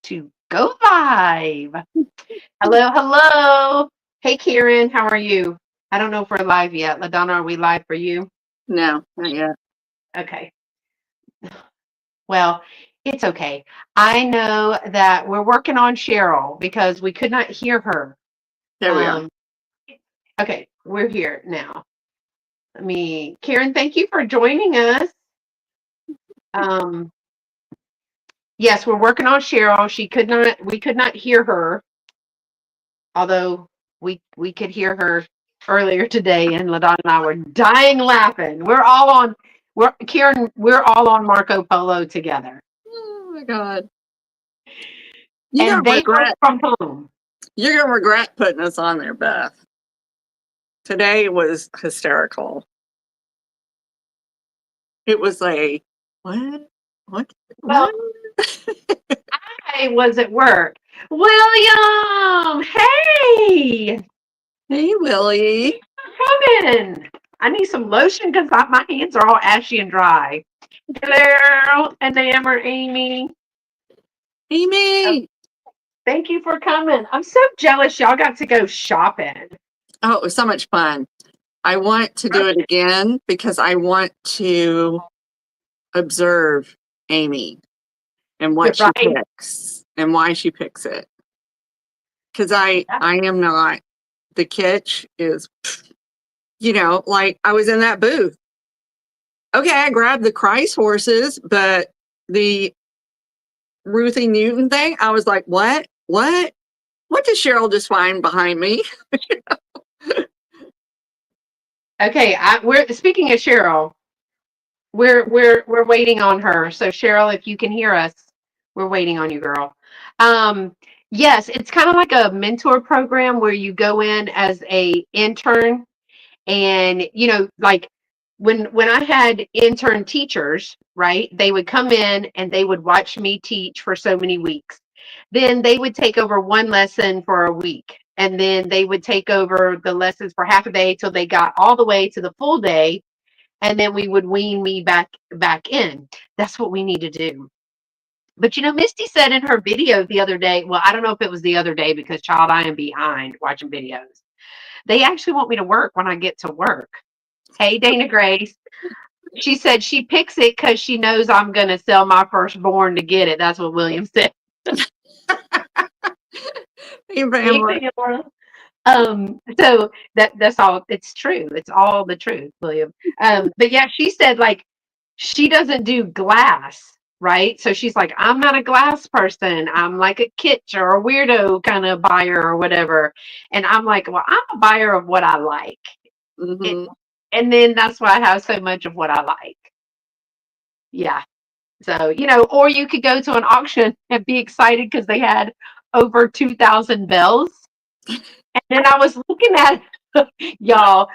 to go live. Hello, hello. Hey, Karen, how are you? I don't know if we're live yet. LaDonna, are we live for you? No, not yet. Okay. Well, it's okay. I know that we're working on Sheryl because we could not hear her. There we are. Um, okay, we're here now. Karen, thank you for joining us. Um, yes, we're working on Sheryl. We could not hear her, although we could hear her earlier today, and LaDonna and I were dying laughing. We're all on Marco Polo together. Oh my God. You And gonna they work regret from home. you're gonna regret putting us on there, Beth. Today was hysterical. It was like, what? What? Well, What? I was at work. William, hey, Hey, Willie. come in. I need some lotion because my hands are all ashy and dry. Hello, and Amy. Amy. Thank you for coming. I'm so jealous y'all got to go shopping. Oh, it was so much fun. I want to do it again because I want to observe Amy and what she Right. picks and why she picks it. Because I am not. The kitsch is, like I was in that booth. Okay, I grabbed the Christ horses, but the Ruthie Newton thing, I was like, what? What? What did Sheryl just find behind me? Okay, we're speaking of Sheryl. We're waiting on her. So Sheryl, if you can hear us, we're waiting on you, girl. Um, yes, it's kind of like a mentor program where you go in as a intern, and like when I had intern teachers, right? They would come in and they would watch me teach for so many weeks. Then they would take over one lesson for a week, and then they would take over the lessons for half a day till they got all the way to the full day, and then we would wean me back in. That's what we need to do. But Misty said in her video the other day, well, I don't know if it was the other day because child, I am behind watching videos. They actually want me to work when I get to work. Hey, Dana Grace. She said she picks it because she knows I'm going to sell my firstborn to get it. That's what William said. Hey, Pamela. So that's all. It's true. It's all the truth, William. But yeah, she said like she doesn't do glass, right? So she's like, I'm not a glass person. I'm like a kitsch or a weirdo kind of buyer or whatever. And I'm like, well, I'm a buyer of what I like. It, Mm-hmm. and then that's why I have so much of what I like. Yeah. So, or you could go to an auction and be excited because they had over 2,000 bells. And then I was looking at y'all.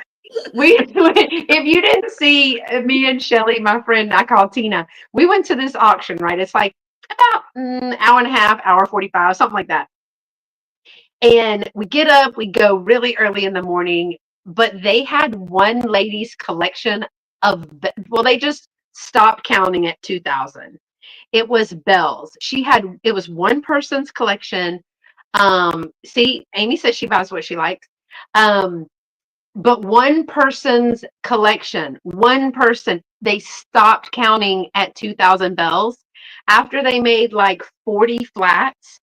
If you didn't see me and Shelly, my friend I call Tina, we went to this auction, right? It's like about an hour and a half, hour 45, something like that. And we get up, we go really early in the morning, but they had one lady's collection well, they just stopped counting at 2,000. It was bells. It was one person's collection. See, Amy says she buys what she likes. But one person's collection, one person, they stopped counting at 2,000 bells. After they made like 40 flats,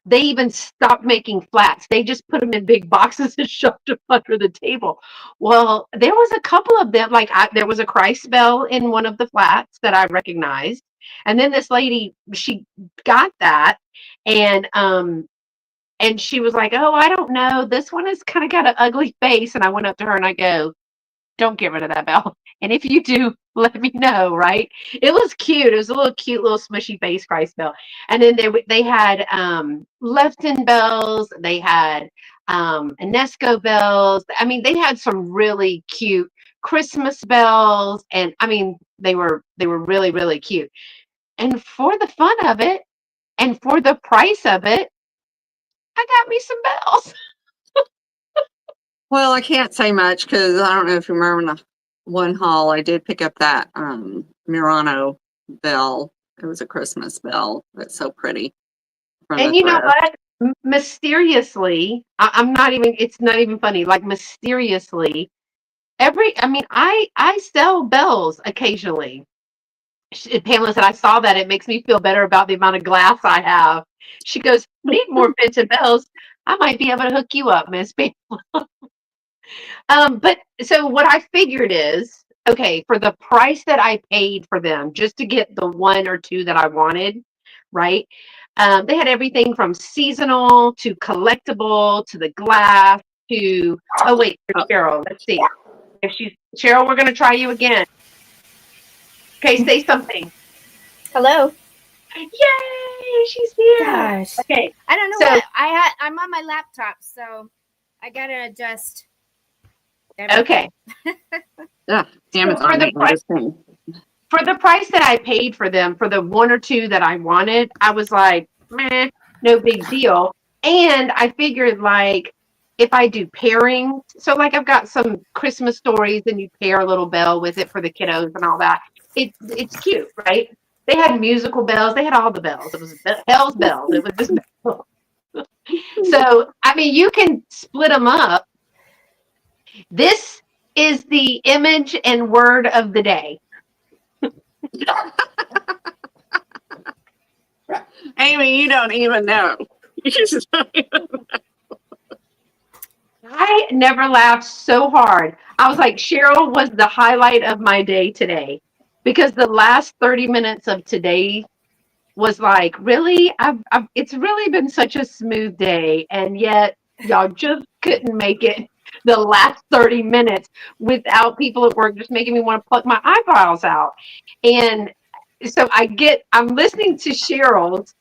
they even stopped making flats. They just put them in big boxes and shoved them under the table. Well, there was a couple of them, there was a Christ bell in one of the flats that I recognized. And then this lady, she got that, and she was like, oh, I don't know. This one has kind of got an ugly face. And I went up to her and I go, don't get rid of that bell. And if you do, let me know, right? It was cute. It was a little cute, little smushy face Christ bell. And then they had Lefton bells. They had Enesco bells. I mean, they had some really cute Christmas bells. And I mean, they were really, really cute. And for the fun of it and for the price of it, I got me some bells. Well, I can't say much because I don't know if you remember in the one haul, I did pick up that Murano bell. It was a Christmas bell. That's so pretty from the And you know thrift. what? Mysteriously, I'm not even, it's not even funny. Like mysteriously, I mean, I sell bells occasionally. Pamela said, I saw that. It makes me feel better about the amount of glass I have. She goes, need more vintage bells. I might be able to hook you up, Miss Pam. But so what I figured is, okay, for the price that I paid for them, just to get the one or two that I wanted, right? They had everything from seasonal to collectible to the glass to, oh wait, there's Oh, Cheryl. Let's see. If she's Cheryl, we're gonna try you again. Okay, say something. Hello. Yay, she's here. Gosh. Okay, I don't know so what I'm on my laptop, so I gotta adjust okay. everything. yeah, So Amazon made me this thing. for the price that I paid for them, for the one or two that I wanted, I was like, meh, no big deal. And I figured like if I do pairing, so like I've got some Christmas stories and you pair a little bell with it for the kiddos and all that. It's cute, right? They had musical bells. They had all the bells. It was hell's bells. It was just bells. So I mean, you can split them up. This is the image and word of the day. Amy, you don't even know. You just don't even I never laughed so hard. I was like, Cheryl was the highlight of my day today because the last 30 minutes of today was like, really? It's really been such a smooth day. And yet, y'all just couldn't make it the last 30 minutes without people at work just making me want to pluck my eyebrows out. And so I'm listening to Cheryl's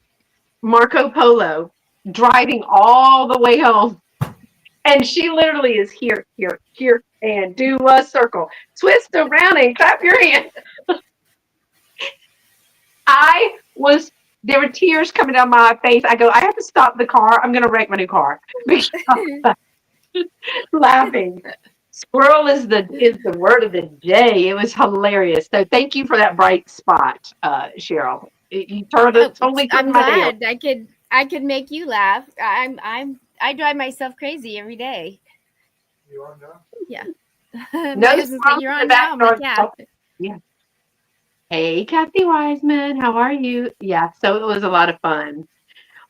Marco Polo driving all the way home. And she literally is here, here, here, and do a circle. Twist around and clap your hands. There were tears coming down my face. I go, I have to stop the car. I'm going to wreck my new car. Because laughing. Squirrel is the word of the day. It was hilarious. So thank you for that bright spot, Cheryl. You totally I'm turned my day. glad I could make you laugh. I drive myself crazy every day. You are now? Yeah. No My husband's like, you're on now. I'm like, yeah. Yeah. Hey, Kathy Wiseman, how are you? Yeah, so it was a lot of fun.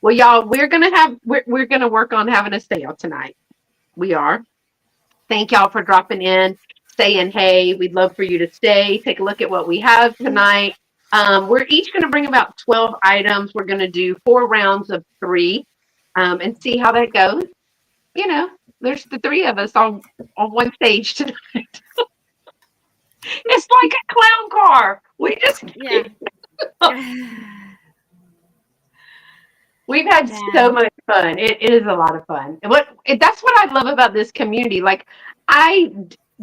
Well, y'all, we're gonna work on having a sale tonight. We are. Thank y'all for dropping in, saying hey. We'd love for you to stay. Take a look at what we have tonight. We're each gonna bring about 12 items. We're gonna do 4 rounds of 3, and see how that goes. You know, there's the 3 of us on one stage tonight. It's like a clown car. We just Yeah. We've had so much fun. It is a lot of fun. That's what I love about this community. Like I,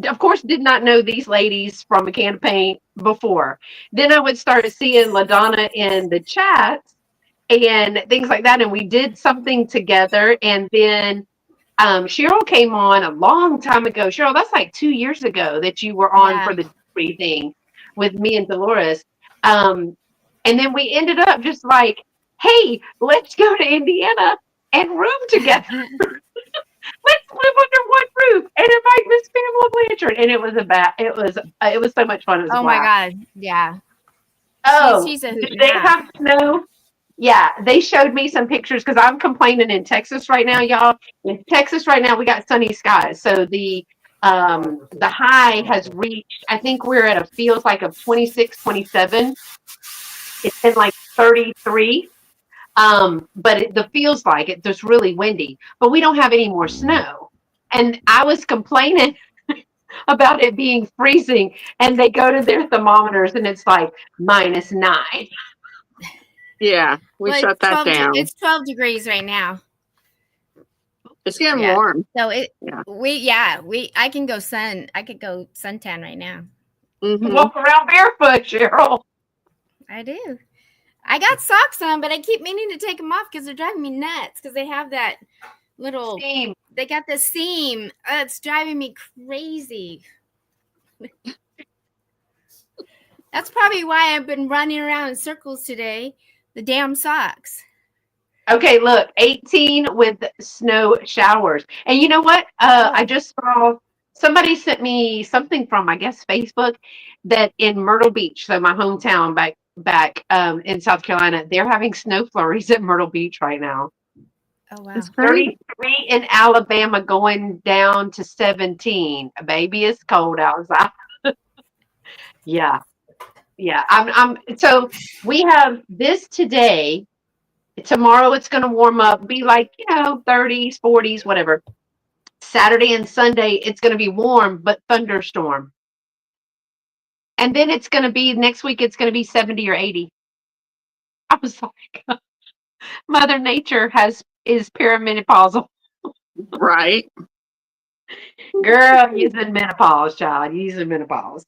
of course, did not know these ladies from a can of paint before. Then I would start seeing LaDonna in the chats and things like that, and we did something together. And then Cheryl came on a long time ago. Cheryl, that's like 2 years ago that you were on for the free thing with me and Dolores. And then we ended up just like, hey, let's go to Indiana and room together. Let's live under one roof and invite Miss Pamela Blanchard. And it was so much fun. It was Oh my God. Yeah. Oh, she's a do hoot and they a half. have snow? Yeah, they showed me some pictures because I'm complaining in Texas right now, y'all. In Texas right now, we got sunny skies. So the high has reached, I think we're at a feels like of 26, 27. It's been like 33. But the feels like it's just really windy. But we don't have any more snow. And I was complaining about it being freezing, and they go to their thermometers and it's like -9. Yeah, we shut that down. It's 12 degrees right now. It's getting warm. So I can go suntan right now. Mm-hmm. Walk around barefoot, Cheryl. I do. I got socks on, but I keep meaning to take them off because they're driving me nuts because they have that little Seam. They got the seam. It's driving me crazy. That's probably why I've been running around in circles today. The damn socks. Okay, look, 18 with snow showers. And you know what? I just saw somebody sent me something from, I guess, Facebook, that in Myrtle Beach, so my hometown back in South Carolina, they're having snow flurries at Myrtle Beach right now. Oh wow. It's crazy. 33 in Alabama, going down to 17. Baby, it's cold outside. Yeah, yeah. So we have this today. Tomorrow it's going to warm up, be like, 30s, 40s, whatever. Saturday and Sunday it's going to be warm, but thunderstorm. And then it's going to be next week, it's going to be 70 or 80. I was like, Mother Nature is perimenopausal. Right. Girl, you's in menopause, child. You's in menopause.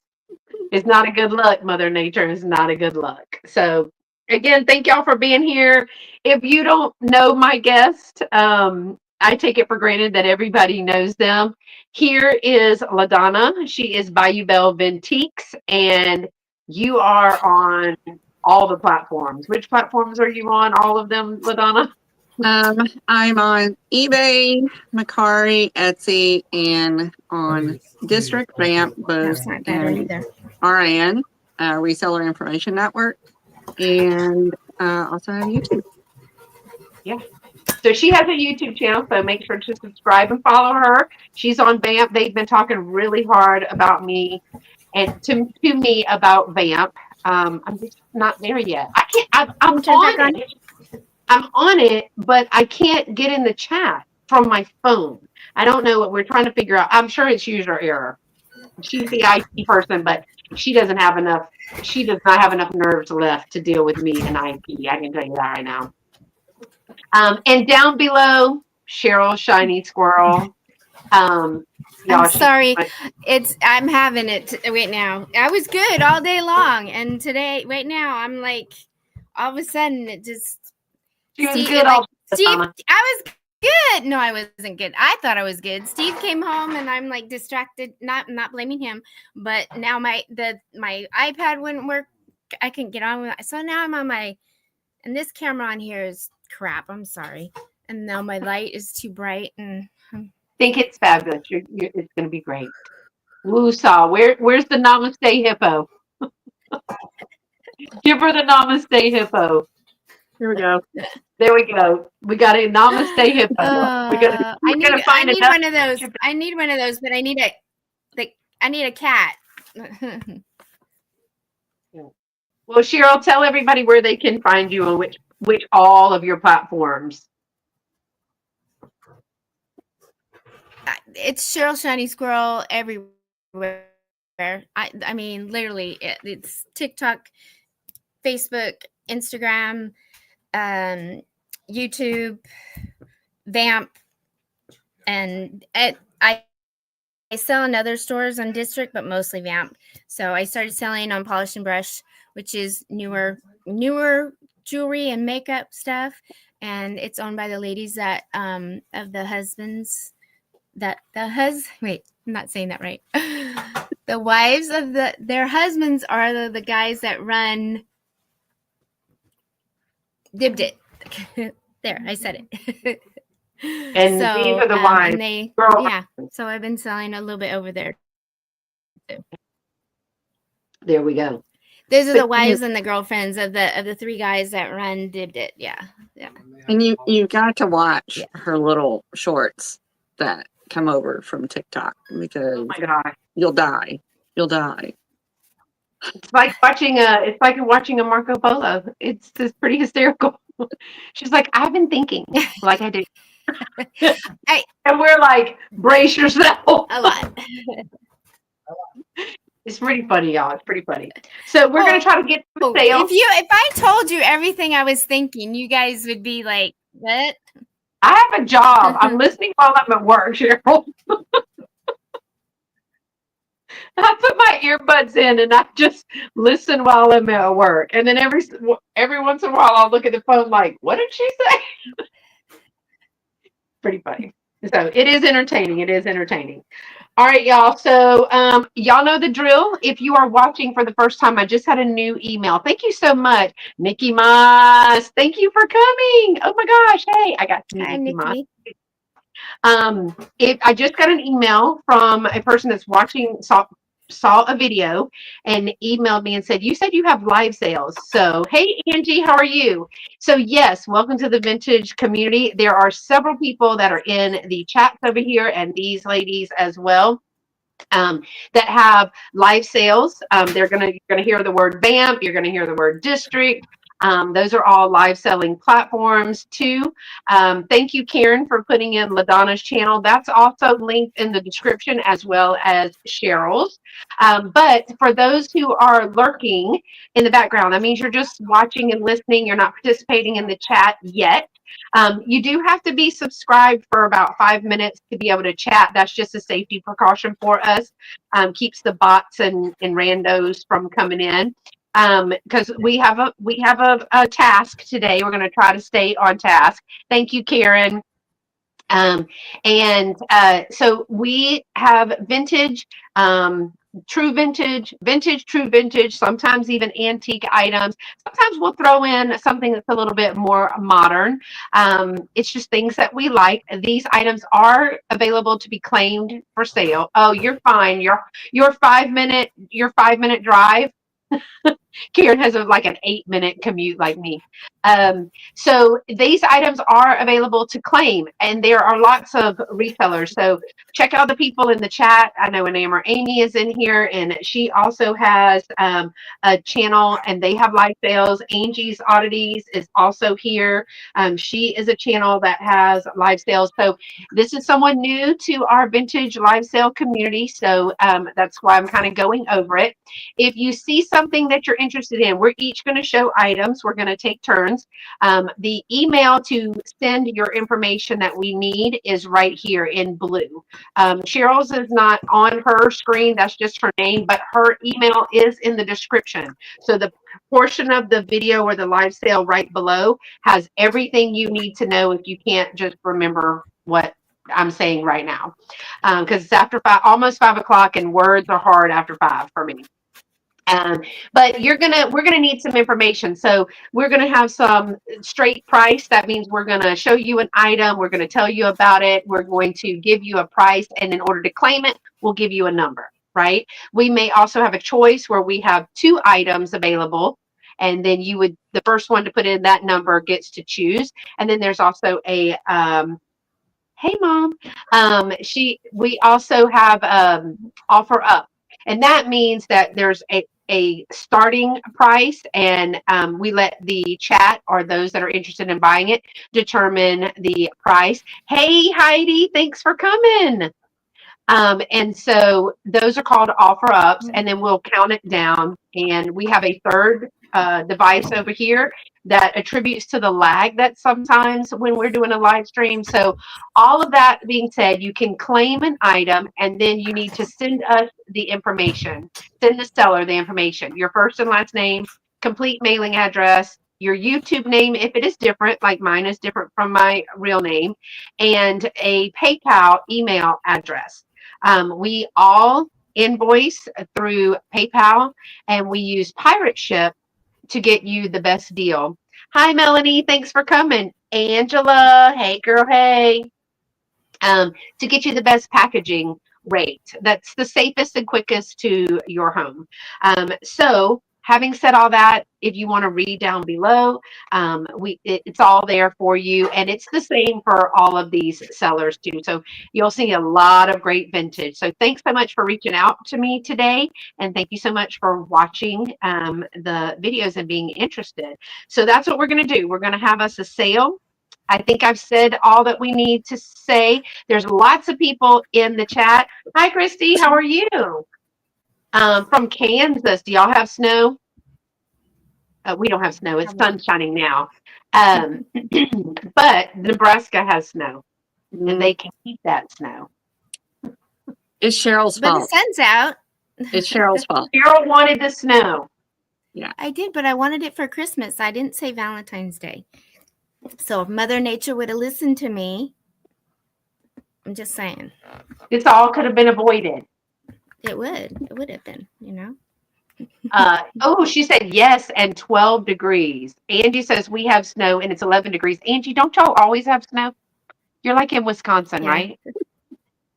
It's not a good look. Mother Nature is not a good look. So again, thank y'all for being here. If you don't know my guest, I take it for granted that everybody knows them. Here is LaDonna. She is Bayoubellevintiques, and you are on all the platforms. Which platforms are you on? All of them, LaDonna? I'm on eBay, Macari, Etsy, and on District Vamp, both That's not better and either. RIN, Reseller Information Network, and also have YouTube. Yeah. So she has a YouTube channel, so make sure to subscribe and follow her. She's on Vamp. They've been talking really hard about me and to me about Vamp. I'm just not there yet. I can't. I'm Turn back on it. I'm on it, but I can't get in the chat from my phone. I don't know what we're trying to figure out. I'm sure it's user error. She's the IT person, but she doesn't have enough. She does not have enough nerves left to deal with me and IT. I can tell you that right now. And down below, Sheryl-SherylShinySquirrel. Y'all, I'm sorry. I'm having it right now. I was good all day long, and today, right now, I'm like, all of a sudden, it just. She was good all the Steve, time. I was good. No, I wasn't good. I thought I was good. Steve came home, and I'm like distracted. Not blaming him, but now my iPad wouldn't work. I couldn't get on with it. So now I'm on and this camera on here is crap. I'm sorry. And now my light is too bright, and Think it's fabulous. It's going to be great. Woo-saw. Where's the Namaste Hippo? Give her the Namaste Hippo. Here we go. There we go. We got a Namaste Hippo. I need one of those. I need one of those, but I need a cat. Well, Sheryl, tell everybody where they can find you on which all of your platforms. It's Sheryl-SherylShinySquirrel everywhere. I mean, literally, it's TikTok, Facebook, Instagram, YouTube, Vamp, and I sell in other stores on District, but mostly Vamp. So I started selling on Polish and Brush, which is newer jewelry and makeup stuff, and it's owned by the ladies that of the husbands. Wait, I'm not saying that right. The wives of their husbands are the guys that run Dibbed It. There, I said it. And so, these are the wives. Yeah. So I've been selling a little bit over there too. There we go. Those are the wives and the girlfriends of the three guys that run Dibbed It. Yeah. And you got to watch her little shorts that come over from TikTok, because oh my God, you'll die. It's like watching a Marco Polo. It's just pretty hysterical. She's like, I've been thinking, like I do. And we're like, brace yourself. A lot. It's pretty funny, y'all. It's pretty funny. So we're gonna try to get through sales. If I told you everything I was thinking, you guys would be like, what? I have a job. I'm listening while I'm at work, Sheryl. I put my earbuds in and I just listen while I'm at work. And then every once in a while I'll look at the phone like, what did she say? Pretty funny. So it is entertaining. All right, y'all. So y'all know the drill. If you are watching for the first time, I just had a new email. Thank you so much, Nikki Moss. Thank you for coming. Oh my gosh. gosh, hey, I got to meet Hi, you, Mom. Nikki. If I just got an email from a person that's watching, saw a video and emailed me and said, you said you have live sales. So, hey, Angie, how are you? So, yes, welcome to the vintage community. There are several people that are in the chats over here and these ladies as well. That have live sales. You're gonna hear the word VAMP. You're gonna hear the word district. Those are all live selling platforms too. Thank you, Karen, for putting in LaDonna's channel. That's also linked in the description as well as Cheryl's. But for those who are lurking in the background, that means you're just watching and listening. You're not participating in the chat yet. You do have to be subscribed for about 5 minutes to be able to chat. That's just a safety precaution for us. Keeps the bots and randos from coming in. Because we have a task today. We're going to try to stay on task. Thank you, Karen. So we have vintage, true vintage, true vintage, sometimes even antique items. Sometimes we'll throw in something that's a little bit more modern. It's just things that we like. These items are available to be claimed for sale. Oh, you're fine. Your 5 minute drive. Karen has like an 8-minute commute like me. So these items are available to claim, and there are lots of resellers. So check out the people in the chat. I know Amy is in here, and she also has a channel, and they have live sales. Angie's Oddities is also here. She is a channel that has live sales. So this is someone new to our vintage live sale community. So that's why I'm kind of going over it. If you see something that you're interested in, we're each going to show items. We're going to take turns. The email to send your information that we need is right here in blue. Cheryl's is not on her screen. That's just her name, but her email is in the description. So the portion of the video or the live sale right below has everything you need to know if you can't just remember what I'm saying right now. Because it's after almost 5 o'clock, and words are hard after 5 for me. But we're gonna need some information. So we're gonna have some straight price. That means we're gonna show you an item. We're gonna tell you about it. We're going to give you a price, and in order to claim it, we'll give you a number, right? We may also have a choice where we have 2 items available, and then the first one to put in that number gets to choose. And then there's also a hey, Mom. We also have offer up. And that means that there's a starting price, and we let the chat or those that are interested in buying it determine the price. Hey, Heidi, thanks for coming. And so those are called offer ups, and then we'll count it down. And we have a third device over here that attributes to the lag that sometimes when we're doing a live stream. So all of that being said, you can claim an item, and then you need to send us the information. Send the seller the information, your first and last name, complete mailing address, your YouTube name if it is different, like mine is different from my real name, and a PayPal email address. We all invoice through PayPal, and we use Pirate Ship to get you the best deal. Hi, Melanie. Thanks for coming. Angela. Hey, girl. Hey. To get you the best packaging rate. That's the safest and quickest to your home. So having said all that, if you want to read down below, it's all there for you. And it's the same for all of these sellers too. So you'll see a lot of great vintage. So thanks so much for reaching out to me today. And thank you so much for watching the videos and being interested. So that's what we're going to do. We're going to have us a sale. I think I've said all that we need to say. There's lots of people in the chat. Hi, Christy. How are you? From Kansas. Do y'all have snow? We don't have snow. It's sun shining now. But Nebraska has snow, and they can keep that snow. It's Cheryl's But the fault. sun's out. It's Cheryl's fault. Cheryl wanted the snow. Yeah. I did, but I wanted it for Christmas. I didn't say Valentine's Day. So if Mother Nature would have listened to me, I'm just saying. This all could have been avoided. It would. It would have been, Oh, she said yes, and 12 degrees. Angie says we have snow and it's 11 degrees. Angie, don't y'all always have snow? You're like in Wisconsin, Yeah. right?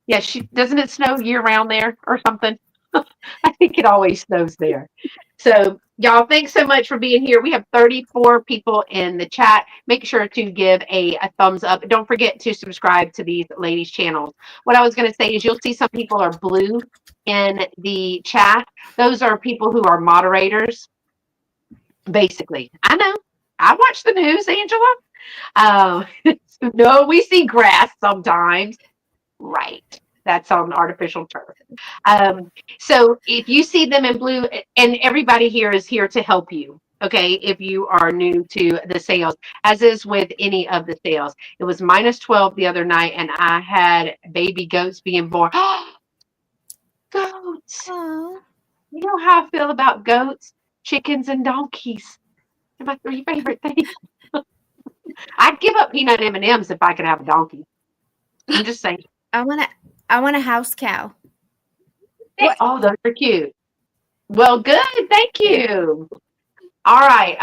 Yeah, she doesn't it snow year round there or something? I think it always snows there. So, y'all, thanks so much for being here. We have 34 people in the chat. Make sure to give a thumbs up. Don't forget to subscribe to these ladies' channels. What I was going to say is you'll see some people are blue in the chat. Those are people who are moderators, basically. I know. I watch the news, Angela. No, we see grass sometimes. Right. That's on artificial turf. So if you see them in blue, and everybody here is here to help you. Okay, if you are new to the sales, as is with any of the sales, it was minus 12 the other night, and I had baby goats being born. Goats. Oh. You know how I feel about goats, chickens, and donkeys. They're my three favorite things. I'd give up peanut M&Ms if I could have a donkey. I'm just saying. I want a house cow. What? Oh, those are cute. Well, good. Thank Yeah. you. All right.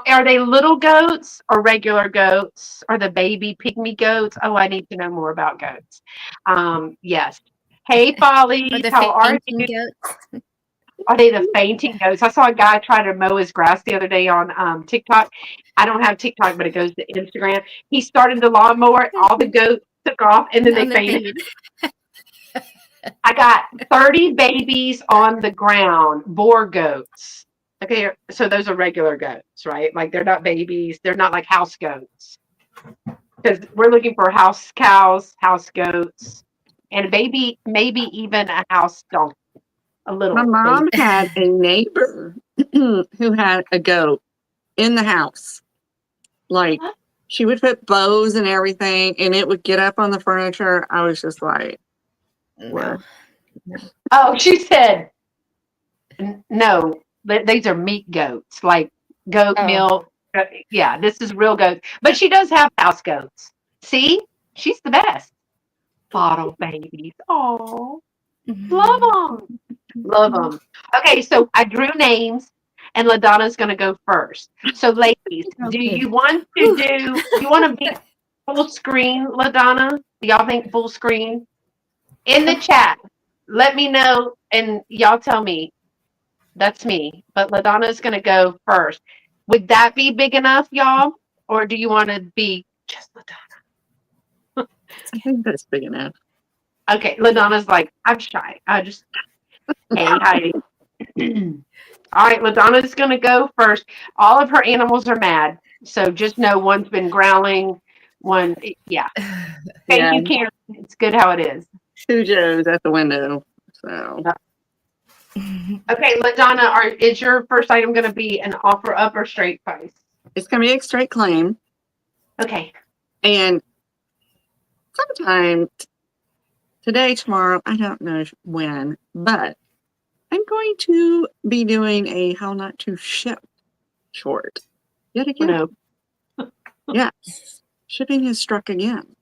Are they little goats or regular goats? Or the baby pygmy goats? Oh, I need to know more about goats. Yes. Hey, Or Follies, the how are fainting you? goats. Are they the fainting goats? I saw a guy try to mow his grass the other day on TikTok. I don't have TikTok, but it goes to Instagram. He started the lawnmower. All the goats took off, and then they And they fainted. fainted. I got 30 babies on the ground, boar goats. Okay, so those are regular goats, right? Like they're not babies, they're not like house goats. Because we're looking for house cows, house goats, and a baby, maybe even a house donkey, a My little baby. mom had a neighbor who had a goat in the house. Like, she would put bows and everything, and it would get up on the furniture. I was just like, No. Oh, she said, no, these are meat goats, like goat Oh. milk. Yeah, this is real goats. But she does have house goats. See, she's the best. Bottle babies. Oh, love them. Love them. Okay, so I drew names, and LaDonna's going to go first. So, ladies, do Okay. you want to you want to be full screen, LaDonna? Do y'all think full screen? In the chat, let me know, and y'all tell me. That's me. But LaDonna's going to go first. Would that be big enough, y'all? Or do you want to be just LaDonna? I think that's big enough. Okay, LaDonna's like, I'm shy. I just, hey, Heidi. All right, LaDonna's going to go first. All of her animals are mad. So just know one's been growling. One, yeah. Thank Yeah, you, Karen. It's good how it is. two Joes at the window. So Okay, LaDonna, is your first item going to be an offer up or straight price? it's going to be a straight claim. Okay. And sometime today, tomorrow, I don't know when, but I'm going to be doing a how not to ship short yet again. No. Yes, shipping has struck again.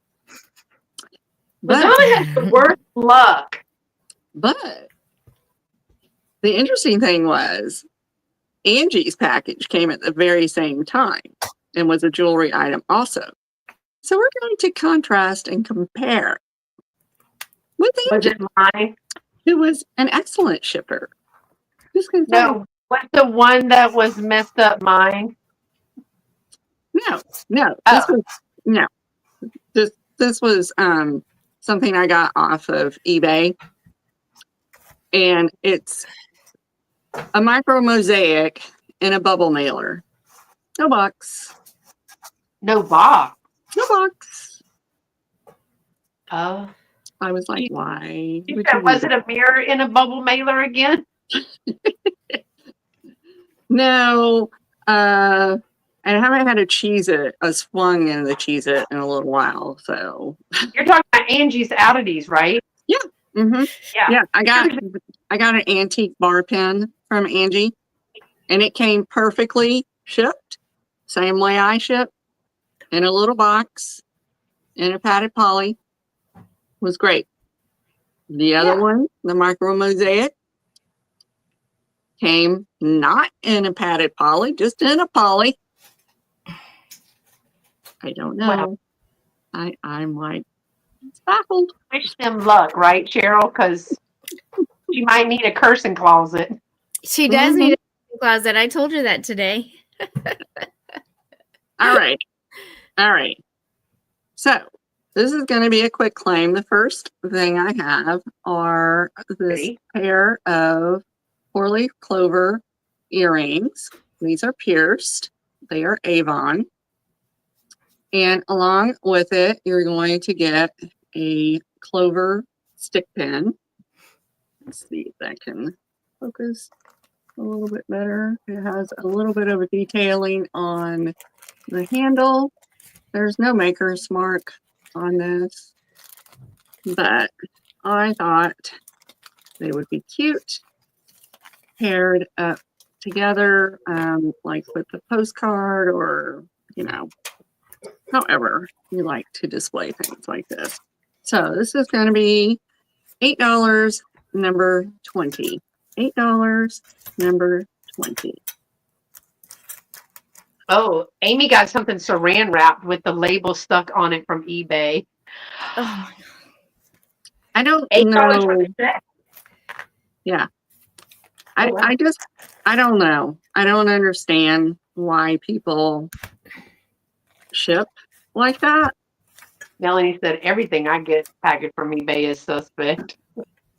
LaDonna has the worst luck. But the interesting thing was Angie's package came at the very same time and was a jewelry item also. So we're going to contrast and compare with Was Angie, it mine? who was an excellent shipper. Who's going to say? No. Was the one that was messed up mine? No, no, Oh. this was no. This was something I got off of eBay, and it's a micro mosaic in a bubble mailer. No box. No box. No box. Oh. I was like, You- why You would said, you do was it that? a mirror in a bubble mailer again? No. And I haven't had a Cheez-It, a swung in the Cheez-It in a little while. So You're talking about Angie's Oddities, right? yeah. Mm-hmm. Yeah. Yeah. I got an antique bar pen from Angie, and it came perfectly shipped, same way I ship, in a little box, in a padded poly. Was great. The other one, the micro mosaic, came not in a padded poly, just in a poly. I don't know. Well, I'm like baffled. wish them luck, right, Cheryl? Because she might need a cursing closet. She does need a closet. I told her that today. All right. So this is going to be a quick claim. The first thing I have are this pair of 4-leaf clover earrings. These are pierced. They are Avon. And along with it, you're going to get a clover stick pin. Let's see if that can focus a little bit better. It has a little bit of a detailing on the handle. There's no maker's mark on this, but I thought they would be cute paired up together, like with a postcard or, however you like to display things like this. So this is going to be $8, number 20. $8, number 20. Oh, Amy got something saran wrapped with the label stuck on it from eBay. Oh, I don't $8 know. for the set. Yeah. Oh, wow. I don't know. I don't understand why people ship like that. Melanie said everything I get packaged from eBay is suspect.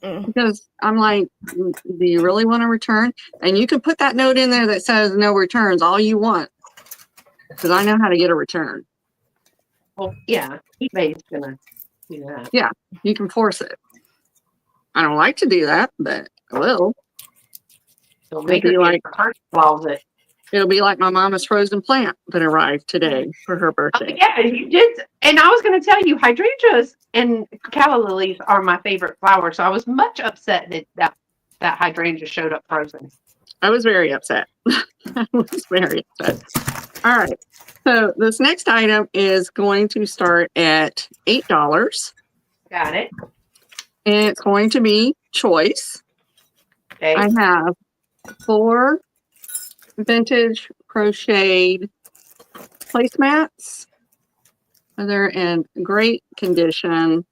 Because I'm like, do you really want to return? And you can put that note in there that says no returns all you want. Because I know how to get a return. Well, yeah, eBay's gonna do that. Yeah, you can force it. I don't like to do that, but I will. So make her like her closet. It'll be like my mama's frozen plant that arrived today for her birthday. Yeah, you did. And I was going to tell you, hydrangeas and calla lilies are my favorite flower. So I was much upset that hydrangea showed up frozen. I was very upset. I was very upset. All right. So this next item is going to start at $8. Got it. And it's going to be choice. Okay. I have 4 vintage crocheted placemats. They're in great condition.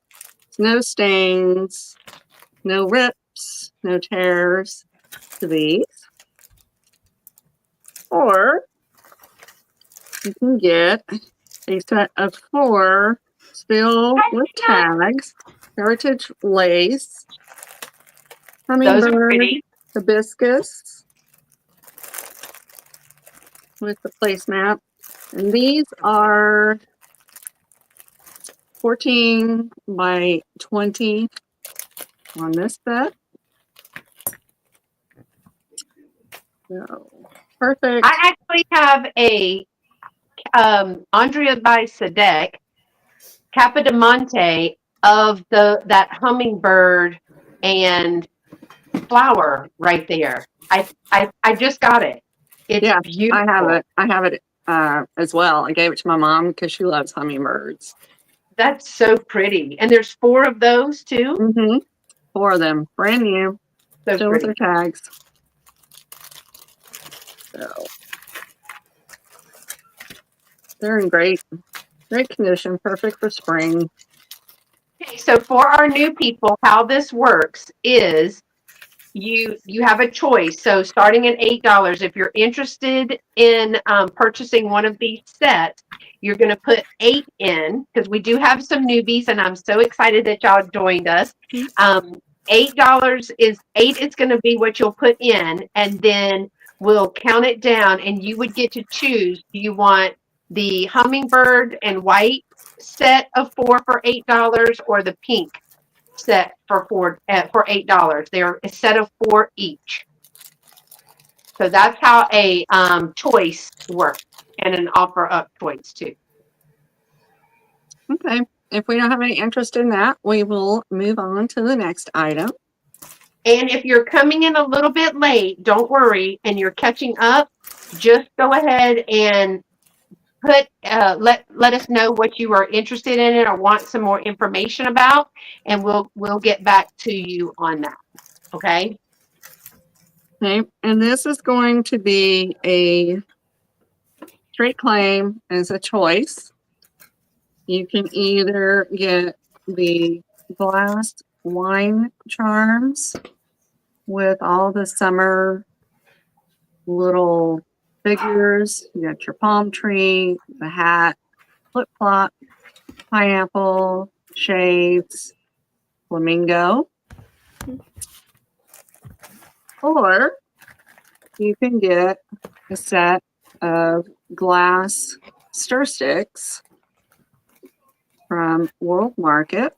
No stains, no rips, no tears to these. Or you can get a set of 4 still with tags, heritage lace, hummingbird, hibiscus with the placemat. And these are 14 by 20 on this set. So, perfect. I actually have a Andrea by Sadek Capodimonte of that hummingbird and flower right there. I just got it. It's beautiful. I have it as well. I gave it to my mom because she loves hummingbirds. That's so pretty. And there's 4 of those too? Mm-hmm. 4 of them. Brand new. So still with their tags. So they're in great condition. Perfect for spring. Okay, so for our new people, how this works is you have a choice. So starting at $8, if you're interested in purchasing one of these sets, you're going to put 8 in, because we do have some newbies, and I'm so excited that y'all joined us. $8 is 8 is going to be what you'll put in, and then we'll count it down, and you would get to choose. Do you want the hummingbird and white set of 4 for $8, or the pink set for $8? They're a set of 4 each. So that's how a choice works, and an offer up choice too. Okay. If we don't have any interest in that, we will move on to the next item. And if you're coming in a little bit late, don't worry, and you're catching up, just go ahead and put let us know what you are interested in it or want some more information about, and we'll get back to you on that. Okay. Okay, and this is going to be a straight claim as a choice. You can either get the glass wine charms with all the summer little figures. You got your palm tree, the hat, flip flop, pineapple, shades, flamingo. Or you can get a set of glass stir sticks from World Market.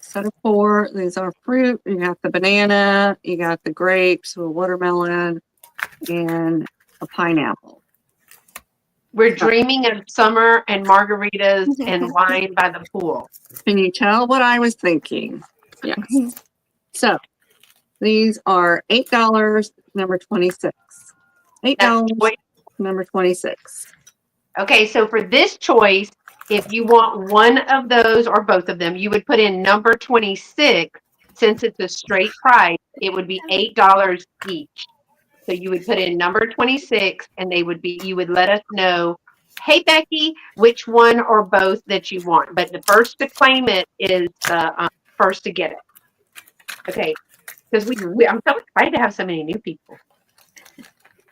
Set of 4. These are fruit. You got the banana, you got the grapes, a watermelon, and a pineapple. We're dreaming of summer and margaritas and wine by the pool. Can you tell what I was thinking? Yes. So these are $8, number 26. $8, number 26. Okay, so for this choice, if you want one of those or both of them, you would put in number 26. Since it's a straight price, it would be $8 each. So you would put in number 26 and you would let us know, hey, Becky, which one or both that you want. But the first to claim it is the first to get it. Okay, because I'm so excited to have so many new people.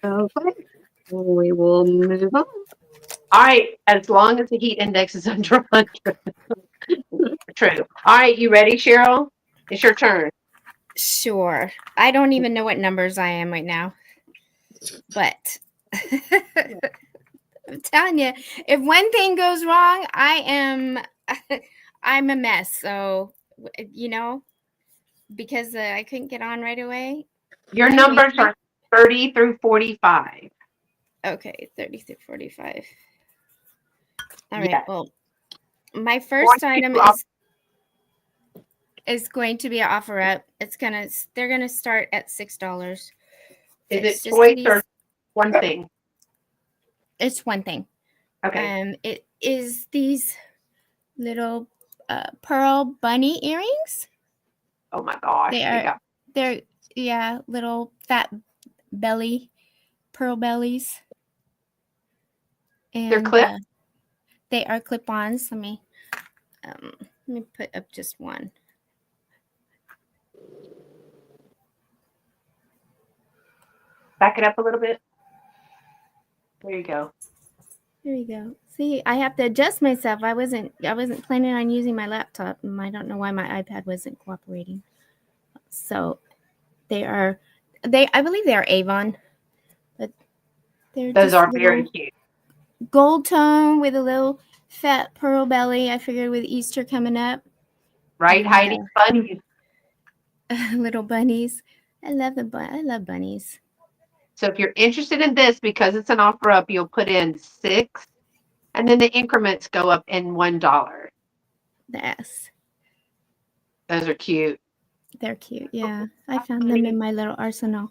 Okay, we will move on. All right, as long as the heat index is under 100. True. All right, you ready, Sheryl? It's your turn. Sure. I don't even know what numbers I am right now. But I'm telling you, if one thing goes wrong, I'm a mess. So, because I couldn't get on right away. Your numbers are 30 through 45. Okay, 30 through 45. All right. Yes. Well, my first item is going to be an offer up. They're gonna start at $6. Is it choice or one thing? It's one thing. Okay. It is these little pearl bunny earrings. Oh my gosh. They're little fat belly pearl bellies. And they're clip? They are clip-ons. Let me put up just one. Back it up a little bit. There you go. There you go. See, I have to adjust myself. I wasn't planning on using my laptop, and I don't know why my iPad wasn't cooperating. So I believe they are Avon, but those are very cute. Gold tone with a little fat pearl belly. I figured with Easter coming up. Right, Heidi? Bunnies. Little bunnies. I love bunnies. So if you're interested in this, because it's an offer up, you'll put in 6, and then the increments go up in $1. Yes. Those are cute. They're cute. Yeah, I found them in my little arsenal.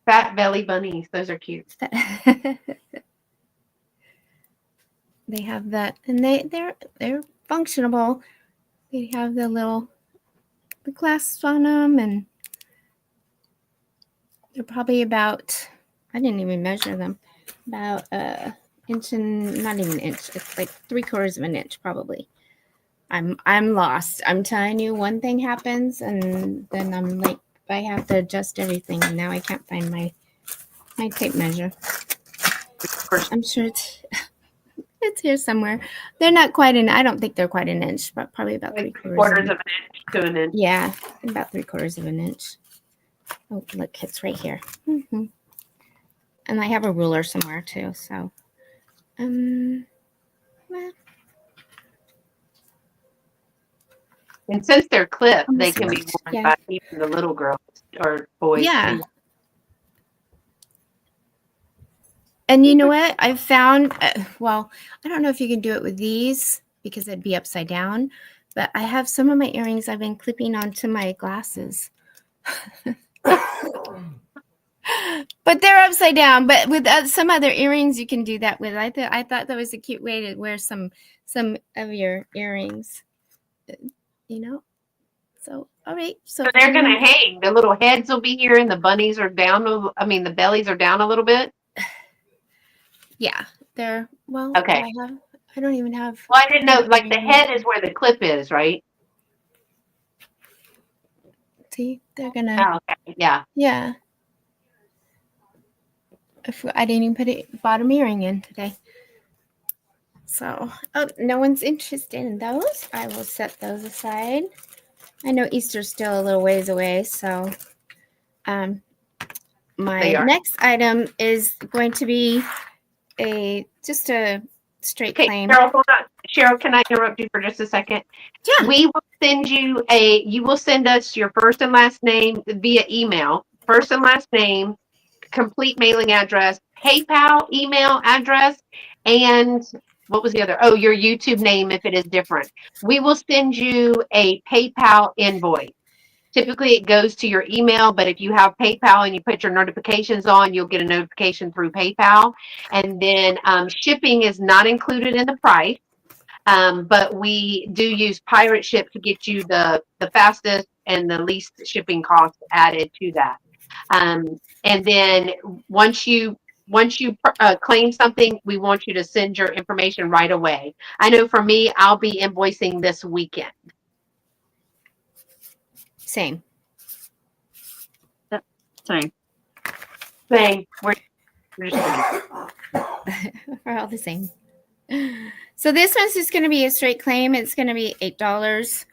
Fat belly bunnies. Those are cute. They have that, and they're functional. They have the clasps on them, and they're probably about, I didn't even measure them, about inch and not even an inch. It's like 3/4 of an inch probably. I'm lost. I'm telling you, one thing happens, and then I'm like, I have to adjust everything, and now I can't find my tape measure. I'm sure it's here somewhere. They're not quite I don't think they're quite an inch, but probably about like 3/4 of an inch to an inch. Yeah, about 3/4 of an inch. Oh, look, it's right here. Mm-hmm. And I have a ruler somewhere too. So, well. And since they're clipped, they can be worn by even the little girls or boys. Yeah. And you know what? I've found, well, I don't know if you can do it with these because it'd be upside down, but I have some of my earrings I've been clipping onto my glasses. But they're upside down. But with some other earrings, you can do that with. I thought that was a cute way to wear some of your earrings. So, all right. So So they're going to hang. The little heads will be here and the bunnies are down. I mean, the bellies are down a little bit. yeah, they're, well, Okay. I don't even have. Well, I didn't know, like the head is where the clip is, right? See, they're going to. Oh, okay. Yeah. Yeah. I didn't even put a bottom earring in today. So, oh, no one's interested in those. I will set those aside. I know Easter's still a little ways away, so my next item is going to be just a straight claim. Sheryl, hold on. Sheryl, can I interrupt you for just a second? Yeah. We will send you you will send us your first and last name via email, first and last name, complete mailing address, PayPal email address, and what was the other? Oh, your YouTube name if it is different. We will send you a PayPal invoice. Typically, it goes to your email, but if you have PayPal and you put your notifications on, you'll get a notification through PayPal. And then shipping is not included in the price, but we do use Pirate Ship to get you the fastest and the least shipping costs added to that. And then once you claim something, we want you to send your information right away. I know for me, I'll be invoicing this weekend. Same. Same. We're all the same. So this one's just going to be a straight claim. It's going to be $8.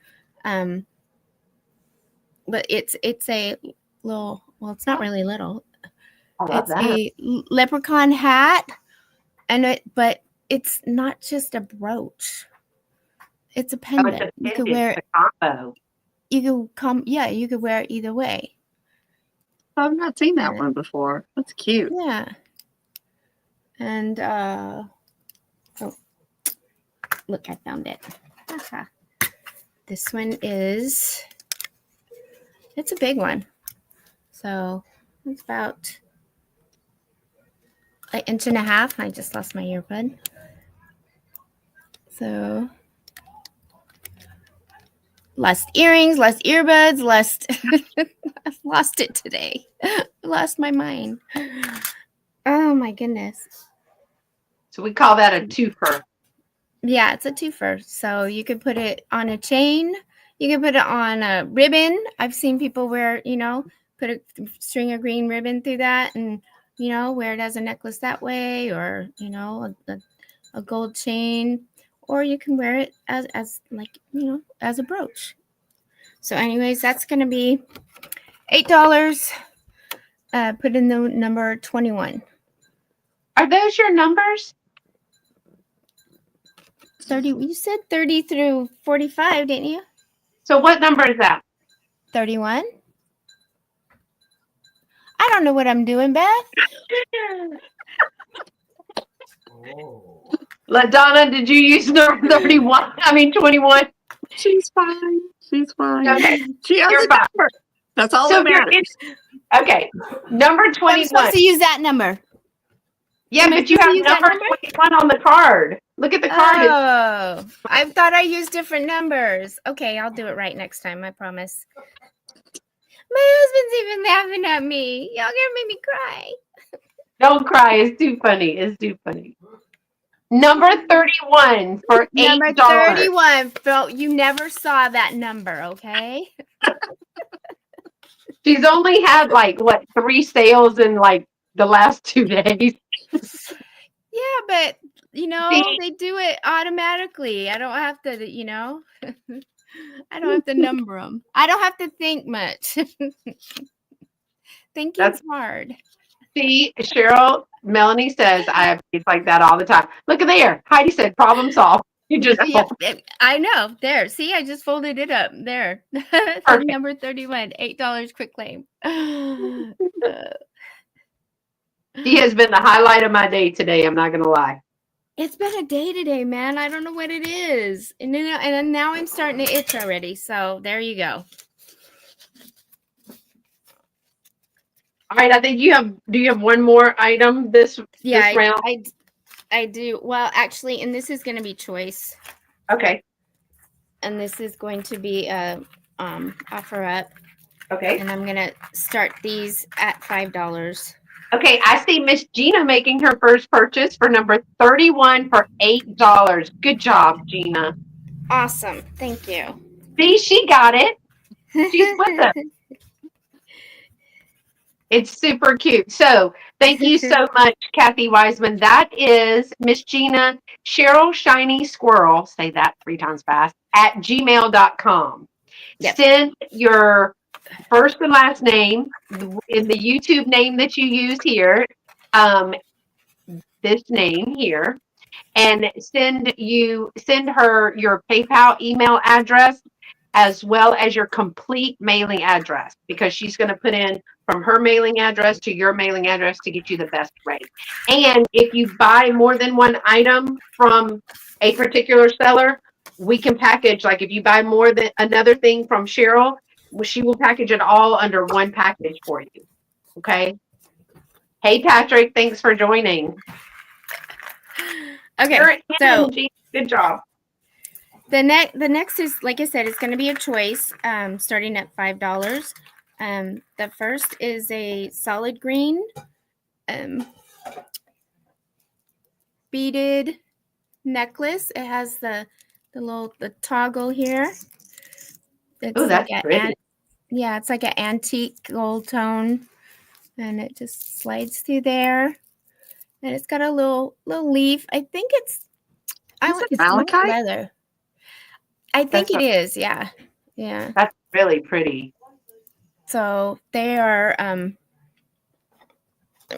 But it's a little, well, it's not really little. It's a leprechaun hat, but it's not just a brooch. It's a pendant. You could wear it. Combo. You could wear it either way. I've not seen that one before. That's cute. Yeah. And look, I found it. This one it's a big one. So it's about an inch and a half. I just lost my earbud. So lost earrings, lost earbuds, I've lost it today. Lost my mind. Oh my goodness. So we call that a twofer. Yeah, it's a twofer. So you could put it on a chain. You can put it on a ribbon. I've seen people wear, put a string of green ribbon through that and, wear it as a necklace that way, or, a gold chain, or you can wear it as as a brooch. So anyways, that's going to be $8. Put in the number 21. Are those your numbers? 30. You said 30 through 45, didn't you? So what number is that? 31. I don't know what I'm doing, Beth. LaDonna, did you use number 31? 21? She's fine. She's fine. Okay. She has a number. That's all that matters. Okay. Number 21. I'm supposed to use that number. Yeah, but you have number 21 on the card. Look at the card. Oh, I thought I used different numbers. Okay, I'll do it right next time. I promise. My husband's even laughing at me. Y'all gonna make me cry. Don't cry. It's too funny. It's too funny. Number 31 for $8. Number 31. Phil, you never saw that number, okay? She's only had 3 sales in the last 2 days. Yeah, but they do it automatically. I don't have to, I don't have to number them. I don't have to think much. Thinking's hard. See, Sheryl, Melanie says I have kids like that all the time. Look at there. Heidi said problem solved. You just I know. There. See, I just folded it up. There. Number 31, $8 quick claim. He has been the highlight of my day today. I'm not going to lie. It's been a day today, man. I don't know what it is. And then now I'm starting to itch already. So there you go. All right. I think do you have one more item this round? I do. Well, actually, and this is going to be choice. Okay. And this is going to be offer up. Okay. And I'm going to start these at $5. Okay, I see Miss Gina making her first purchase for number 31 for $8. Good job, Gina. Awesome. Thank you. See, she got it. She's with us. It's super cute. So thank you so much, Kathy Wiseman. That is Miss Gina Sheryl-ShinySquirrel. Say that 3 times fast at gmail.com. Yep. Send your first and last name in the YouTube name that you use here. This name here. And send her your PayPal email address as well as your complete mailing address, because she's going to put in from her mailing address to your mailing address to get you the best rate. And if you buy more than one item from a particular seller, we can package, like if you buy more than another thing from Sheryl, she will package it all under one package for you. Okay. Hey, Patrick, thanks for joining. Okay, You're at 10, so Gina. Good job. the next is, like I said, it's going to be a choice, starting at $5. The first is a solid green beaded necklace. It has the toggle here. Oh, that's pretty. Yeah, it's like an antique gold tone, and it just slides through there. And it's got a little leaf. I think it's malachite? leather. I think it is. Yeah. That's really pretty. So they are. Let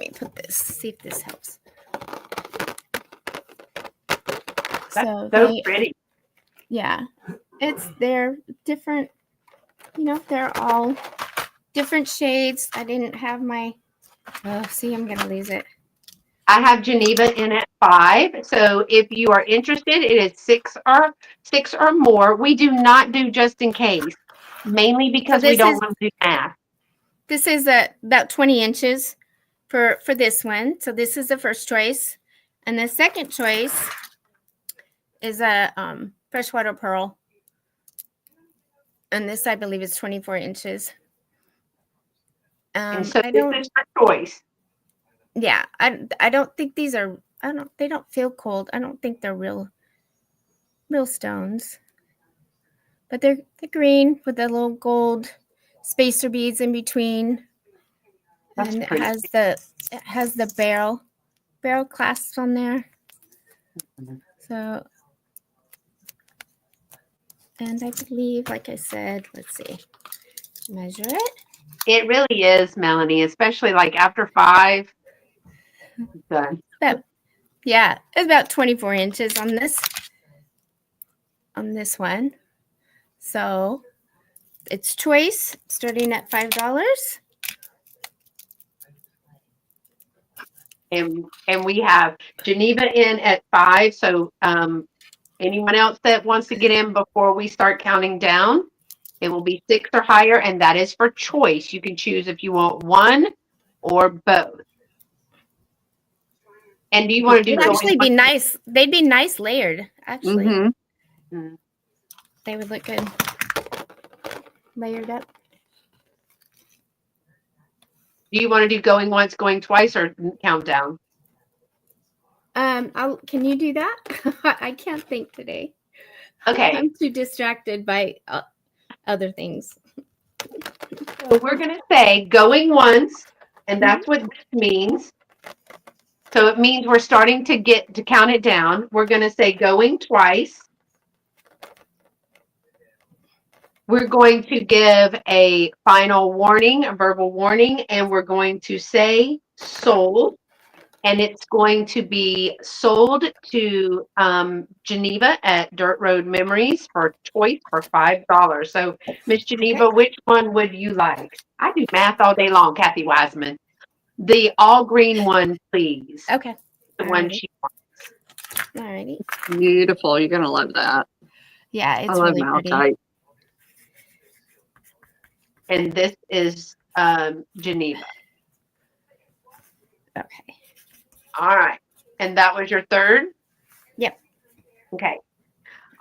me put this. See if this helps. That's so pretty. Yeah, they're different. They're all different shades. I didn't have my. Oh, see, I'm gonna lose it. I have Geneva in at 5. So if you are interested, it is 6 or more. We do not do just in case, mainly because we don't want to do math. This is about 20 inches for this one. So this is the first choice, and the second choice is a freshwater pearl, and this I believe is 24 inches. And so this is your choice. Yeah, I don't think these are. They don't feel cold. I don't think they're real stones, but they're green with the little gold spacer beads in between. That's and pretty. it has the barrel clasps on there. So, and I believe, like I said, let's see, measure it. It really is, Melanie, especially like after 5. Done. Yeah, it's about 24 inches on this one. So it's choice, starting at $5. And we have Geneva in at 5. So anyone else that wants to get in before we start counting down, it will be 6 or higher, and that is for choice. You can choose if you want one or both. And do you want to do? It'd actually be nice. They'd be nice layered. Actually, they would look good layered up. Do you want to do going once, going twice, or countdown? Can you do that? I can't think today. Okay. I'm too distracted by other things. So we're going to say going once, and that's what this means. So it means we're starting to count it down. We're going to say going twice. We're going to give a final warning, a verbal warning, and we're going to say sold. And it's going to be sold to Geneva at Dirt Road Memories for choice for $5. So, Miss Geneva, which one would you like? I do math all day long, Kathy Wiseman. The all green one, please. Okay. The one she wants. Alrighty. Beautiful. You're gonna love that. Yeah, it's I love really malachite. pretty. And this is Geneva. Okay. All right. And that was your third? Yep. Okay.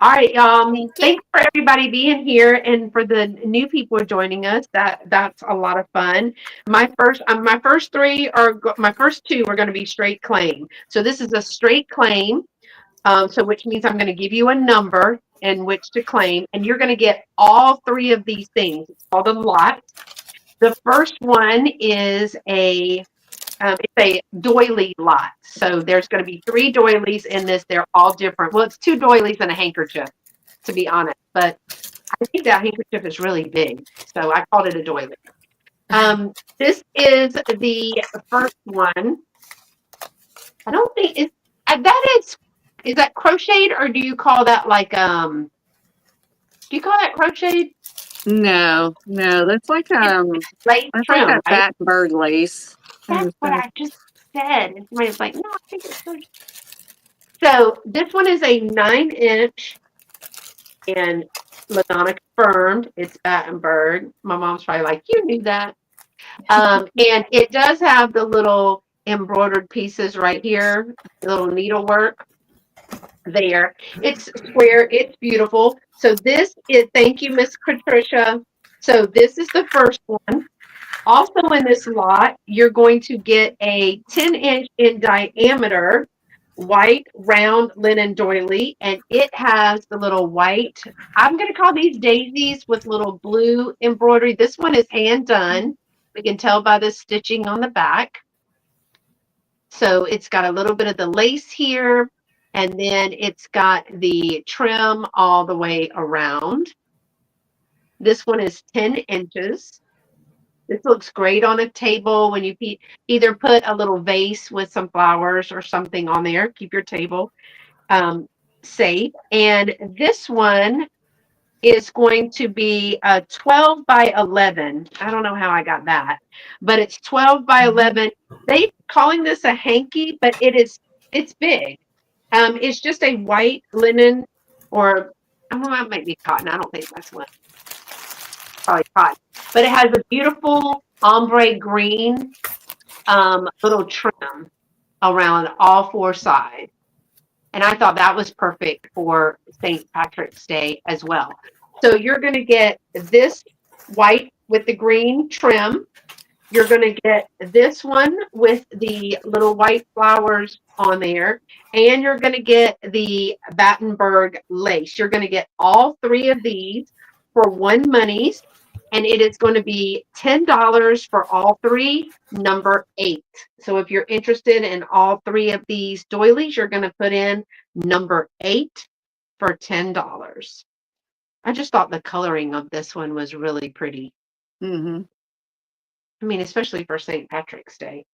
All right. Thank you. Thanks for everybody being here, and for the new people joining us. That's a lot of fun. My first three are my first two are going to be straight claim. So this is a straight claim. So which means I'm going to give you a number in which to claim, and you're going to get all three of these things. It's called a lot. The first one is it's a doily lot. So there's going to be three doilies in this. They're all different. Well, it's two doilies and a handkerchief, to be honest. But I think that handkerchief is really big, so I called it a doily. This is the first one. I don't think it's that is that crocheted, or do you call that like do you call that crocheted? No, that's like Lace that's like trim, that right? fat bird lace. That's what I just said. And somebody was like, no, I think it's crocheted. So this one is a 9-inch, and LaDonna confirmed it's Battenberg. My mom's probably like, you knew that. And it does have the little embroidered pieces right here, little needlework there. It's square, it's beautiful. So this is, thank you, Miss Patricia. So this is the first one. Also in this lot, you're going to get a 10-inch in diameter white round linen doily, and it has the little white, I'm going to call these daisies with little blue embroidery. This one is hand done. We can tell by the stitching on the back. So it's got a little bit of the lace here, and then it's got the trim all the way around. This one is 10 inches. This looks great on a table when you either put a little vase with some flowers or something on there. Keep your table safe. And this one is going to be a 12 by 11. I don't know how I got that, but it's 12 by 11. They calling this a hanky, but it's big. It's just a white linen, or I don't know, it might be cotton. I don't think that's what. Probably cotton, but it has a beautiful ombre green little trim around all four sides. And I thought that was perfect for St. Patrick's Day as well. So you're going to get this white with the green trim. You're going to get this one with the little white flowers on there. And you're going to get the Battenberg lace. You're going to get all three of these for one monies. And it is going to be $10 for all three, number 8. So if you're interested in all three of these doilies, you're going to put in number 8 for $10. I just thought the coloring of this one was really pretty. Mm-hmm. I mean, especially for St. Patrick's Day.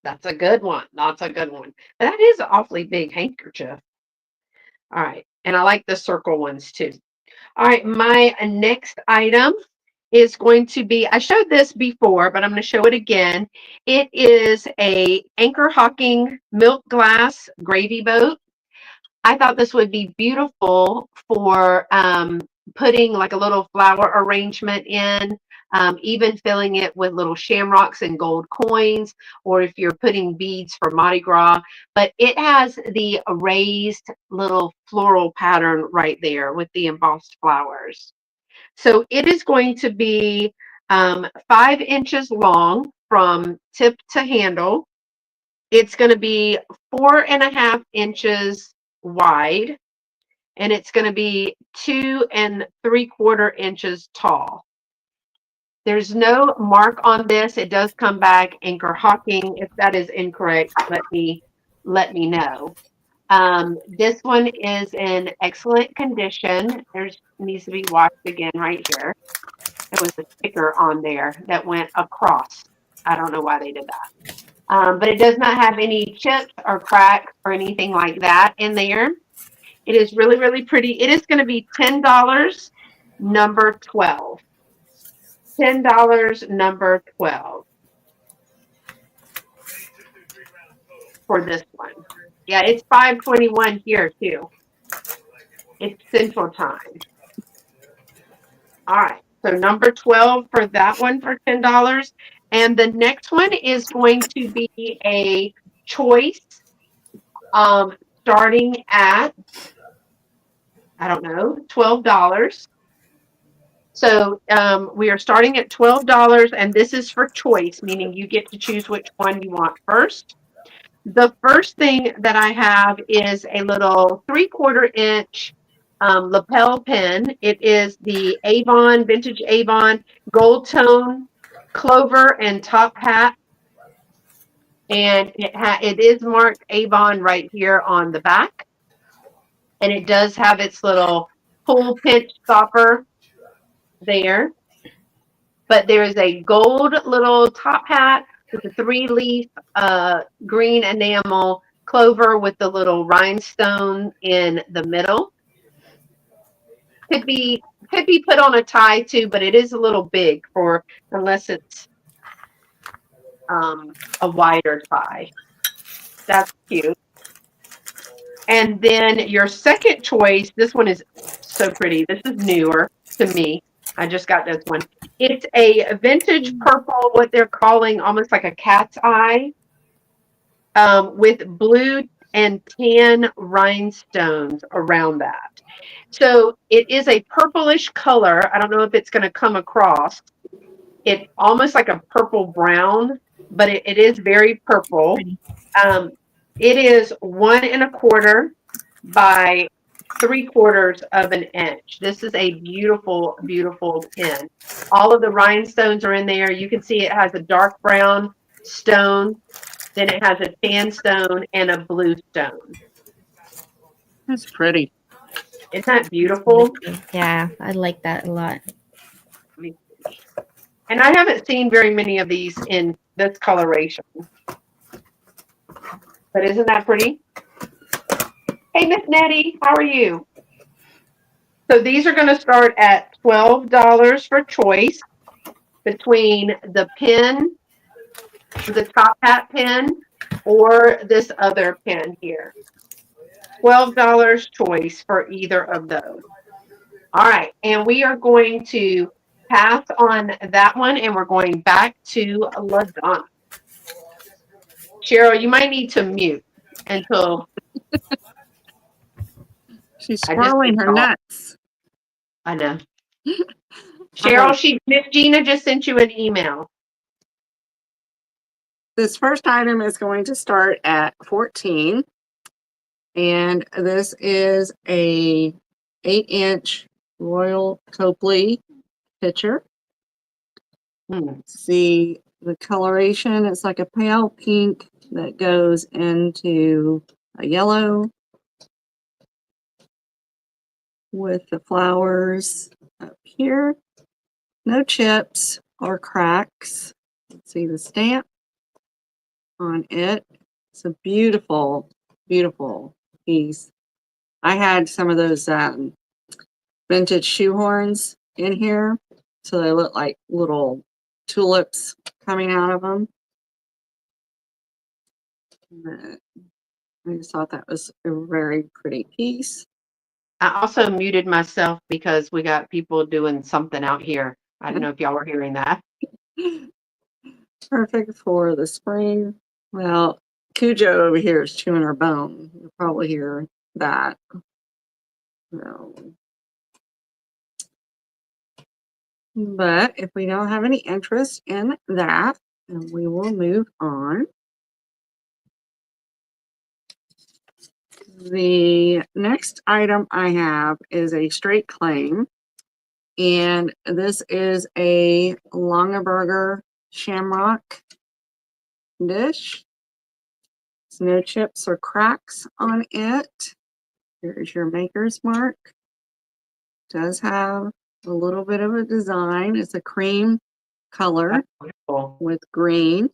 That's a good one. That's a good one. That is an awfully big handkerchief. All right. And I like the circle ones too. All right. My next item is going to be, I showed this before, but I'm going to show it again. It is a anchor hocking milk glass gravy boat. I thought this would be beautiful for putting like a little flower arrangement in, even filling it with little shamrocks and gold coins, or if you're putting beads for Mardi Gras. But it has the raised little floral pattern right there with the embossed flowers. So it is going to be 5 inches long from tip to handle. It's going to be 4.5 inches wide, and it's going to be 2 3/4 inches tall. There's no mark on this. It does come back anchor hocking. If that is incorrect, let me know. This one is in excellent condition. There's needs to be washed again right here. There was a sticker on there that went across. I don't know why they did that. But it does not have any chips or cracks or anything like that in there. It is really, really pretty. It is going to be $10, number 12. $10, number 12 for this one. Yeah, it's 5:21 here too. It's Central Time. All right. So number 12 for that one for $10. And the next one is going to be a choice starting at I don't know, $12. So we are starting at $12, and this is for choice, meaning you get to choose which one you want first. The first thing that I have is a little 3/4 inch lapel pin. It is the Avon, vintage Avon gold tone clover and top hat. And it is marked Avon right here on the back. And it does have its little pull pinch stopper there. But there is a gold little top hat with a 3-leaf green enamel clover with the little rhinestone in the middle. Could be put on a tie too, but it is a little big for unless it's a wider tie. That's cute. And then your second choice, this one is so pretty. This is newer to me. I just got this one. It's a vintage purple, what they're calling almost like a cat's eye, with blue and tan rhinestones around that. So it is a purplish color. I don't know if it's going to come across. It's almost like a purple brown, but it is very purple. It is 1 1/4 by 3/4 of an inch. This is a beautiful, beautiful pin. All of the rhinestones are in there. You can see it has a dark brown stone, then it has a tan stone and a blue stone. That's pretty. Isn't that beautiful? Yeah, I like that a lot. And I haven't seen very many of these in this coloration. But isn't that pretty? Hey, Miss Nettie, how are you? So these are going to start at $12 for choice between the pin, the top hat pin, or this other pin here. $12 choice for either of those. All right, and we are going to pass on that one, and we're going back to LaDonna. Sheryl, you might need to mute until She's swirling her nuts. I know. Sheryl, Miss Gina just sent you an email. This first item is going to start at 14, and this is a 8-inch Royal Copley pitcher. See the coloration, it's like a pale pink that goes into a yellow with the flowers up here. No chips or cracks. Let's see the stamp on it. It's a beautiful, beautiful piece. I had some of those vintage shoehorns in here, so they look like little tulips coming out of them. But I just thought that was a very pretty piece. I also muted myself because we got people doing something out here. I don't know if y'all were hearing that. Perfect for the spring. Well, Cujo over here is chewing her bone. You'll probably hear that. So. But if we don't have any interest in that, then we will move on. The next item I have is a straight claim, and this is a Longaberger shamrock dish. There's no chips or cracks on it. Here's your maker's mark. It does have a little bit of a design. It's a cream color with green.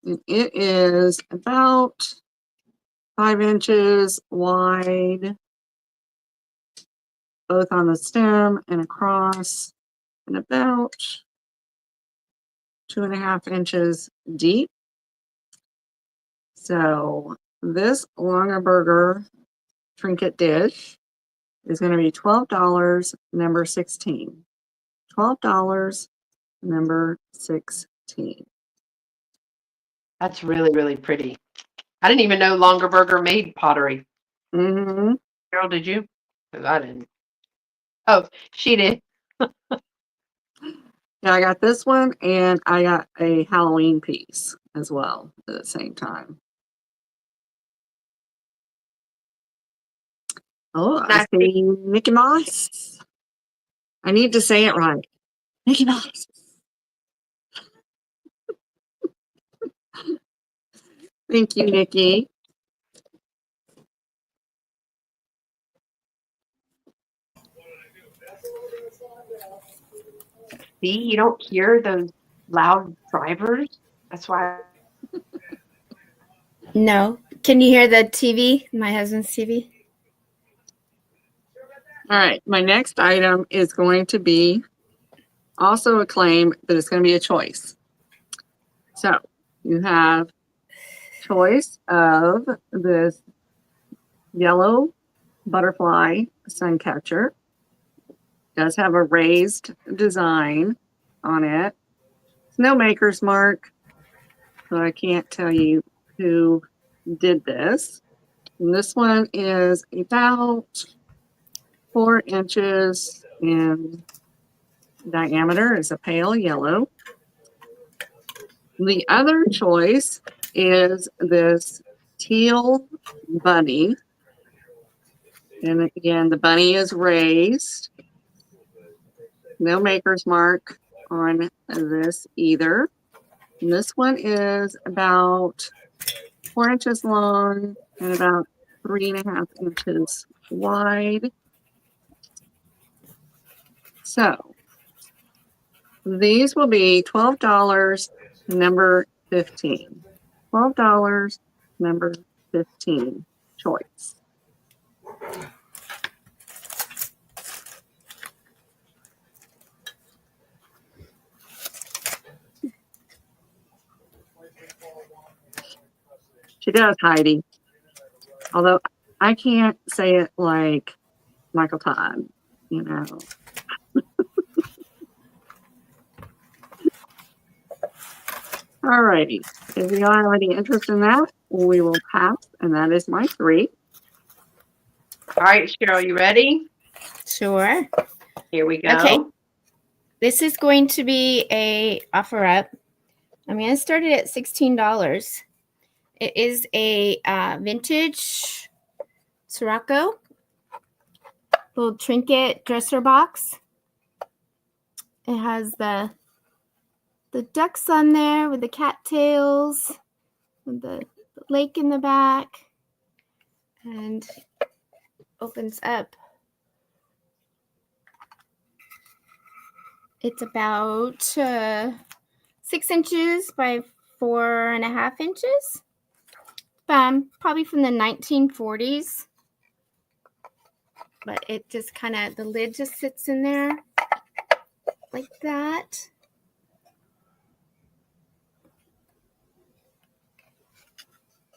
And it is about 5 inches wide, both on the stem and across, and about 2.5 inches deep. So this Longaberger trinket dish is going to be $12, number 16. $12, number 16. That's really, really pretty. I didn't even know Longaberger made pottery. Mm-hmm. Cheryl, did you? 'Cause I didn't. Oh, she did. Yeah, I got this one and I got a Halloween piece as well at the same time. Oh, I Nice. see Mickey Mouse. I need to say it right. Mickey Mouse. Thank you, Nikki. See, you don't hear those loud drivers. That's why. No. Can you hear the TV? My husband's TV? All right, my next item is going to be also a claim, but it's going to be a choice. So you have choice of this yellow butterfly sun catcher. It does have a raised design on it. It's no maker's mark, so I can't tell you who did this. And this one is about 4 inches in diameter. It's a pale yellow. The other choice is this teal bunny. And again, the bunny is raised. No maker's mark on this either. And this one is about 4 inches long and about 3.5 inches wide. So these will be $12, number 15. $12, number 15 choice. She does, Heidi. Although I can't say it like Michael Todd, you know. All righty. If you don't have any interest in that, we will pass, and that is my 3. All right, Sheryl, you ready? Sure. Here we go. Okay. This is going to be a offer up. I'm going to start it at $16. It is a vintage Sirocco little trinket dresser box. It has the ducks on there with the cattails, with the lake in the back, and opens up. It's about 6 inches by 4.5 inches. Probably from the 1940s. But it just kind of, the lid just sits in there like that.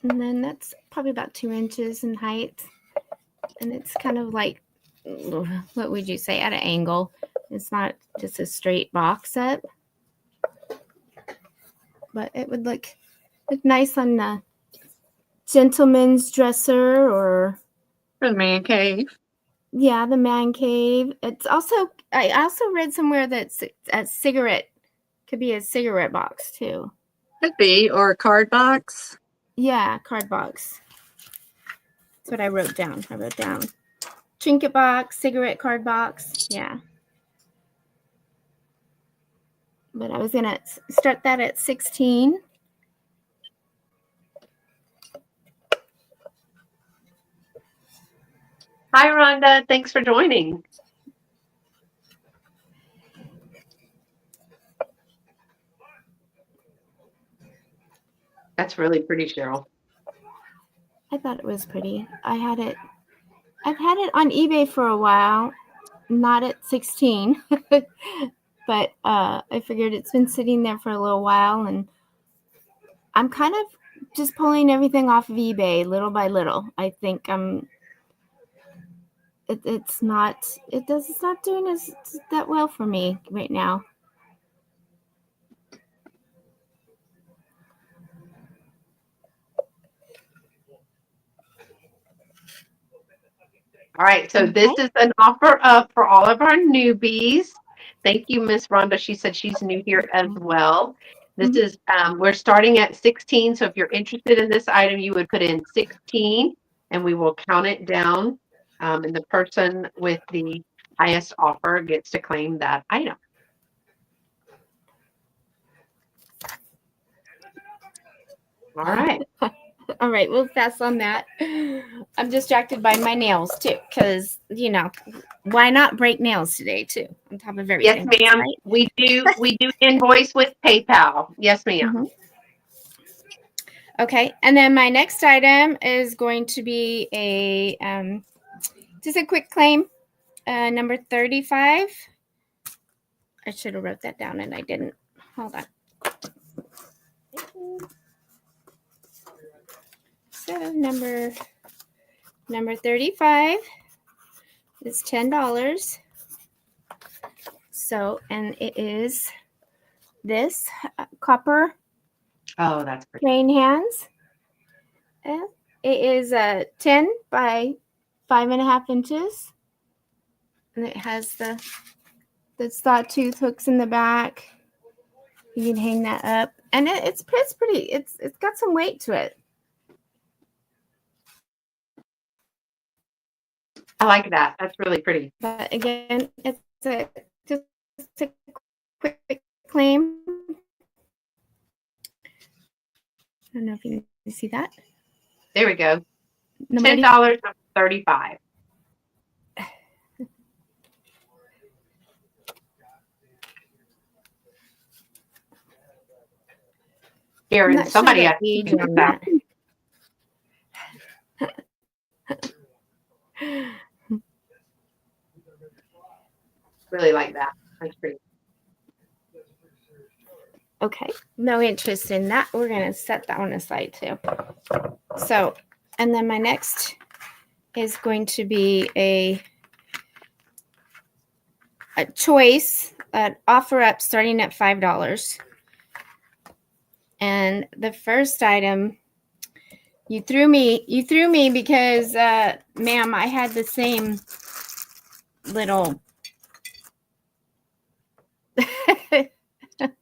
And then that's probably about 2 inches in height. And it's kind of like, what would you say, at an angle. It's not just a straight box up. But it would look nice on the gentleman's dresser or For the man cave. yeah, the man cave. It's also, I also read somewhere that a cigarette could be a cigarette box too. Could be, or a card box. Yeah, card box. That's what I wrote down. Trinket box, cigarette card box. Yeah. But I was going to start that at 16. Hi, Rhonda. Thanks for joining. That's really pretty, Sheryl. I thought it was pretty. I've had it on eBay for a while, not at 16. But I figured it's been sitting there for a little while, and I'm kind of just pulling everything off of eBay little by little. I think it's not doing that well for me right now. All right, so this is an offer up for all of our newbies. Thank you, Miss Rhonda. She said she's new here as well. This is, we're starting at 16. So if you're interested in this item, you would put in 16 and we will count it down. And the person with the highest offer gets to claim that item. All right. All right, we'll pass on that. I'm distracted by my nails too, because why not break nails today too? On top of Yes, everything. ma'am. Right? We do invoice with PayPal. Yes, ma'am. Okay, and then my next item is going to be just a quick claim, number 35. I should have wrote that down and I didn't. Hold on. So number 35 is $10. So, and it is this copper Oh, that's pretty. crane hands. And it is 10 by 5.5 inches. And it has the sawtooth hooks in the back. You can hang that up. And it's pretty, it's got some weight to it. I like that. That's really pretty. But again, it's just a quick claim. I don't know if you can see that. There we go. Nobody? $10.35. Here, somebody has to do that. Really like that. That's pretty. Okay, no interest in that. We're going to set that one aside too. So, and then my next is going to be a choice, an offer up starting at $5. And the first item, you threw me because, ma'am, I had the same little.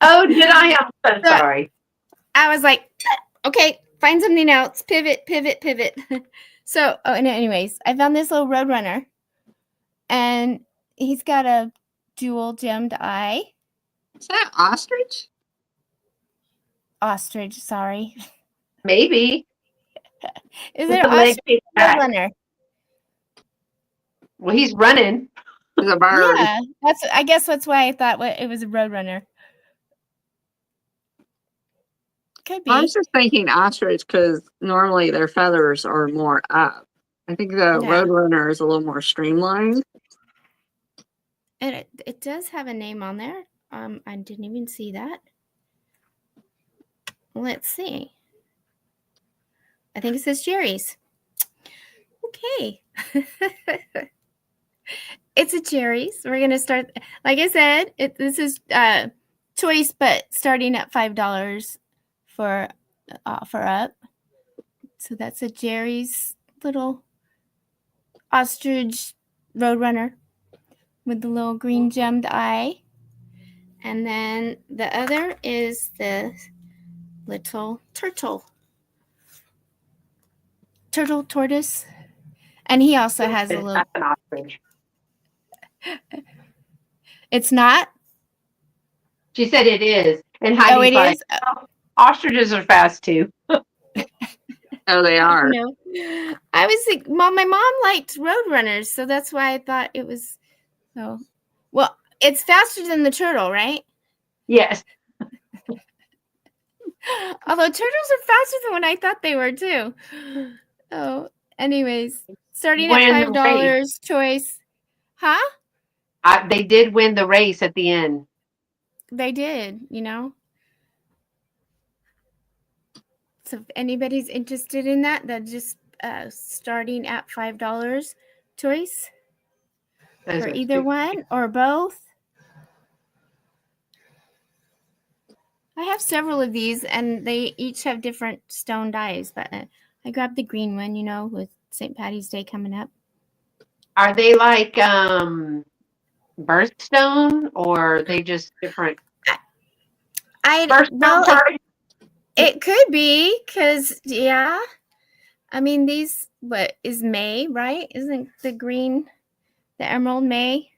Oh, did I? I'm so sorry. I was like, okay, find something else. Pivot. So, and anyways, I found this little Roadrunner, and he's got a dual gemmed eye. Is that ostrich? Ostrich, sorry. Maybe. Is it an ostrich Roadrunner? Well, he's running. It's a bird. Yeah, I guess that's why I thought it was a Roadrunner. Could be. I was just thinking ostrich because normally their feathers are more up. I think the Roadrunner is a little more streamlined. And it does have a name on there. I didn't even see that. Let's see. I think it says Jerry's. Okay. It's a Jerry's. We're going to start, like I said, this is choice, but starting at $5 for offer up. So that's a Jerry's little ostrich Roadrunner with the little green gemmed eye. And then the other is the little turtle tortoise. And he also has a little. An ostrich. It's not? She said it is. And Heidi's like, oh, ostriches are fast too. Oh, they are. No. I was like, well, my mom liked Roadrunners, so that's why I thought it was. So, well, it's faster than the turtle, right? Yes. Although turtles are faster than what I thought they were too. Oh, anyways, starting at $5 choice. Huh? They did win the race at the end. They did, So if anybody's interested in that, that's just starting at $5 choice for either one or both. I have several of these, and they each have different stone dies, but I grabbed the green one, with St. Patty's Day coming up. Are they like birthstone or are they just different? Birthstone Well, party? it could be because I mean what is May, right? Isn't the green the emerald May?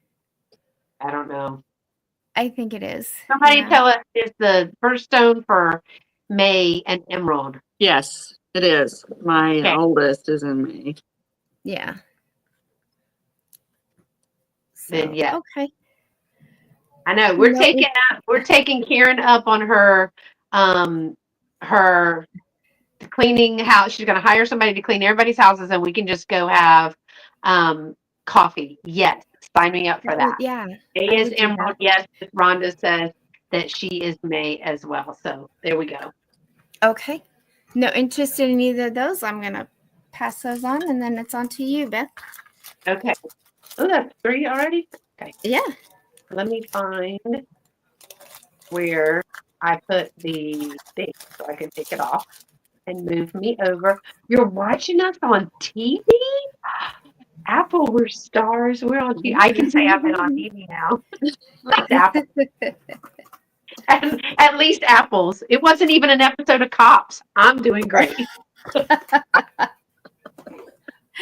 I don't know. I think it is. Somebody Yeah. tell us, is the birthstone for May and emerald? Yes, it is. My Okay. oldest is in May. Yeah. Then yes. Okay. I know we're taking Karen up on her her cleaning house. She's going to hire somebody to clean everybody's houses, and we can just go have coffee. Yes, sign me up for that. Yeah. May I is would do emerald. that. Yes, Rhonda says that she is May as well. So there we go. Okay. No interest in either of those. I'm gonna pass those on, and then it's on to you, Beth. Okay. Oh, that's 3 already. Okay. Yeah. Let me find where I put the thing so I can take it off and move me over. You're watching us on TV? Apple, we're stars. We're on TV. I can say I've been on TV now. At least Apple. At least apples. It wasn't even an episode of Cops. I'm doing great.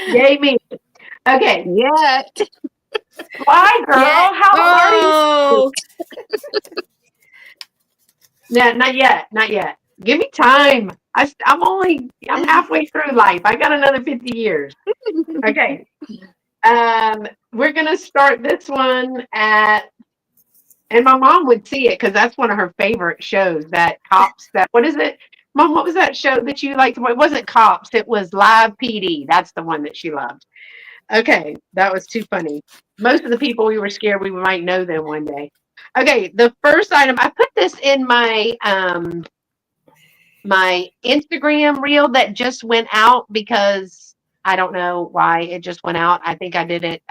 Yay me. Okay. Yet. Why, girl? How are you? No, not yet. Not yet. Give me time. I'm halfway through life. I got another 50 years. Okay. We're gonna start this one and my mom would see it because that's one of her favorite shows. That Cops. What is it, Mom? What was that show that you liked? It wasn't Cops. It was Live PD. That's the one that she loved. Okay, that was too funny. Most of the people we were scared we might know them one day. Okay, the first item I put this in my Instagram reel that just went out because I don't know why it just went out. I think I did it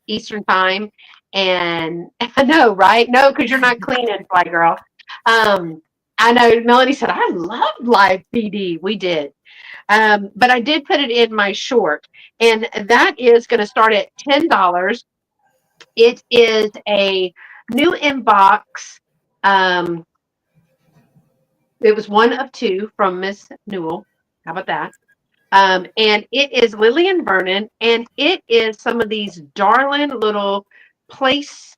Eastern time. And I know, right? No, because you're not cleaning, Fly Girl. I know Melanie said, I loved live PD. We did. But I did put it in my short. And that is going to start at $10. It is a new inbox. It was one of 2 from Miss Newell. How about that? And it is Lillian Vernon, and it is some of these darling little place.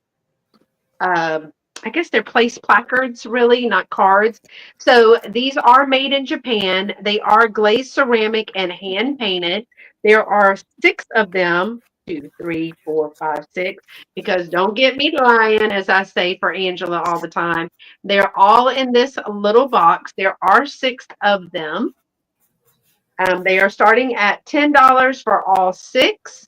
I guess they're place placards, really, not cards. So these are made in Japan. They are glazed ceramic and hand painted. There are 6 of them. 2, 3, 4, 5, 6. Because don't get me lying, as I say for Angela all the time. They're all in this little box. There are 6 of them. They are starting at $10 for all 6.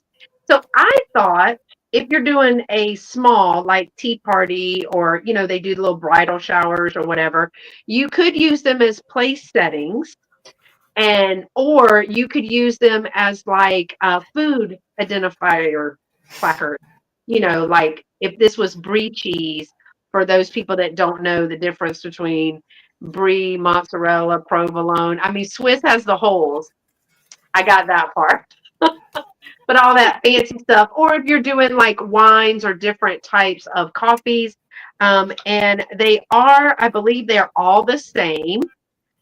So I thought if you're doing a small like tea party or they do little bridal showers or whatever, you could use them as place settings, or you could use them as like a food identifier placard. Like if this was brie cheese, for those people that don't know the difference between brie, mozzarella, provolone. I mean, Swiss has the holes. I got that part. But all that fancy stuff, or if you're doing like wines or different types of coffees, and I believe they're all the same.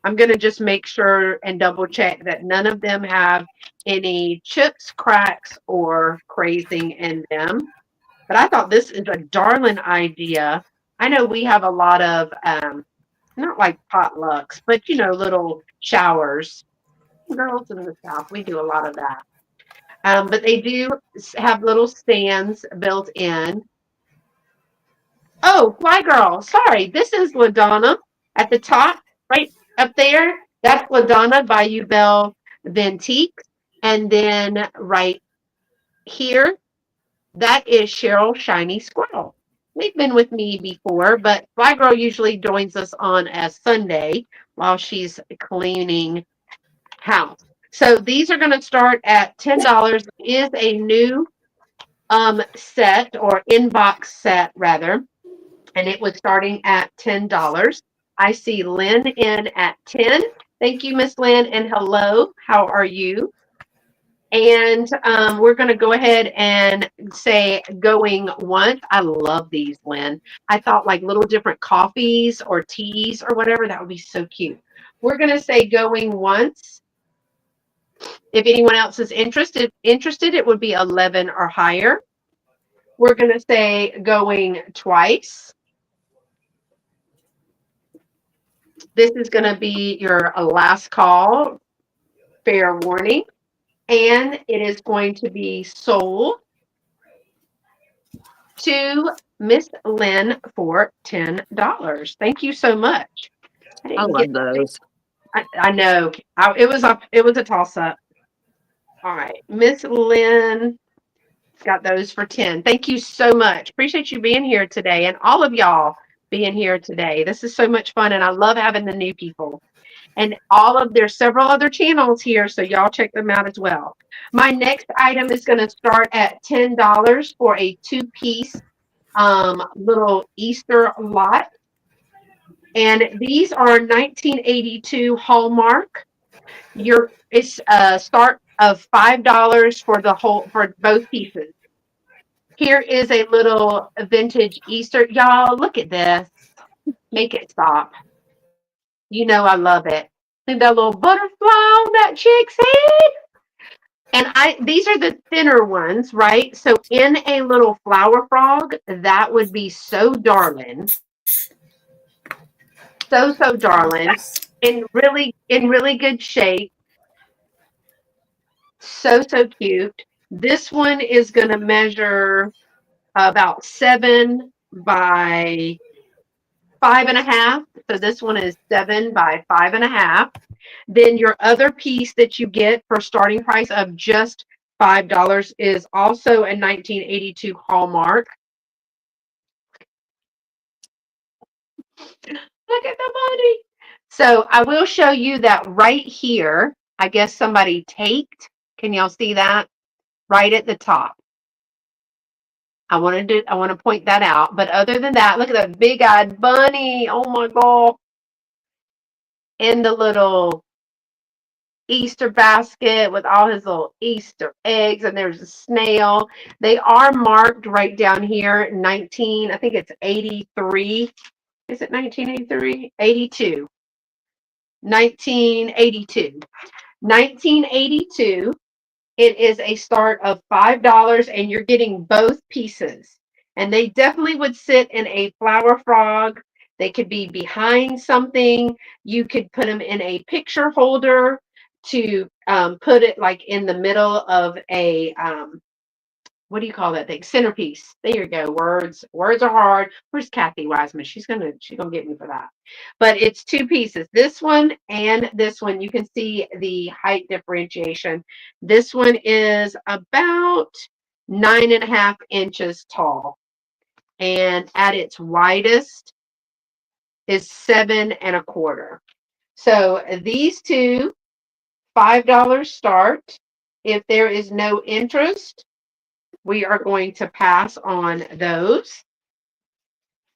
I'm going to just make sure and double check that none of them have any chips, cracks, or crazing in them. But I thought this is a darling idea. I know we have a lot of, not like potlucks, but little showers. Girls in the South, we do a lot of that. But they do have little stands built in. Oh, Fly Girl, sorry. This is LaDonna at the top, right up there. That's Ladonna-Bayoubellevintiques. And then right here, that is Sheryl-SherylShinySquirrel. They've been with me before, but Fly Girl usually joins us on a Sunday while she's cleaning house. So these are going to start at $10. It is a new set, or inbox set rather, and it was starting at $10. I see Lynn in at 10. Thank you, Miss Lynn, and hello. How are you? And we're going to go ahead and say going once. I love these, Lynn. I thought like little different coffees or teas or whatever. That would be so cute. We're going to say going once. If anyone else is interested, it would be 11 or higher. We're going to say going twice. This is going to be your last call, fair warning. And it is going to be sold to Miss Lynn for $10. Thank you so much. I love those. I know. It was a toss up. All right. Miss Lynn got those for 10. Thank you so much. Appreciate you being here today and all of y'all being here today. This is so much fun and I love having the new people. And there's several other channels here, so y'all check them out as well. My next item is going to start at $10 for a 2-piece little Easter lot. And these are 1982 Hallmark. It's a start of $5 for both pieces. Here is a little vintage Easter. Y'all, look at this. Make it stop. You know I love it. See that little butterfly on that chick's head? And these are the thinner ones, right? So in a little flower frog, that would be so darling. So darling. In really good shape. So cute. This one is going to measure about 7 by 5.5. So this one is 7 by 5.5. Then your other piece that you get for starting price of just $5 is also a 1982 Hallmark. Look at the body. So I will show you that right here. I guess somebody taped. Can y'all see that? Right at the top. I want to point that out. But other than that, look at that big-eyed bunny. Oh my God. And the little Easter basket with all his little Easter eggs, and there's a snail. They are marked right down here, I think it's 83. Is it 1983? 82. 1982. 1982. It is a start of $5, and you're getting both pieces. And they definitely would sit in a flower frog. They could be behind something. You could put them in a picture holder to put it like in the middle of a what do you call that thing? Centerpiece. There you go. Words are hard. Where's Kathy Wiseman? She's gonna get me for that. But it's 2 pieces. This one and this one. You can see the height differentiation. This one is about 9.5 inches tall, and at its widest is 7.25. So these two, $5 start. If there is no interest, we are going to pass on those.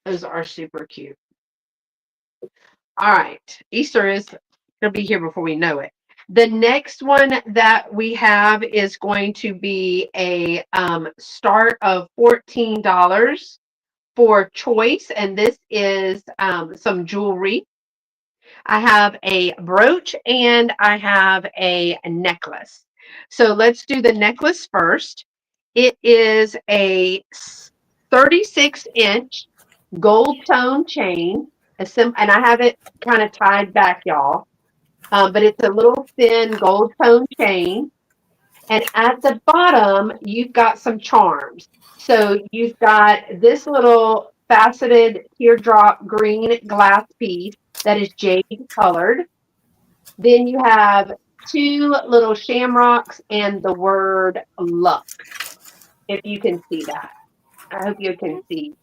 Those are super cute. All right. Easter is going to be here before we know it. The next one that we have is going to be a start of $14 for choice. And this is some jewelry. I have a brooch and I have a necklace. So let's do the necklace first. It is a 36-inch gold tone chain, and I have it kind of tied back, y'all. But it's a little thin gold tone chain. And at the bottom, you've got some charms. So you've got this little faceted teardrop green glass piece that is jade colored. Then you have 2 little shamrocks and the word luck. If you can see that. I hope you can see.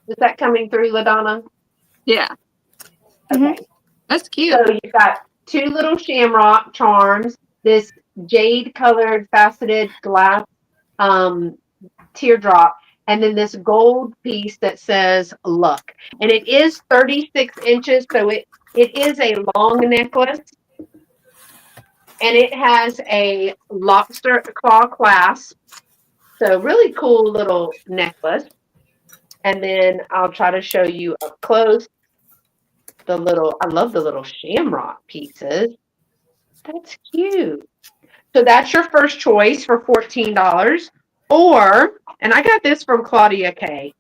Is that coming through, LaDonna? Yeah. Okay. That's cute. So you've got 2 little shamrock charms, this jade colored faceted glass teardrop, and then this gold piece that says luck. And it is 36 inches, so it is a long necklace. And it has a lobster claw clasp. So really cool little necklace. And then I'll try to show you up close I love the little shamrock pieces. That's cute. So that's your first choice for $14. Or, and I got this from Claudia K.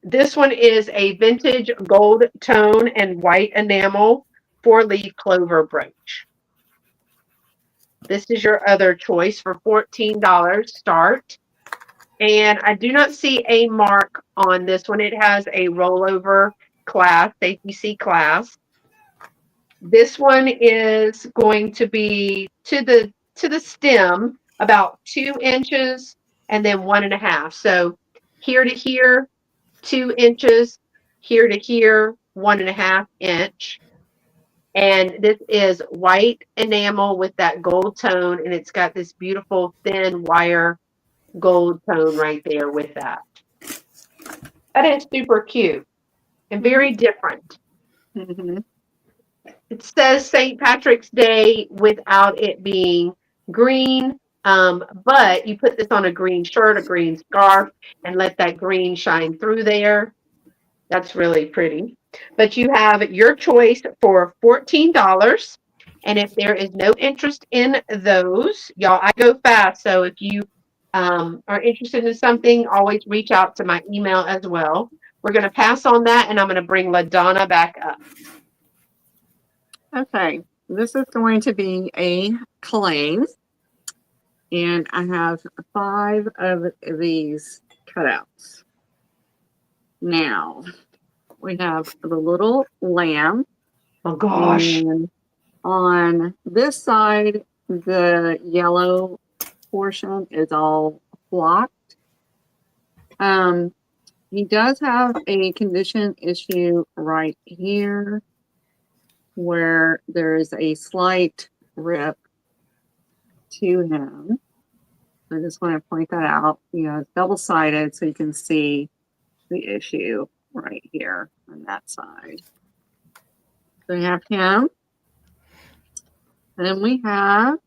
This one is a vintage gold tone and white enamel 4-leaf clover brooch. This is your other choice for $14 start. And I do not see a mark on this one. It has a rollover clasp, APC clasp. This one is going to be to the stem about 2 inches and then 1.5. So here to here, 2 inches, here to here, 1.5 inch. And this is white enamel with that gold tone, and it's got this beautiful thin wire gold tone right there with that. That is super cute and very different. Mm-hmm. It says St. Patrick's Day without it being green, but you put this on a green shirt, a green scarf, and let that green shine through there. That's really pretty. But you have your choice for $14. And if there is no interest in those, y'all, I go fast. So if you are interested in something, always reach out to my email as well. We're going to pass on that, and I'm going to bring LaDonna back up. Okay, this is going to be a claim, and I have 5 of these cutouts. Now, we have the little lamb, Oh, gosh. and on this side, the yellow portion is all flocked. He does have a condition issue right here where there is a slight rip to him. I just want to point that out. You know, it's double-sided so you can see the issue right here on that side. So we have him. And then we have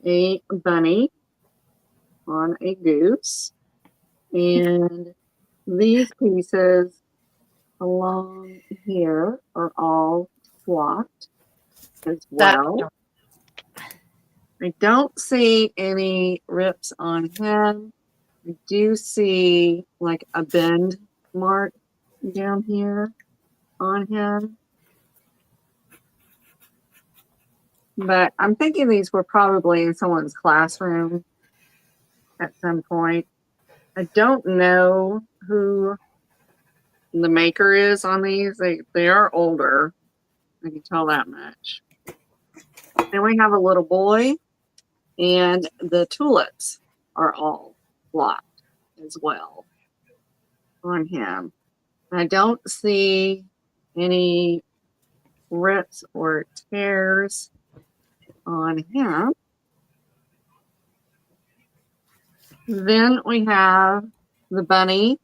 a bunny on a goose. And these pieces along here are all flocked as well. I don't see any rips on him. I do see like a bend mark down here on him. But I'm thinking these were probably in someone's classroom at some point. I don't know who the maker is on these. They are older. I can tell that much. Then we have a little boy, and the tulips are all blocked as well on him. I don't see any rips or tears on him. Then we have the bunny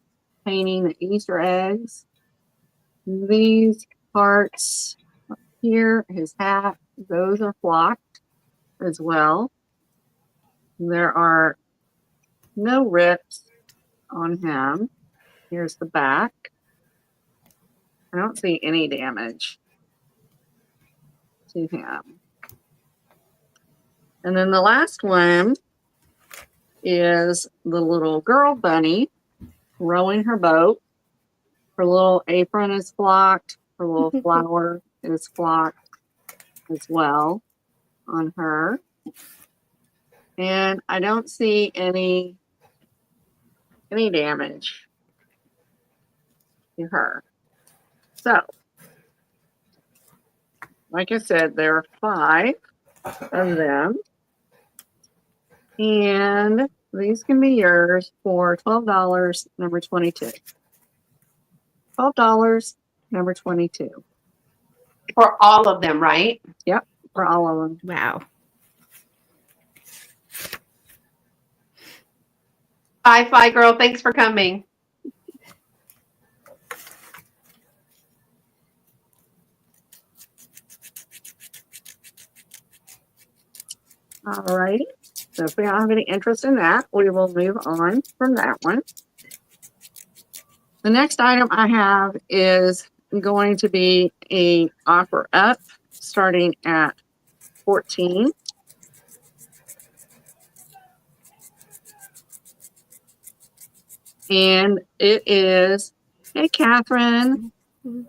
painting the Easter eggs. These parts here, his hat, those are flocked as well. There are no rips on him. Here's the back. I don't see any damage to him. And then the last one is the little girl bunny rowing her boat. Her little apron is flocked. Her little flower is flocked as well on her. And I don't see any damage to her. So, like I said, there are 5 of them. And these can be yours for $12, number 22. $12, number 22. For all of them, right? Yep, for all of them. Wow. Bye, Fly Girl. Thanks for coming. All right. So if we don't have any interest in that, we will move on from that one. The next item I have is going to be a offer up starting at 14. And it is, hey, Catherine,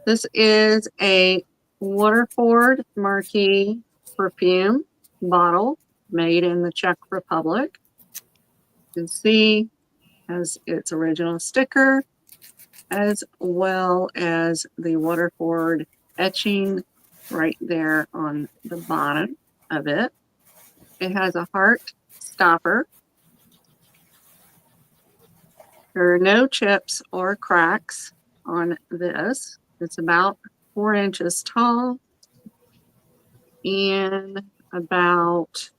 this is a Waterford Marquis perfume bottle made in the Czech Republic. You can see has its original sticker as well as the Waterford etching right there on the bottom of it. It has a heart stopper. There are no chips or cracks on this. It's about 4 inches tall and about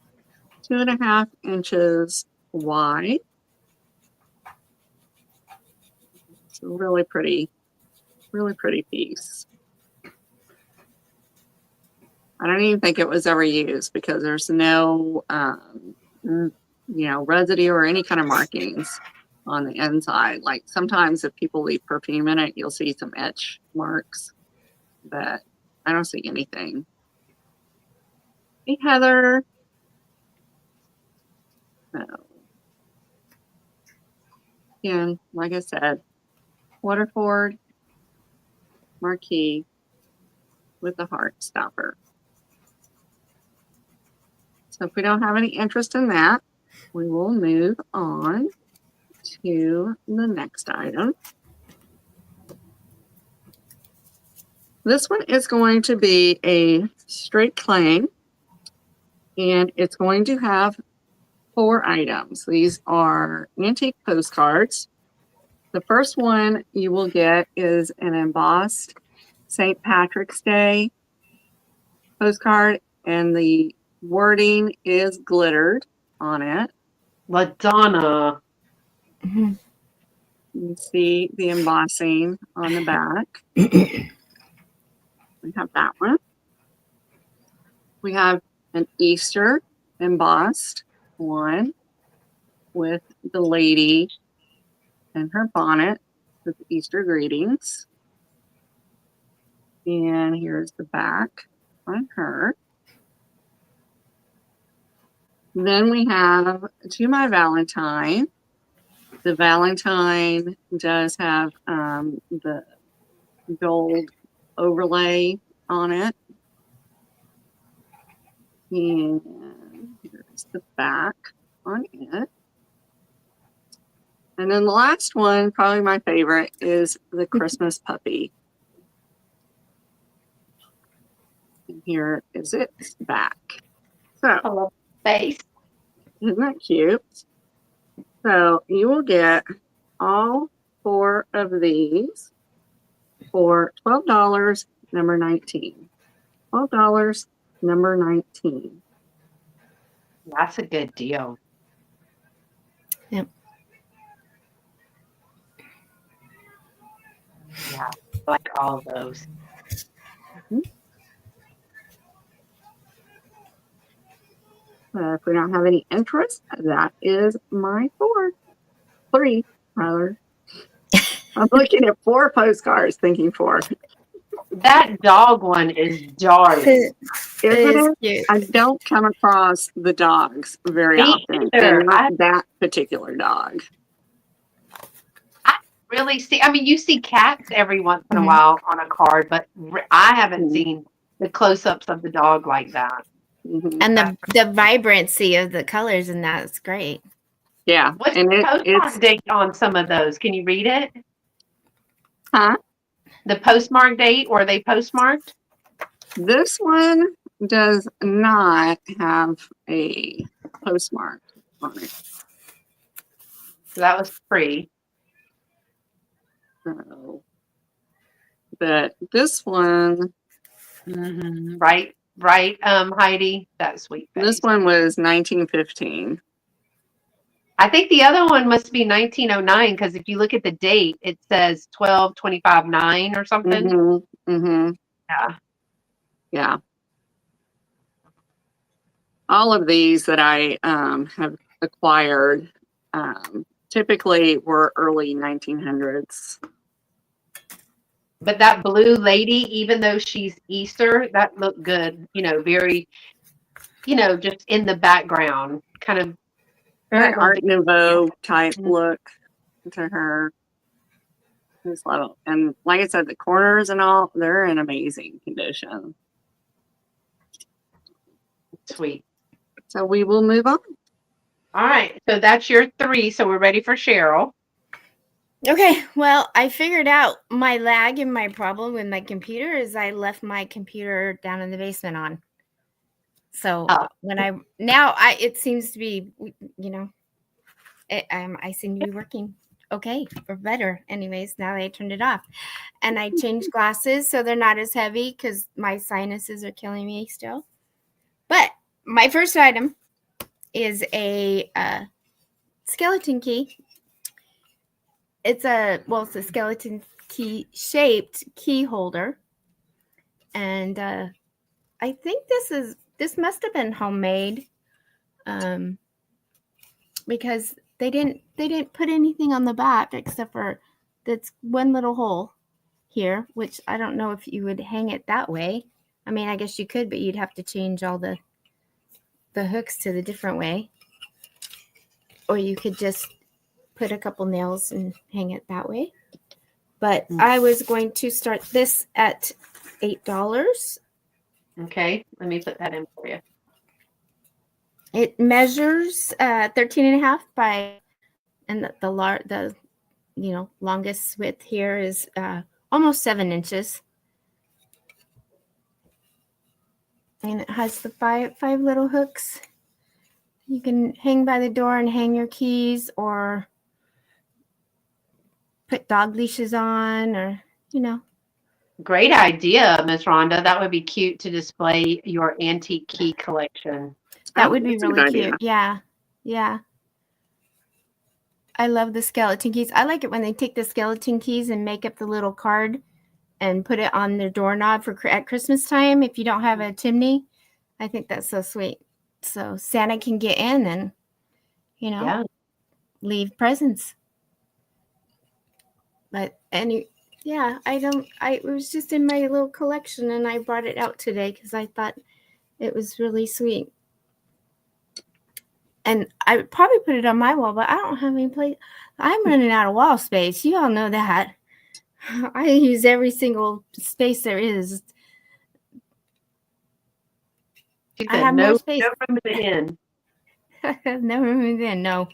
2.5 inches wide. It's a really pretty piece. I don't even think it was ever used because there's no, residue or any kind of markings on the inside. Like sometimes if people leave perfume in it, you'll see some etch marks, but I don't see anything. Hey, Heather. No. Again, like I said, Waterford Marquis with the heart stopper. So if we don't have any interest in that, we will move on to the next item. This one is going to be a straight claim, and it's going to have 4 items. These are antique postcards. The first one you will get is an embossed St. Patrick's Day postcard, and the wording is glittered on it. Ladonna. Mhm. You can see the embossing on the back. We have that one. We have an Easter embossed one with the lady and her bonnet with Easter greetings. And here's the back on her. Then we have To My Valentine. The Valentine does have the gold overlay on it. And here's the back on it. And then the last one, probably my favorite, is the Christmas puppy. And here is its back. So, I love face. isn't that cute? So you will get all 4 of these for $12, number 19. $12, number 19. That's a good deal. Yep. Yeah, I like all those. If we don't have any interest, that is my 3, rather. I'm looking at 4 postcards, thinking 4. That dog one is dark. It Isn't is it? cute. I don't come across the dogs very Me often, either. and not that particular dog. I really see. I mean, you see cats every once in a Mhm. while on a card, but I haven't Mhm. seen the close-ups of the dog like that. Mhm. And the vibrancy of the colors in that is great. Yeah, What's and the it's postmark date on some of those? Can you read it? huh? The postmark date, or are they postmarked? This one does not have a postmark on it. So that was free. So, but this one, Mm-hmm. Right, Heidi. That sweet face. this one was 1915. I think the other one must be 1909 because if you look at the date, it says 12/25/9 or something. Mm-hmm. Mm-hmm. Yeah. Yeah. all of these that I have acquired typically were early 1900s. But that blue lady, even though she's Easter, that looked good. Very, just in the background, kind of. Very That Art looked Nouveau type Mhm. look to her. And like I said, the corners and all, they're in amazing condition. Sweet. So we will move on. All right. So that's your 3. So we're ready for Sheryl. Okay, well, I figured out my lag and my problem with my computer is I left my computer down in the basement on. So when it seems to be, I seem to be working okay or better. Anyways, now that I turned it off, and I changed glasses so they're not as heavy because my sinuses are killing me still. But my first item is a skeleton key. It's a skeleton key shaped key holder, and I think this must have been homemade, because they didn't put anything on the back except for that's one little hole here, which I don't know if you would hang it that way. I mean, I guess you could, but you'd have to change all the hooks to the different way, or you could just put a couple nails and hang it that way. But I was going to start this at $8. Okay. Let me put that in for you. It measures 13.5 by, and the longest width here is almost 7 inches. And it has the five little hooks. You can hang by the door and hang your keys, or put dog leashes on, or Great idea, Miss Rhonda. That would be cute to display your antique key collection. That would be That's a really good cute. idea. Yeah. I love the skeleton keys. I like it when they take the skeleton keys and make up the little card and put it on their doorknob at Christmas time. If you don't have a chimney, I think that's so sweet. So Santa can get in and, Yeah. leave presents. But it was just in my little collection, and I brought it out today because I thought it was really sweet. And I would probably put it on my wall, but I don't have any place. I'm running out of wall space. You all know that. I use every single space there is. She I said, have more space. No room at the end. No room in. No,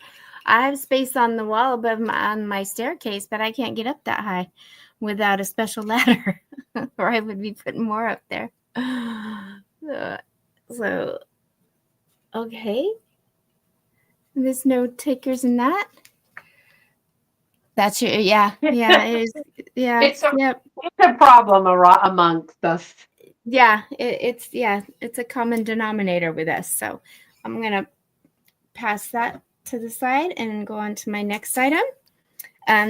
I have space on the wall above my staircase, but I can't get up that high without a special ladder, or I would be putting more up there. So, okay. There's no takers in that. That's it is. Yeah. It's a problem amongst us. Yeah, it's a common denominator with us. So I'm gonna pass that to the side and go on to my next item.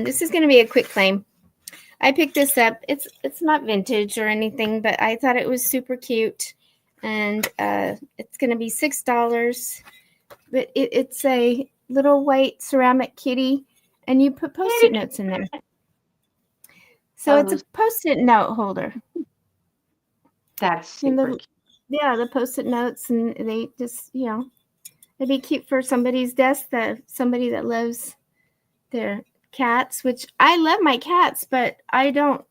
This is gonna be a quick claim. I picked this up. It's not vintage or anything, but I thought it was super cute, and it's gonna be $6. But it's a little white ceramic kitty, and you put Post-it notes in there. So it's a Post-it note holder. That's super cute. Yeah, the Post-it notes, and they just, it'd be cute for somebody's desk, somebody that loves their cats, which I love my cats, but I don't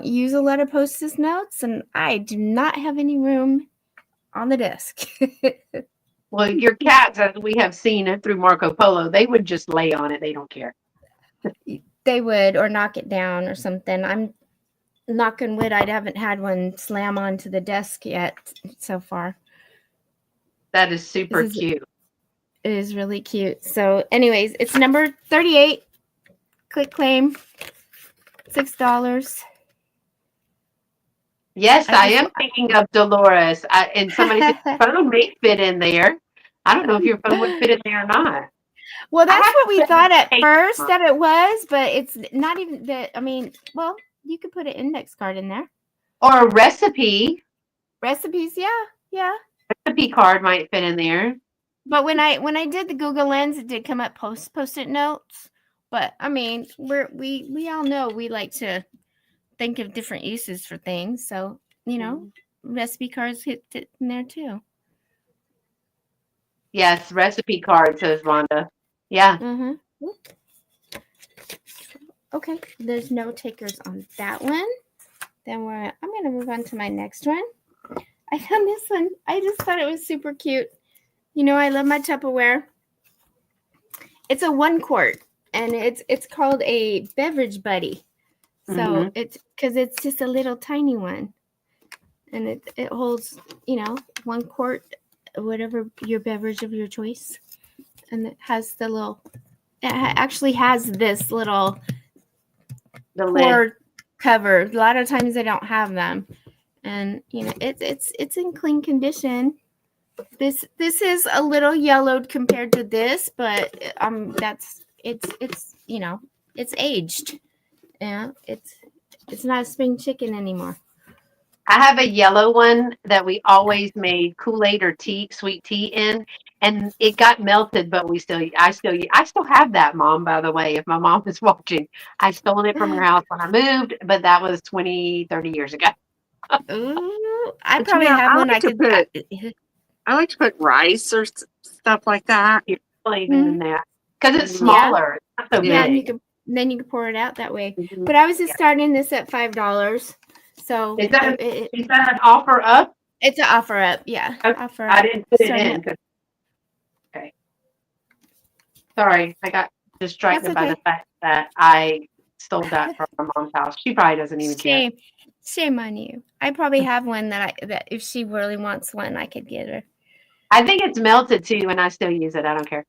use a lot of Post-it notes, and I do not have any room on the desk. Well, your cats, as we have seen it through Marco Polo, they would just lay on it. They don't care. They would, or knock it down or something. I'm knocking wood, I haven't had one slam onto the desk yet so far. That is super cute. It is really cute. So anyways, it's number 38. Quick claim. $6. Yes, I am thinking of Dolores. And somebody said your phone may fit in there. I don't know if your phone would fit in there or not. Well, that's what we thought at first that it was, but it's not even that. I mean, well, you could put an index card in there. Or a recipe. Recipes, yeah. recipe card might fit in there. But when I did the Google Lens, it did come up post-it notes. But I mean, we all know we like to think of different uses for things. So, recipe cards hit in there too. Yes, recipe card, says Rhonda. Yeah. Mm-hmm. Okay, there's no takers on that one. Then I'm going to move on to my next one. I found this one. I just thought it was super cute. I love my Tupperware. It's a 1 quart, and it's called a beverage buddy. So it's because it's just a little tiny one, and it holds 1 quart, whatever your beverage of your choice, and it has the little. It actually has this little pour cover. A lot of times they don't have them, and it's in clean condition. This is a little yellowed compared to this, but it's aged. Yeah, it's not a spring chicken anymore. I have a yellow one that we always made Kool-Aid or sweet tea in, and it got melted, but I still have that, Mom, by the way, if my mom is watching. I stole it from your house when I moved, but that was 20, 30 years ago. Ooh, I probably have one I could put. I like to put rice or stuff like that. You're even in there because it's smaller. It's not so big. You can pour it out that way. But I was just starting this at $5. So is that an offer up? It's an offer up, yeah. Okay. Offer I up. didn't put it in. Okay. Sorry, I got distracted by the fact that I stole that from my mom's house. She probably doesn't even care. Shame on you. I probably have one that if she really wants one, I could get her. I think it's melted too, and I still use it. I don't care.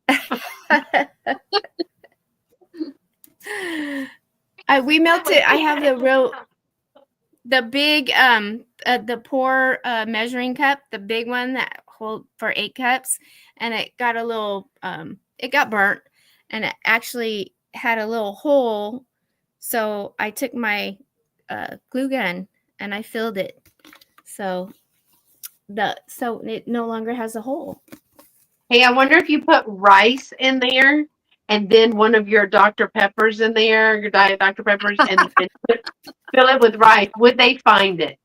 We melted. I have the big the pour measuring cup, the big one that hold for 8 cups, and it got a little it got burnt, and it actually had a little hole. So I took my glue gun and I filled it. So it no longer has a hole. Hey, I wonder if you put rice in there and then one of your Dr. Peppers in there, your Diet Dr. Peppers, and fill it with rice. Would they find it?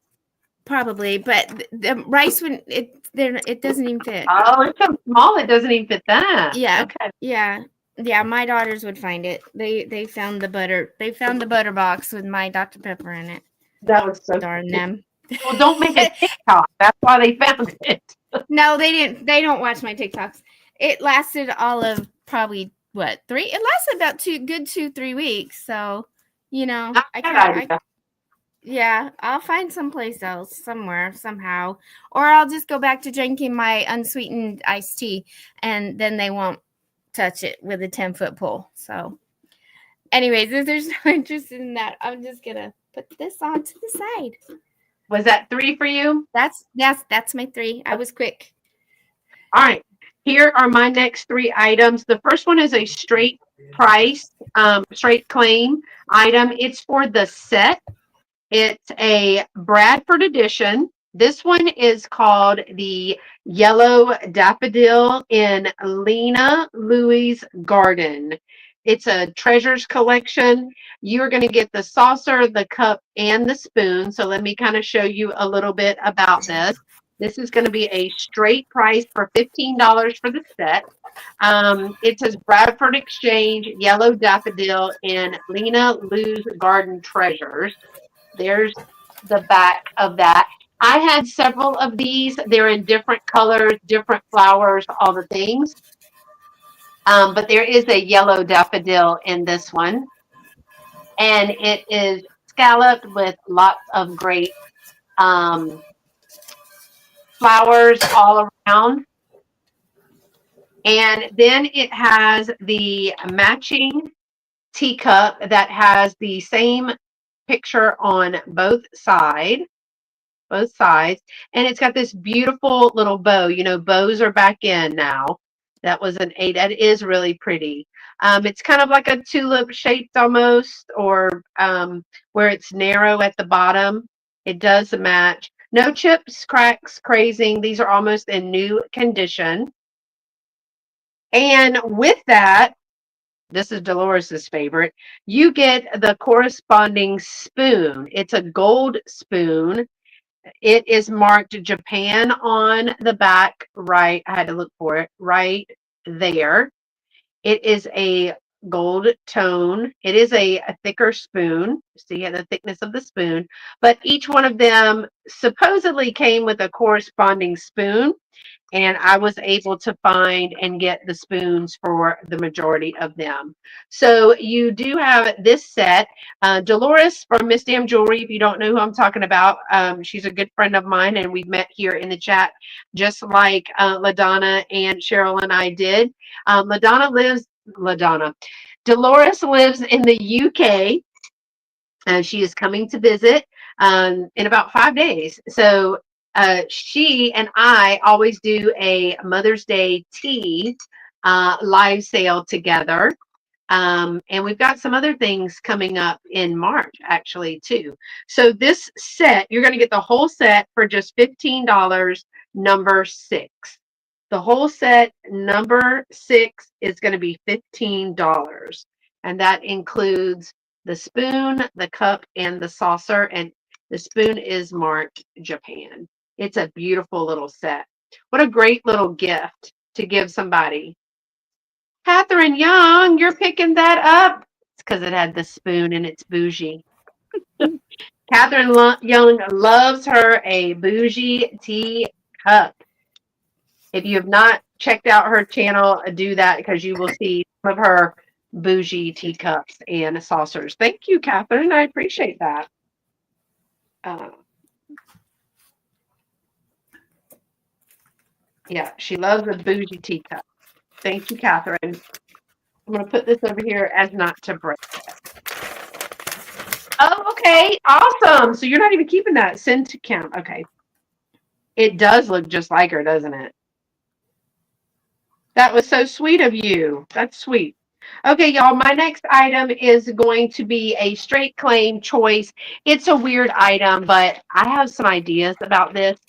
Probably, but the rice wouldn't. It doesn't even fit. Oh, it's so small it doesn't even fit that. Yeah. Okay. Yeah. My daughters would find it. They found the butter. They found the butter box with my Dr. Pepper in it. That was so darn them. Well, don't make a TikTok. That's why they found it. No, they didn't. They don't watch my TikToks. It lasted all of probably 3. It lasted about 2-3 weeks. So, I'll find someplace else, somewhere, somehow, or I'll just go back to drinking my unsweetened iced tea, and then they won't touch it with a 10-foot pole. So, anyways, if there's no interest in that, I'm just gonna put this on to the side. Was that 3 for you? That's my 3. I was quick. All right. Here are my next 3 items. The first one is a straight price, straight claim item. It's for the set. It's a Bradford edition. This one is called the Yellow Daffodil in Lena Louie's Garden. It's a treasures collection. You're going to get the saucer, the cup, and the spoon. So let me kind of show you a little bit about this. This is going to be a straight price for $15 for the set. It says Bradford Exchange, Yellow Daffodil, and Lena Lou's Garden Treasures. There's the back of that. I had several of these. They're in different colors, different flowers, all the things. But there is a yellow daffodil in this one. And it is scalloped with lots of great flowers all around. And then it has the matching teacup that has the same picture on both sides, and it's got this beautiful little bow. Bows are back in now. That was an 8. That is really pretty. It's kind of like a tulip shaped almost, or where it's narrow at the bottom. It does match. No chips, cracks, crazing. These are almost in new condition. And with that, this is Dolores's favorite. You get the corresponding spoon. It's a gold spoon. It is marked Japan on the back, right? I had to look for it right there. It is a gold tone. It is a thicker spoon. See the thickness of the spoon. But each one of them supposedly came with a corresponding spoon. And I was able to find and get the spoons for the majority of them. So you do have this set. Dolores from Miss Damn Jewelry, if you don't know who I'm talking about, she's a good friend of mine, and we've met here in the chat, just like LaDonna and Sheryl and I did. Dolores lives in the UK. She is coming to visit in about 5 days. So she and I always do a Mother's Day tea live sale together. And we've got some other things coming up in March, actually, too. So this set, you're going to get the whole set for just $15, number 6. The whole set, number 6, is going to be $15. And that includes the spoon, the cup, and the saucer. And the spoon is marked Japan. It's a beautiful little set. What a great little gift to give somebody. Catherine Young, you're picking that up. It's because it had the spoon and it's bougie. Catherine Young loves her a bougie tea cup. If you have not checked out her channel, do that because you will see some of her bougie teacups and saucers. Thank you, Catherine. I appreciate that. Yeah, she loves a bougie teacup. Thank you, Catherine. I'm going to put this over here as not to break it. Oh, okay. Awesome. So you're not even keeping that. Send to count. Okay. It does look just like her, doesn't it? That was so sweet of you. That's sweet. Okay, y'all, my next item is going to be a straight claim choice. It's a weird item, but I have some ideas about this.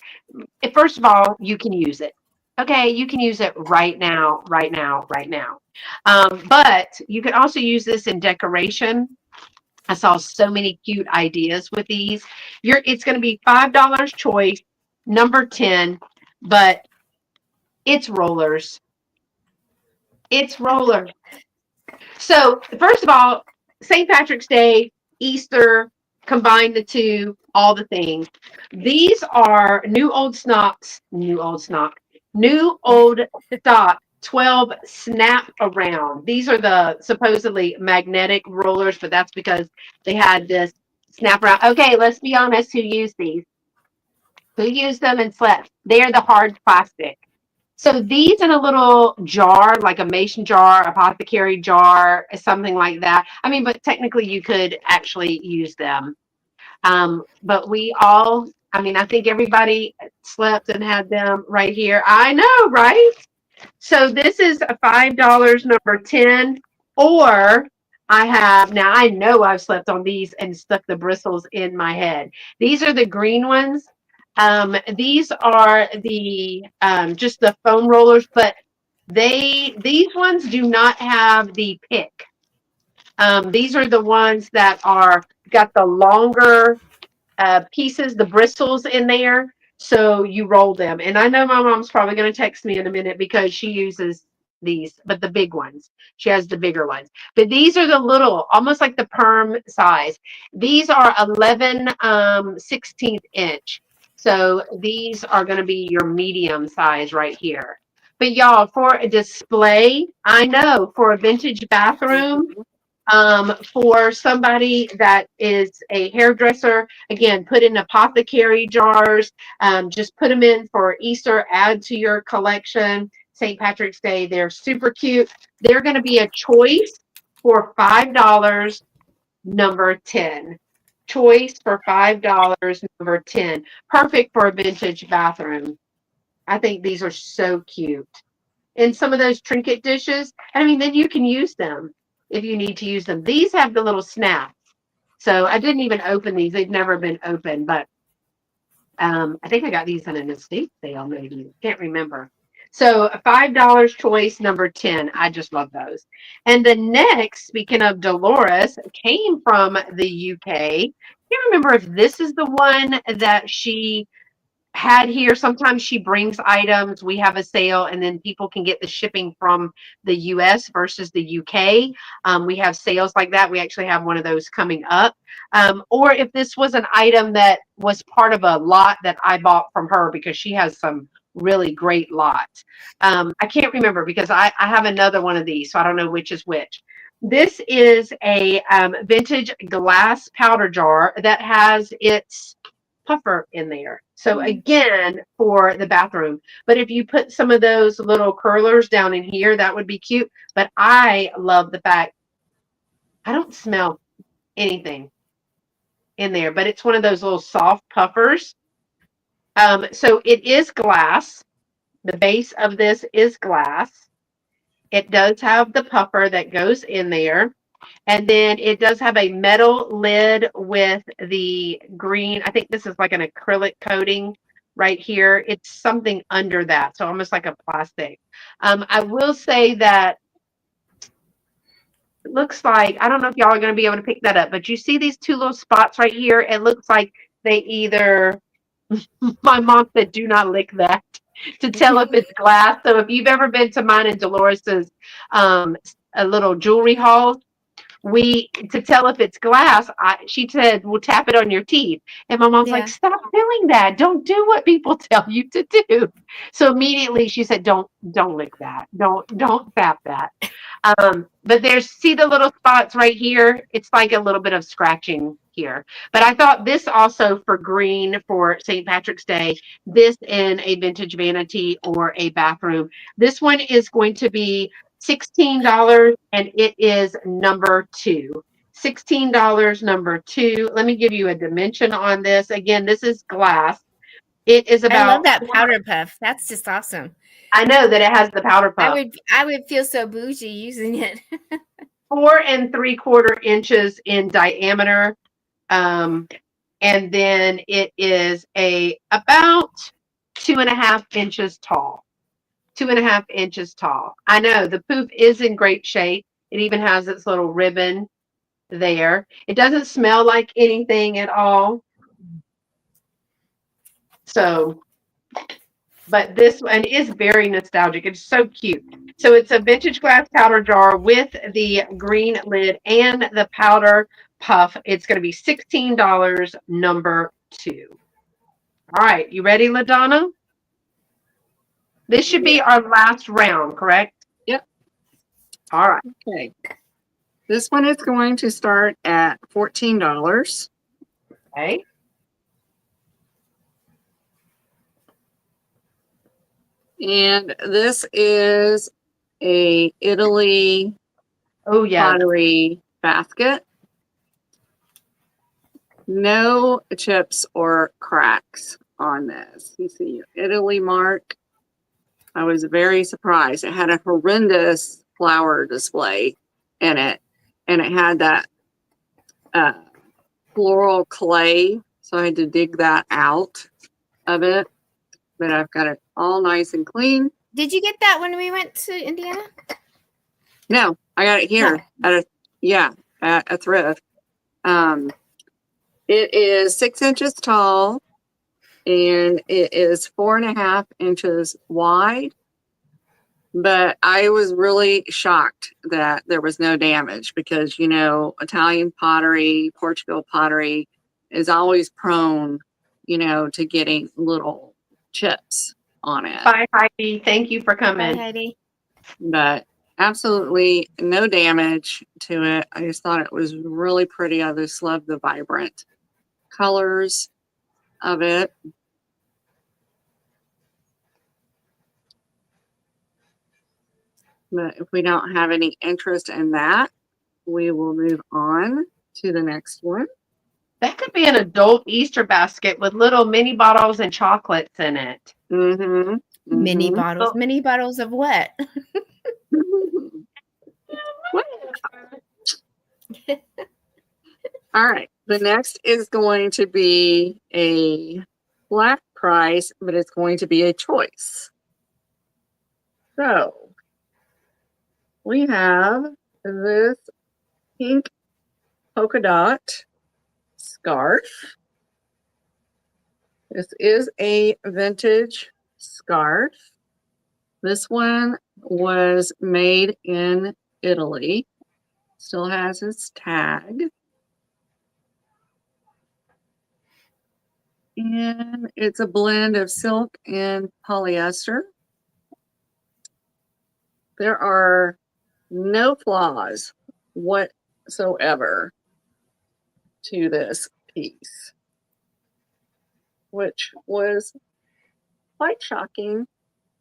First of all, you can use it. Okay, you can use it right now, right now, right now. But you can also use this in decoration. I saw so many cute ideas with these. It's going to be $5 choice, number 10, but it's rollers. It's rollers. So first of all, St. Patrick's Day, Easter, combine the two, all the things. These are new old stock 12 snap around. These are the supposedly magnetic rollers, but that's because they had this snap around. Okay, let's be honest, who used these? Who used them and slept? They're the hard plastic. So these in a little jar, like a mason jar, apothecary jar, something like that. I mean, but technically you could actually use them. But I think everybody slept and had them right here. I know, right? So this is a $5, number 10, or I know I've slept on these and stuck the bristles in my head. These are the green ones. These are the just the foam rollers, but these ones do not have the pick. These are the ones that are got the longer pieces, the bristles in there. So you roll them. And I know my mom's probably going to text me in a minute because she uses these, but the big ones. She has the bigger ones. But these are the little, almost like the perm size. These are 11/16 inch. So these are going to be your medium size right here. But y'all, for a display, I know for a vintage bathroom, for somebody that is a hairdresser, again, put in apothecary jars, just put them in for Easter, add to your collection. St. Patrick's Day, they're super cute. They're going to be a choice for $5, number 10. Choice for $5, number 10. Perfect for a vintage bathroom. I think these are so cute. And some of those trinket dishes, I mean, then you can use them if you need to use them. These have the little snap. So I didn't even open these. They've never been opened, but I think I got these in an estate sale, maybe. Can't remember. So a $5 choice, number 10. I just love those. And the next, speaking of Dolores, came from the UK. Can't remember if this is the one that she had here. Sometimes she brings items. We have a sale, and then people can get the shipping from the US versus the UK. We have sales like that. We actually have one of those coming up. Or if this was an item that was part of a lot that I bought from her, because she has some really great lots. I can't remember because I have another one of these, so I don't know which is which. This is a vintage glass powder jar that has its puffer in there. So again, for the bathroom. But if you put some of those little curlers down in here, that would be cute. But I love the fact I don't smell anything in there, but it's one of those little soft puffers. So it is glass. The base of this is glass. It does have the puffer that goes in there. And then it does have a metal lid with the green. I think this is like an acrylic coating right here. It's something under that, so almost like a plastic. I will say that it looks like, I don't know if y'all are going to be able to pick that up, but you see these two little spots right here? It looks like they either, my mom said, do not lick that to tell if it's glass. So if you've ever been to mine and Dolores's a little jewelry haul, to tell if it's glass, she said, we'll tap it on your teeth. And my mom's like, stop doing that. Don't do what people tell you to do. So immediately she said, don't lick that. Don't tap that. But see the little spots right here? It's like a little bit of scratching here. But I thought this also for green for St. Patrick's Day, this in a vintage vanity or a bathroom. This one is going to be $16 and it is number 2. $16 number 2. Let me give you a dimension on this. Again, this is glass. It is I love about that powder puff. That's just awesome. I know that it has the powder puff. I would feel so bougie using it. 4 3/4 inches in diameter. And then it is about 2.5 inches tall. 2.5 inches tall. I know the poof is in great shape. It even has its little ribbon there. It doesn't smell like anything at all. So, but this one is very nostalgic. It's so cute. So it's a vintage glass powder jar with the green lid and the powder puff. It's going to be $16, number 2. All right, you ready, LaDonna? This should be our last round, correct? Yep. All right. Okay. This one is going to start at $14. Okay. And this is a Italy pottery basket. No chips or cracks on this. You see your Italy mark. I was very surprised. It had a horrendous flower display in it, and it had that floral clay, so I had to dig that out of it. But I've got it all nice and clean. Did you get that when we went to Indiana? No, I got it here at a thrift. It is 6 inches tall and it is 4.5 inches wide. But I was really shocked that there was no damage because, you know, Italian pottery, Portugal pottery is always prone, you know, to getting little chips on it. Bye, Heidi. Thank you for coming. Bye, Heidi. But absolutely no damage to it. I just thought it was really pretty. I just love the vibrant colors of it. But if we don't have any interest in that, we will move on to the next one. That could be an adult Easter basket with little mini bottles and chocolates in it. Mm-hmm. Mm-hmm. Mini bottles. Mini bottles of what? All right. The next is going to be a flat price, but it's going to be a choice. So we have this pink polka dot scarf. This is a vintage scarf. This one was made in Italy. Still has its tag. And it's a blend of silk and polyester. There are no flaws whatsoever to this piece, which was quite shocking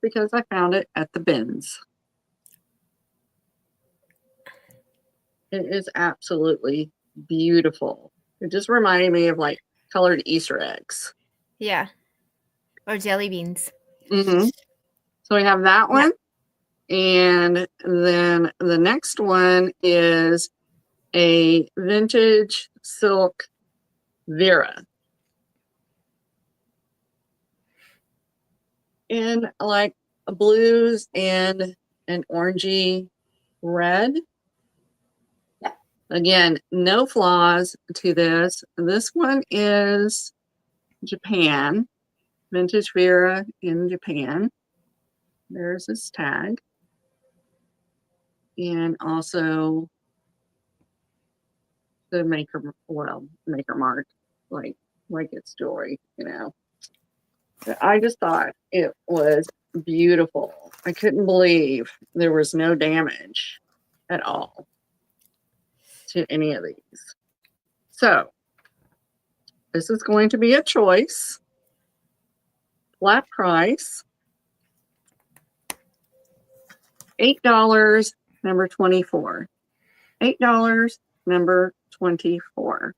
because I found it at the bins. It is absolutely beautiful. It just reminded me of like colored Easter eggs. Yeah. Or jelly beans. Mm-hmm. So we have that one. And then the next one is a vintage silk Vera. In like a blues and an orangey red. Again, no flaws to this. This one is Japan, vintage Vera in Japan. There's this tag. And also the maker mark, like it's jewelry, you know. But I just thought it was beautiful. I couldn't believe there was no damage at all to any of these. So this is going to be a choice. Flat price. $8, number 24. $8, number 24.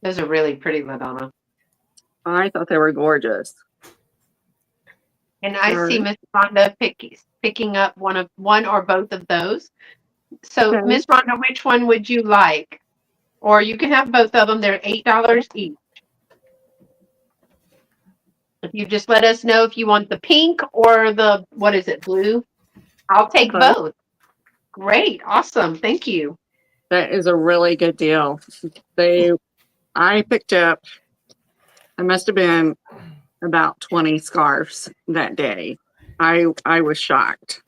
Those are really pretty, LaDonna. I thought they were gorgeous. And I see Miss Rhonda picking up one or both of those. So, Okay. Miss Rhonda, which one would you like? Or you can have both of them. They're $8 each. If you just let us know if you want the pink or the, what is it, blue? I'll take both. Great. Awesome. Thank you. That is a really good deal. I picked up, I must have been about 20 scarves that day. I was shocked.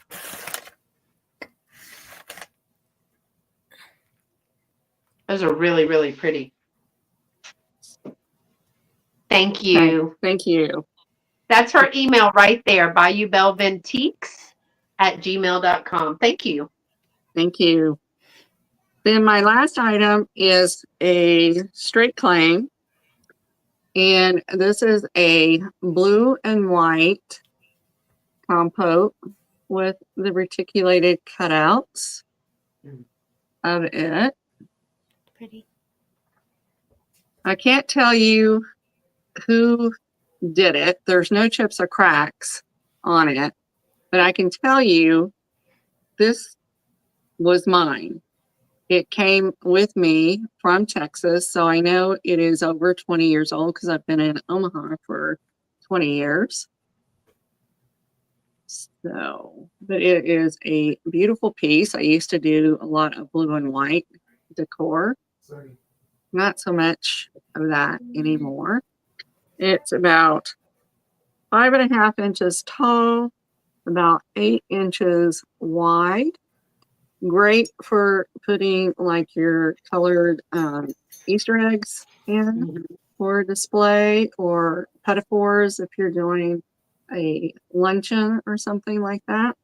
Those are really, really pretty. Thank you. Thank you. That's her email right there, BayoubelleVintiques@gmail.com. Thank you. Thank you. Then my last item is a straight claim. And this is a blue and white compote with the reticulated cutouts of it. Pretty. I can't tell you who did it. There's no chips or cracks on it, but I can tell you this was mine. It came with me from Texas, so I know it is over 20 years old because I've been in Omaha for 20 years. So, but it is a beautiful piece. I used to do a lot of blue and white decor. Not so much of that anymore. It's about 5.5 inches tall, about 8 inches wide. Great for putting like your colored Easter eggs in for display, or pedophores if you're doing a luncheon or something like that.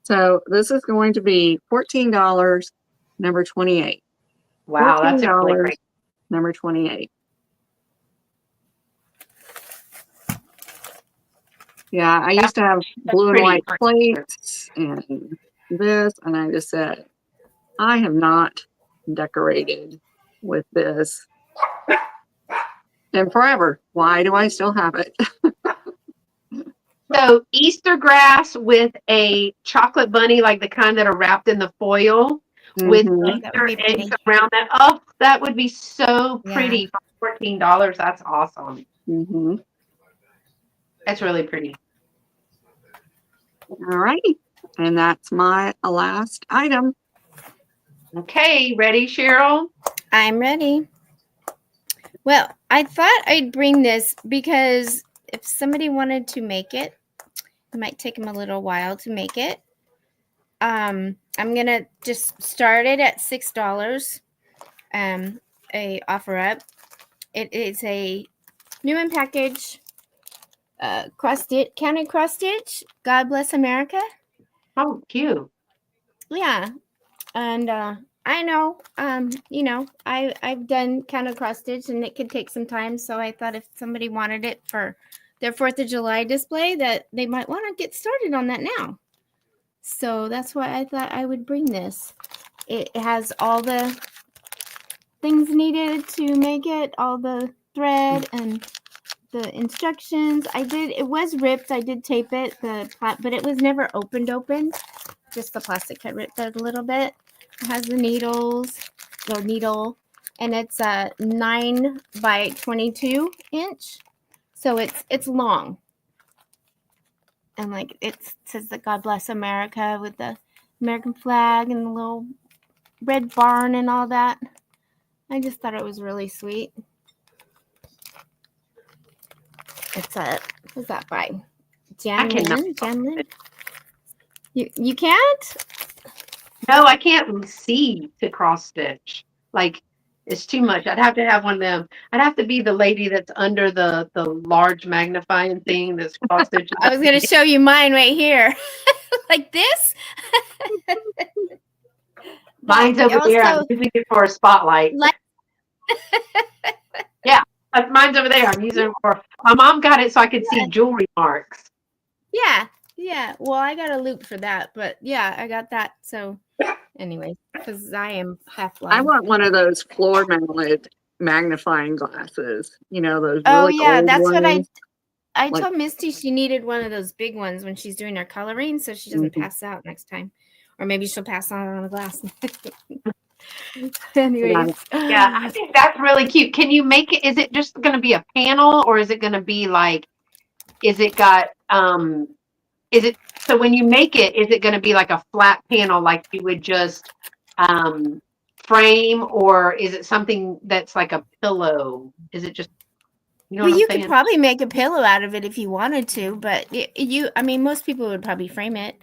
So this is going to be $14, number 28. Wow, that's a really $14, great. number 28. Yeah, I used to have blue and white plates and this, and I just said, I have not decorated with this in forever. Why do I still have it? So Easter grass with a chocolate bunny, like the kind that are wrapped in the foil, with Mhm. That would be Easter eggs pretty. around that. Oh, that would be so Yeah. pretty for $14. That's awesome. Mhm. That's really pretty. All right. And that's my last item. Okay, ready, Sheryl? I'm ready. Well, I thought I'd bring this because if somebody wanted to make it, it might take them a little while to make it. I'm gonna just start it at $6. A offer up. It is a new in package cross stitch, counted cross stitch. God bless America. Oh, cute. Yeah, and I know, I've done counted cross stitch, and it could take some time. So I thought if somebody wanted it for their 4th of July display, that they might want to get started on that now. So that's why I thought I would bring this. It has all the things needed to make it, all the thread and the instructions. It was ripped. I did tape it, but it was never opened. Just the plastic had ripped out a little bit. It has the needle, and it's a 9 by 22 inch. So it's long. And like it says that God bless America with the American flag and the little red barn and all that. I just thought it was really sweet. Who's that by? I cannot. Jan Lynn. You can't? No, I can't see to cross stitch. Like it's too much. I'd have to have one of them. I'd have to be the lady that's under the large magnifying thing that's cross stitching. I was gonna show you mine right here. Like this. Mine's over there. I'm using it for a spotlight. Yeah, mine's over there. I'm using it for. My mom got it so I could see jewelry marks. Yeah. Well, I got a loop for that, but yeah, I got that. So, anyway, because I am half blind. I want one of those floor mounted magnifying glasses. You know, those Oh really yeah, old that's ones. what I told Misty she needed one of those big ones when she's doing her coloring, so she doesn't pass out next time, or maybe she'll pass out on the glass. Anyways, yeah, I think that's really cute. Can you make it? Is it just going to be a panel, or is it going to be like? Is it got? Is it so when you make it? Is it going to be like a flat panel, like you would just frame, or is it something that's like a pillow? Is it just? You know well, what I'm you saying? could probably make a pillow out of it if you wanted to, but I mean, most people would probably frame it,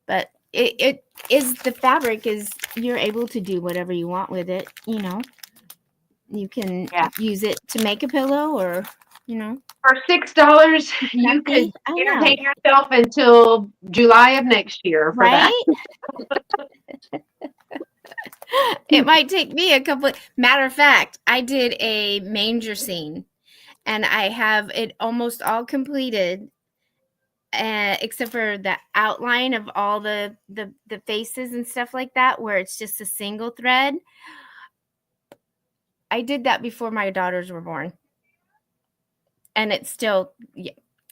but it is the fabric is you're able to do whatever you want with it. You know, you can use it to make a pillow, or for $6, you could entertain yourself until July of next year for that. It might take me a couple. Matter of fact, I did a manger scene, and I have it almost all completed, except for the outline of all the faces and stuff like that, where it's just a single thread. I did that before my daughters were born, and it's still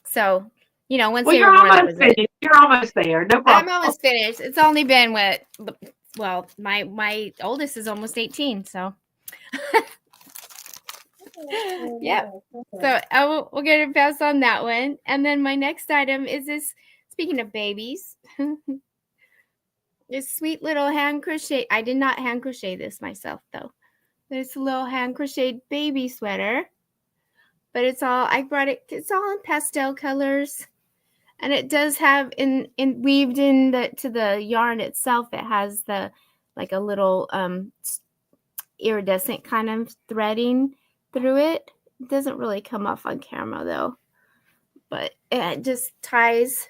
so. Once they were born, that was it. You're almost there. No problem. I'm almost finished. It's only been well, my oldest is almost 18, so yeah. So we'll get a pass on that one. And then my next item is this. Speaking of babies, this sweet little hand crochet. I did not hand crochet this myself though. This little hand crocheted baby sweater, but it's all It's all in pastel colors. And it does have weaved in to the yarn itself. It has like a little iridescent kind of threading through it. It doesn't really come off on camera though, but it just ties,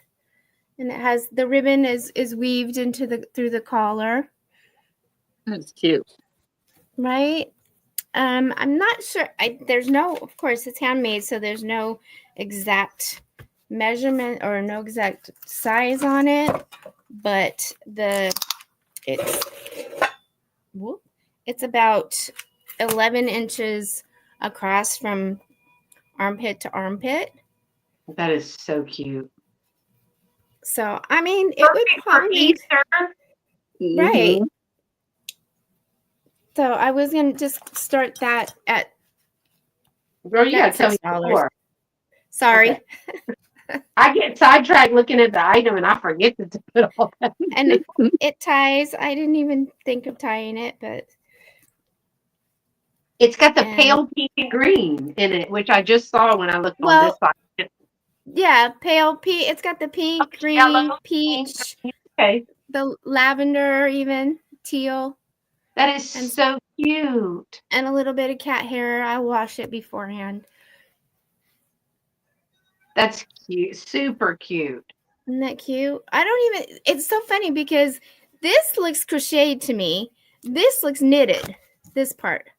and it has the ribbon is weaved through the collar. That's cute, right? I'm not sure. Of course, it's handmade, so there's no exact measurement or no exact size on it, but it's about 11 inches across from armpit to armpit. That is so cute. So I mean, it would probably Easter. right. So I was gonna just start that at Girl, you gotta tell me $6. more. Sorry. Okay. I get sidetracked looking at the item and I forget to put all that. And it ties. I didn't even think of tying it, but It's got the and- pale pink and green in it, which I just saw when I looked on this well, side. yeah, pale pink. It's got the pink, green, Yellow, peach, Okay. the lavender, even teal, That is And- so cute. and a little bit of cat hair. I wash it beforehand. That's cute. Super cute. Isn't that cute? I don't even. It's so funny because this looks crocheted to me. This looks knitted. This part.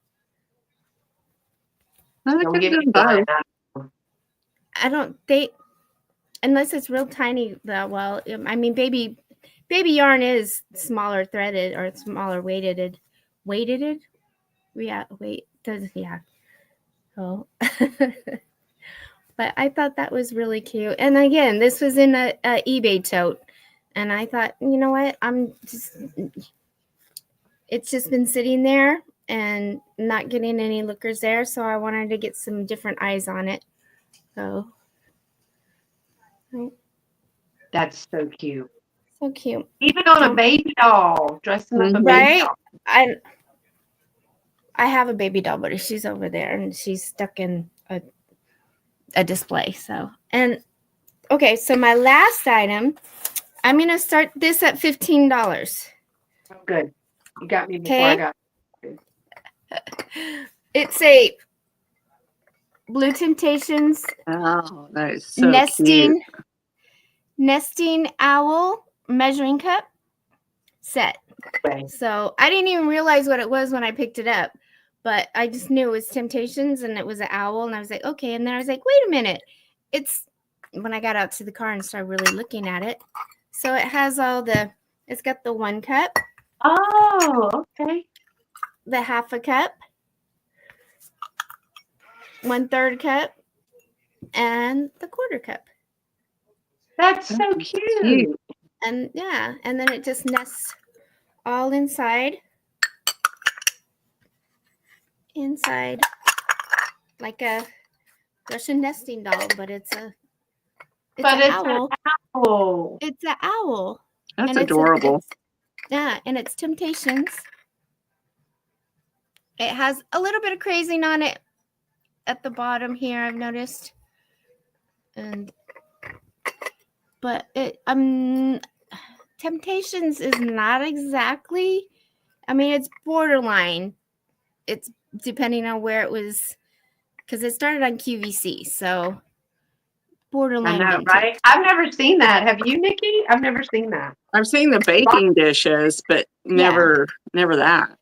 I Don't could give do me both. one. I don't. They unless it's real tiny. Well, I mean, baby yarn is smaller threaded or smaller weighted. Weighted? Yeah. Wait. Yeah. Oh. But I thought that was really cute. And again, this was in a eBay tote. And I thought, you know what? It's just been sitting there and not getting any lookers there. So I wanted to get some different eyes on it. So. That's so cute. So cute. Even on a baby doll, dressing up a baby Right? doll. I have a baby doll, but she's over there and she's stuck in a display. So, and okay, so my last item, I'm going to start this at $15. Oh, good. You got me before I got. It's a Blue Temptations Oh, that is so cute. nesting owl measuring cup set. Okay. So I didn't even realize what it was when I picked it up, but I just knew it was Temptations and it was an owl, and I was like, okay. And then I was like, wait a minute. It's when I got out to the car and started really looking at it. So it has it's got the 1 cup. Oh, okay. The half a cup, 1/3 cup, and the 1/4 cup. That's so cute. And yeah, and then it just nests all inside like a Russian nesting doll, but it's an owl. Owl. It's an owl. That's And adorable. And it's Temptations. It has a little bit of crazing on it at the bottom here, I've noticed. But Temptations is not exactly, I mean, it's borderline. It's depending on where it was, because it started on QVC, so borderline. I know, vintage. right? I've never seen that. Have you, Nikki? I've never seen that. I've seen the baking dishes, but never that.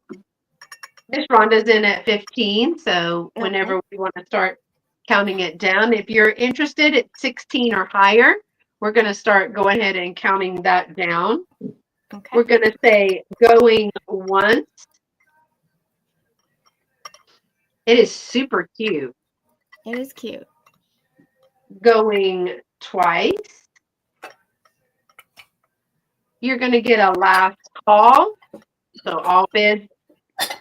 Miss Rhonda's in at 15, so whenever we want to start counting it down, if you're interested at 16 or higher, we're going to start going ahead and counting that down. Okay. We're going to say going once. It is super cute. It is cute. Going twice. You're going to get a last call. So all bids.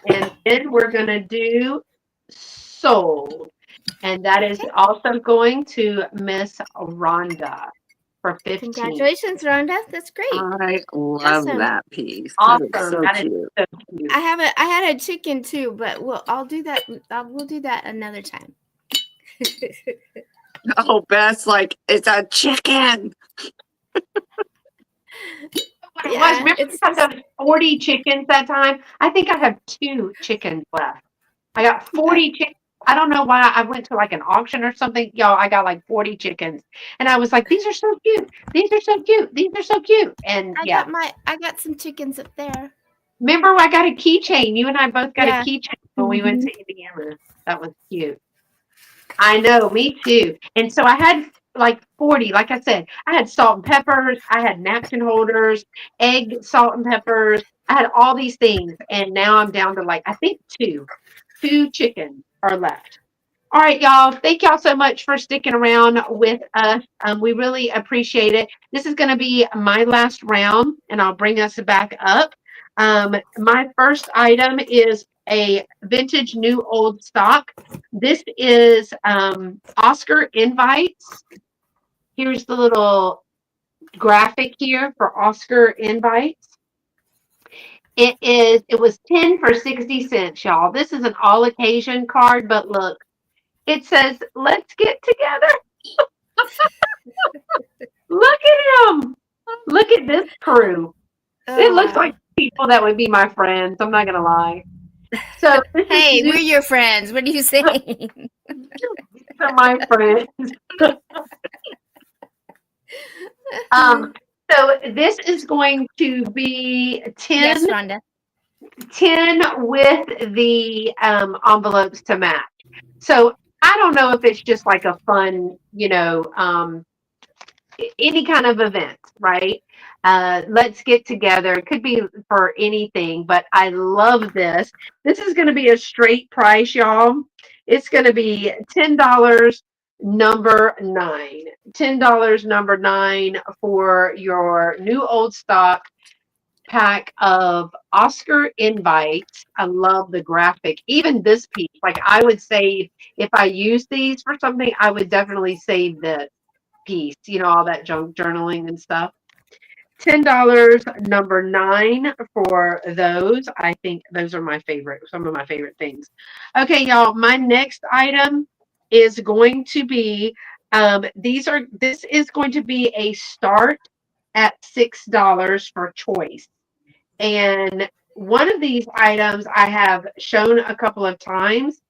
And then we're going to do sold. And that is also going to Miss Rhonda for 15. Congratulations, Rhonda. That's great. I love that piece. Awesome. That is so cute. So cute. I had a chicken too, but I'll do that. We'll do that another time. Oh, Beth's like, it's a chicken. Yeah, remember I got 40 chickens that time? I think I have 2 chickens left. I got 40 chickens. I don't know why I went to like an auction or something. Y'all, I got like 40 chickens. And I was like, these are so cute. These are so cute. These are so cute. And I got some chickens up there. Remember I got a keychain. You and I both got a keychain when we went to Indiana. That was cute. I know, me too. And so I had like 40, like I said, I had salt and peppers, I had napkin holders, egg, salt and peppers, I had all these things. And now I'm down to like, I think 2 chickens are left. All right, y'all. Thank y'all so much for sticking around with us. We really appreciate it. This is going to be my last round, and I'll bring us back up. My first item is a vintage new old stock. This is Oscar invites. Here's the little graphic here for Oscar invites. It was 10 for 60 cents, y'all. This is an all occasion card, but look, it says, let's get together. Look at him. Look at this crew. It looks like people that would be my friends. I'm not going to lie. So this Hey, is new. we're your friends. What are you saying? These are my friends. So this is going to be 10, Yes, Rhonda. 10 with the envelopes to match. So I don't know if it's just like a fun, any kind of event, right? Let's get together. It could be for anything, but I love this. This is going to be a straight price, y'all. It's going to be $10 number 9. $10 number 9 for your new old stock pack of Oscar invites. I love the graphic. Even this piece, like I would save if I use these for something, I would definitely save this piece, all that junk journaling and stuff. $10 number 9 for those. I think those are some of my favorite things. Okay, y'all, my next item is going to be this is going to be a start at $6 for choice. And one of these items I have shown a couple of times,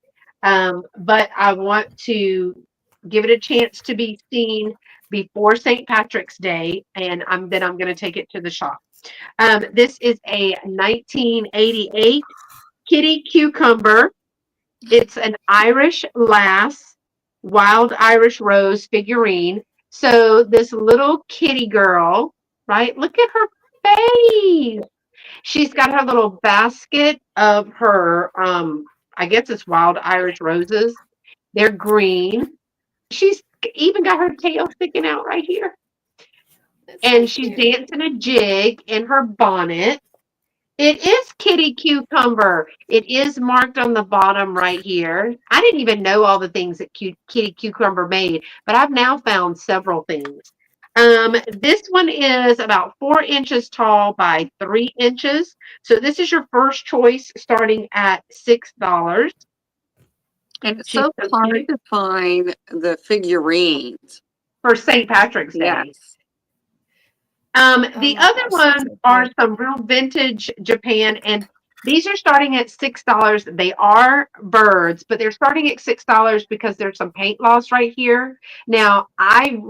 but I want to give it a chance to be seen before St. Patrick's Day, and then I'm going to take it to the shop. This is a 1988 kitty cucumber. It's an Irish lass, wild Irish rose figurine. So this little kitty girl, right? Look at her face. She's got her little basket of her, I guess it's wild Irish roses. They're green. She's even got her tail sticking out right here. And she's dancing a jig in her bonnet. It is kitty cucumber. It is marked on the bottom right here. I didn't even know all the things that kitty cucumber made, but I've now found several things. This one is about 4 inches tall by 3 inches. So this is your first choice starting at $6. And it's so hard to find the figurines for St. Patrick's Day. Yes. The other ones are some real vintage Japan, and these are starting at $6. They are birds, but they're starting at $6 because there's some paint loss right here. Now, I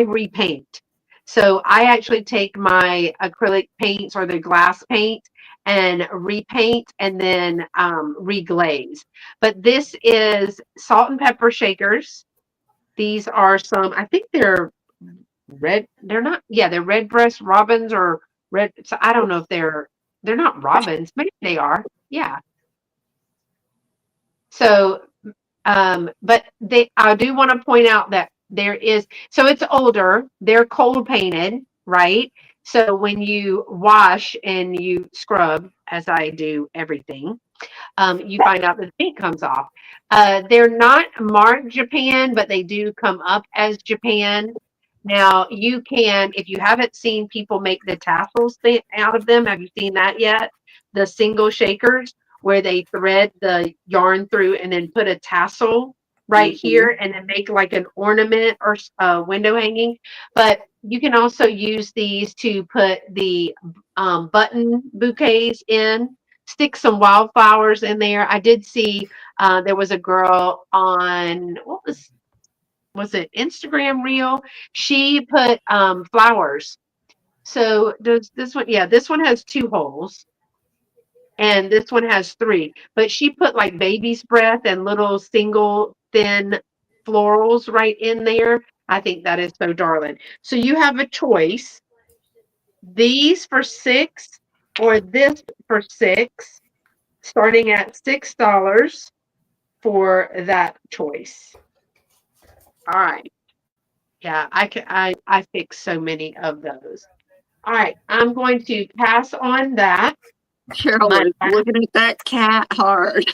repaint. So I actually take my acrylic paints or the glass paint and repaint and then reglaze. But this is salt and pepper shakers. These are some, I think they're red. They're not, yeah, they're red breast robins or red. So I don't know if they're not robins. Maybe they are. Yeah. So, but I do want to point out that so it's older. They're cold painted, right? So when you wash and you scrub, as I do everything, you find out that the paint comes off. They're not marked Japan, but they do come up as Japan. Now, you can, if you haven't seen people make the tassels out of them, have you seen that yet? The single shakers where they thread the yarn through and then put a tassel right here and then make like an ornament or window hanging. But you can also use these to put the button bouquets in, stick some wildflowers in there. I did see there was a girl on, what was it Instagram reel? She put flowers. So does this one? Yeah, this one has 2 holes and this one has 3. But she put like baby's breath and little single thin florals right in there. I think that is so darling. So you have a choice. These for 6 or this for 6, starting at $6 for that choice. All right. Yeah, I fix so many of those. All right, I'm going to pass on that. Cheryl My was looking at that cat hard.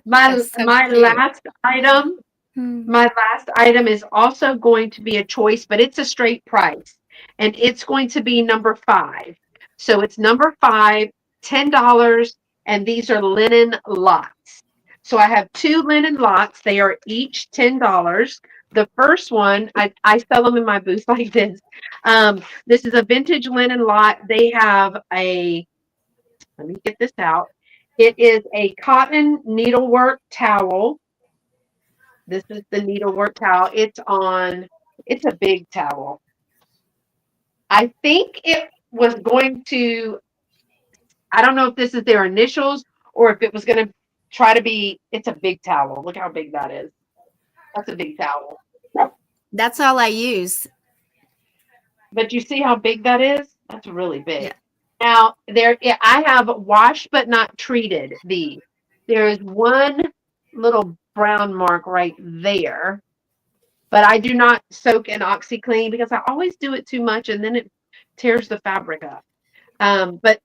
That's so my cute. last item, Hmm. my last item is also going to be a choice, but it's a straight price, and it's going to be number 5. So it's number 5, $10, and these are linen lots. So I have 2 linen lots. They are each $10. The first one, I sell them in my booth like this. This is a vintage linen lot. They have let me get this out. It is a cotton needlework towel. This is the needlework towel. It's a big towel. I think it was going to, I don't know if this is their initials or if it was going to try to be, it's a big towel. Look how big that is. That's a big towel. That's all I use. But you see how big that is? That's really big. Yeah. Now, I have washed but not treated these. There is one little brown mark right there, but I do not soak in OxyClean because I always do it too much and then it tears the fabric up. But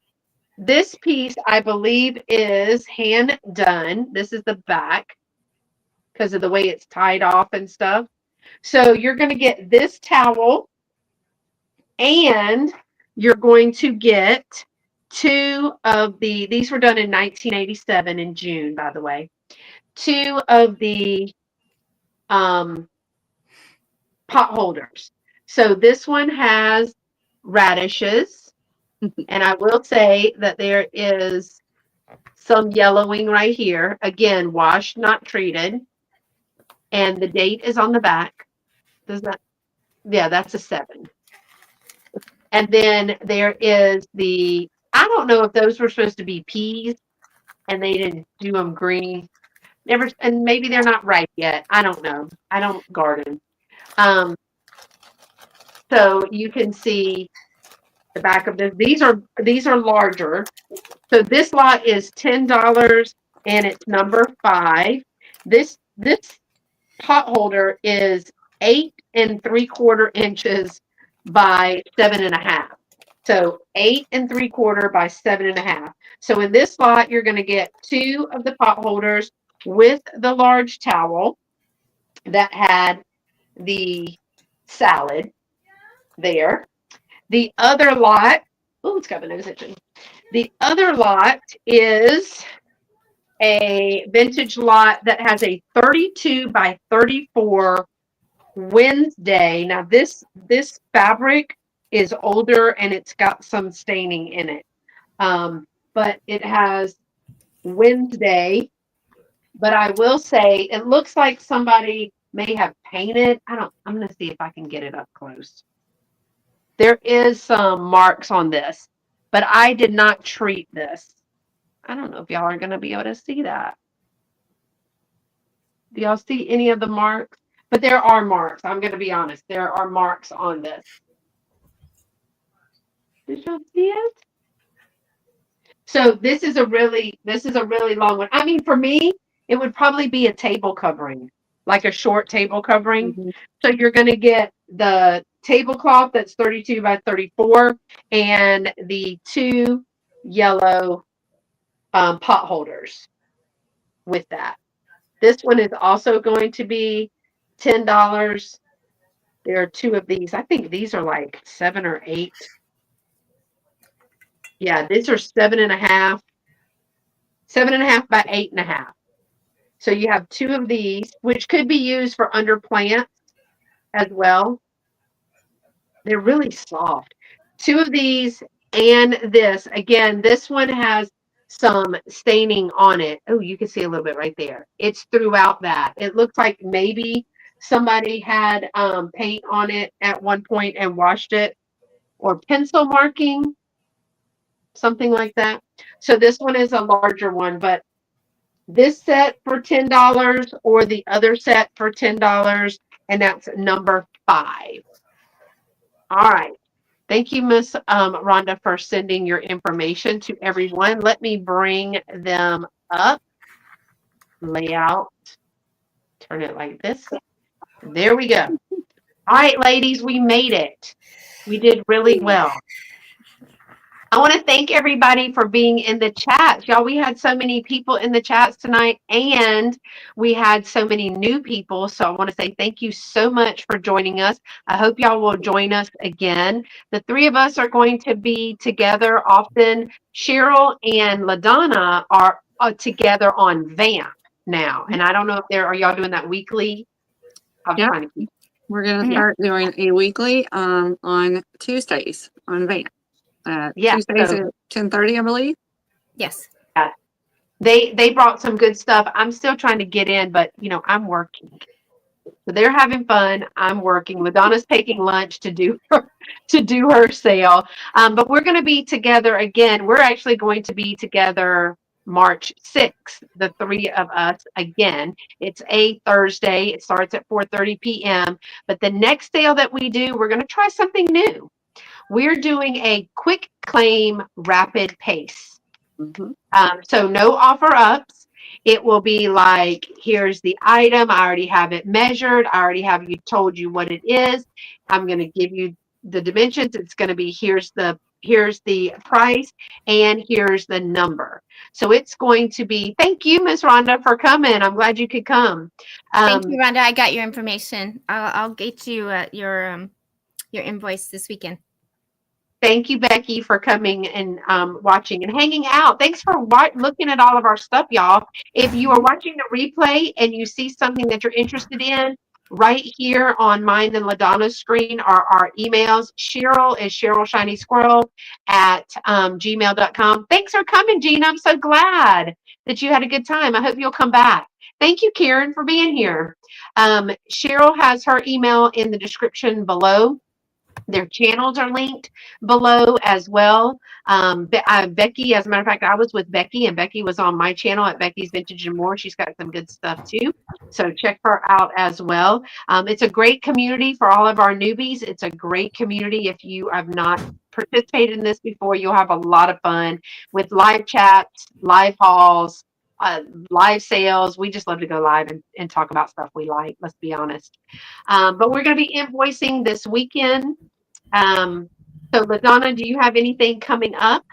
this piece, I believe, is hand done. This is the back because of the way it's tied off and stuff. So you're going to get this towel, and you're going to get 2 of these were done in 1987 in June, by the way. 2 of the pot holders. So this one has radishes, and I will say that there is some yellowing right here. Again, washed, not treated. And the date is on the back. Does that? Yeah, that's a 7. And then there is I don't know if those were supposed to be peas and they didn't do them green. Never, and maybe they're not ripe yet. I don't know. I don't garden. Um, so you can see the back of this. These are larger. So this lot is $10 and it's number 5. This pot holder is 8 3/4 inches by 7.5. So 8 3/4 by 7.5. So in this lot, you're going to get 2 of the pot holders with the large towel that had the salad there. The other lot, oh, it's got my nose itching. The other lot is a vintage lot that has a 32 by 34 Wednesday. Now this fabric is older and it's got some staining in it. But it has Wednesday. But I will say it looks like somebody may have painted. I'm gonna see if I can get it up close. There is some marks on this, but I did not treat this. I don't know if y'all are gonna be able to see that. Do y'all see any of the marks? But there are marks. I'm going to be honest. There are marks on this. Did y'all see it? So this is a really long one. I mean, for me, it would probably be a table covering, like a short table covering. Mhm. So you're going to get the tablecloth that's 32 by 34 and the 2 yellow pot holders with that. This one is also going to be $10. There are 2 of these. I think these are like 7 or 8. Yeah, these are 7.5. 7.5 by 8.5. So you have 2 of these, which could be used for under plants as well. They're really soft. 2 of these and this. Again, this one has some staining on it. Oh, you can see a little bit right there. It's throughout that. It looks like maybe somebody had paint on it at one point and washed it, or pencil marking, something like that. So this one is a larger one, but this set for $10 or the other set for $10, and that's number 5. All right. Thank you, Miss Rhonda, for sending your information to everyone. Let me bring them up. Layout. Turn it like this. There we go. All right, ladies, we made it. We did really well. I want to thank everybody for being in the chats. Y'all, we had so many people in the chats tonight, and we had so many new people. So I want to say thank you so much for joining us. I hope y'all will join us again. The three of us are going to be together often. Sheryl and LaDonna are together on Vamp now. And I don't know if are y'all doing that weekly? I'm Yep. trying to keep. We're going to start doing a weekly on Tuesdays on Vamp. Yeah, Tuesdays so at 10:30, I believe. Yes. they brought some good stuff. I'm still trying to get in, but I'm working. So they're having fun. I'm working. LaDonna's taking lunch to do her sale. But we're going to be together again. We're actually going to be together March 6th, the three of us again. It's a Thursday. It starts at 4:30 p.m. But the next sale that we do, we're going to try something new. We're doing a quick claim rapid pace. Mm-hmm. So no offer ups. It will be like, here's the item. I already have it measured. I already have told you what it is. I'm going to give you the dimensions. It's going to be here's the price and here's the number. So it's going to be, thank you, Miss Rhonda, for coming. I'm glad you could come. Thank you, Rhonda. I got your information. I'll get you your invoice this weekend. Thank you, Becky, for coming and watching and hanging out. Thanks for looking at all of our stuff, y'all. If you are watching the replay and you see something that you're interested in, right here on mine and LaDonna's screen are our emails. Sheryl is Sheryl-ShinySquirrel at gmail.com. Thanks for coming, Gina. I'm so glad that you had a good time. I hope you'll come back. Thank you, Karen, for being here. Sheryl has her email in the description below. Their channels are linked below as well. Becky, as a matter of fact, I was with Becky, and Becky was on my channel at Becky's Vintage and More. She's got some good stuff too. So check her out as well. It's a great community for all of our newbies. It's a great community. If you have not participated in this before, you'll have a lot of fun with live chats, live hauls, live sales. We just love to go live and talk about stuff we like, let's be honest. But we're going to be invoicing this weekend. So LaDonna, do you have anything coming up?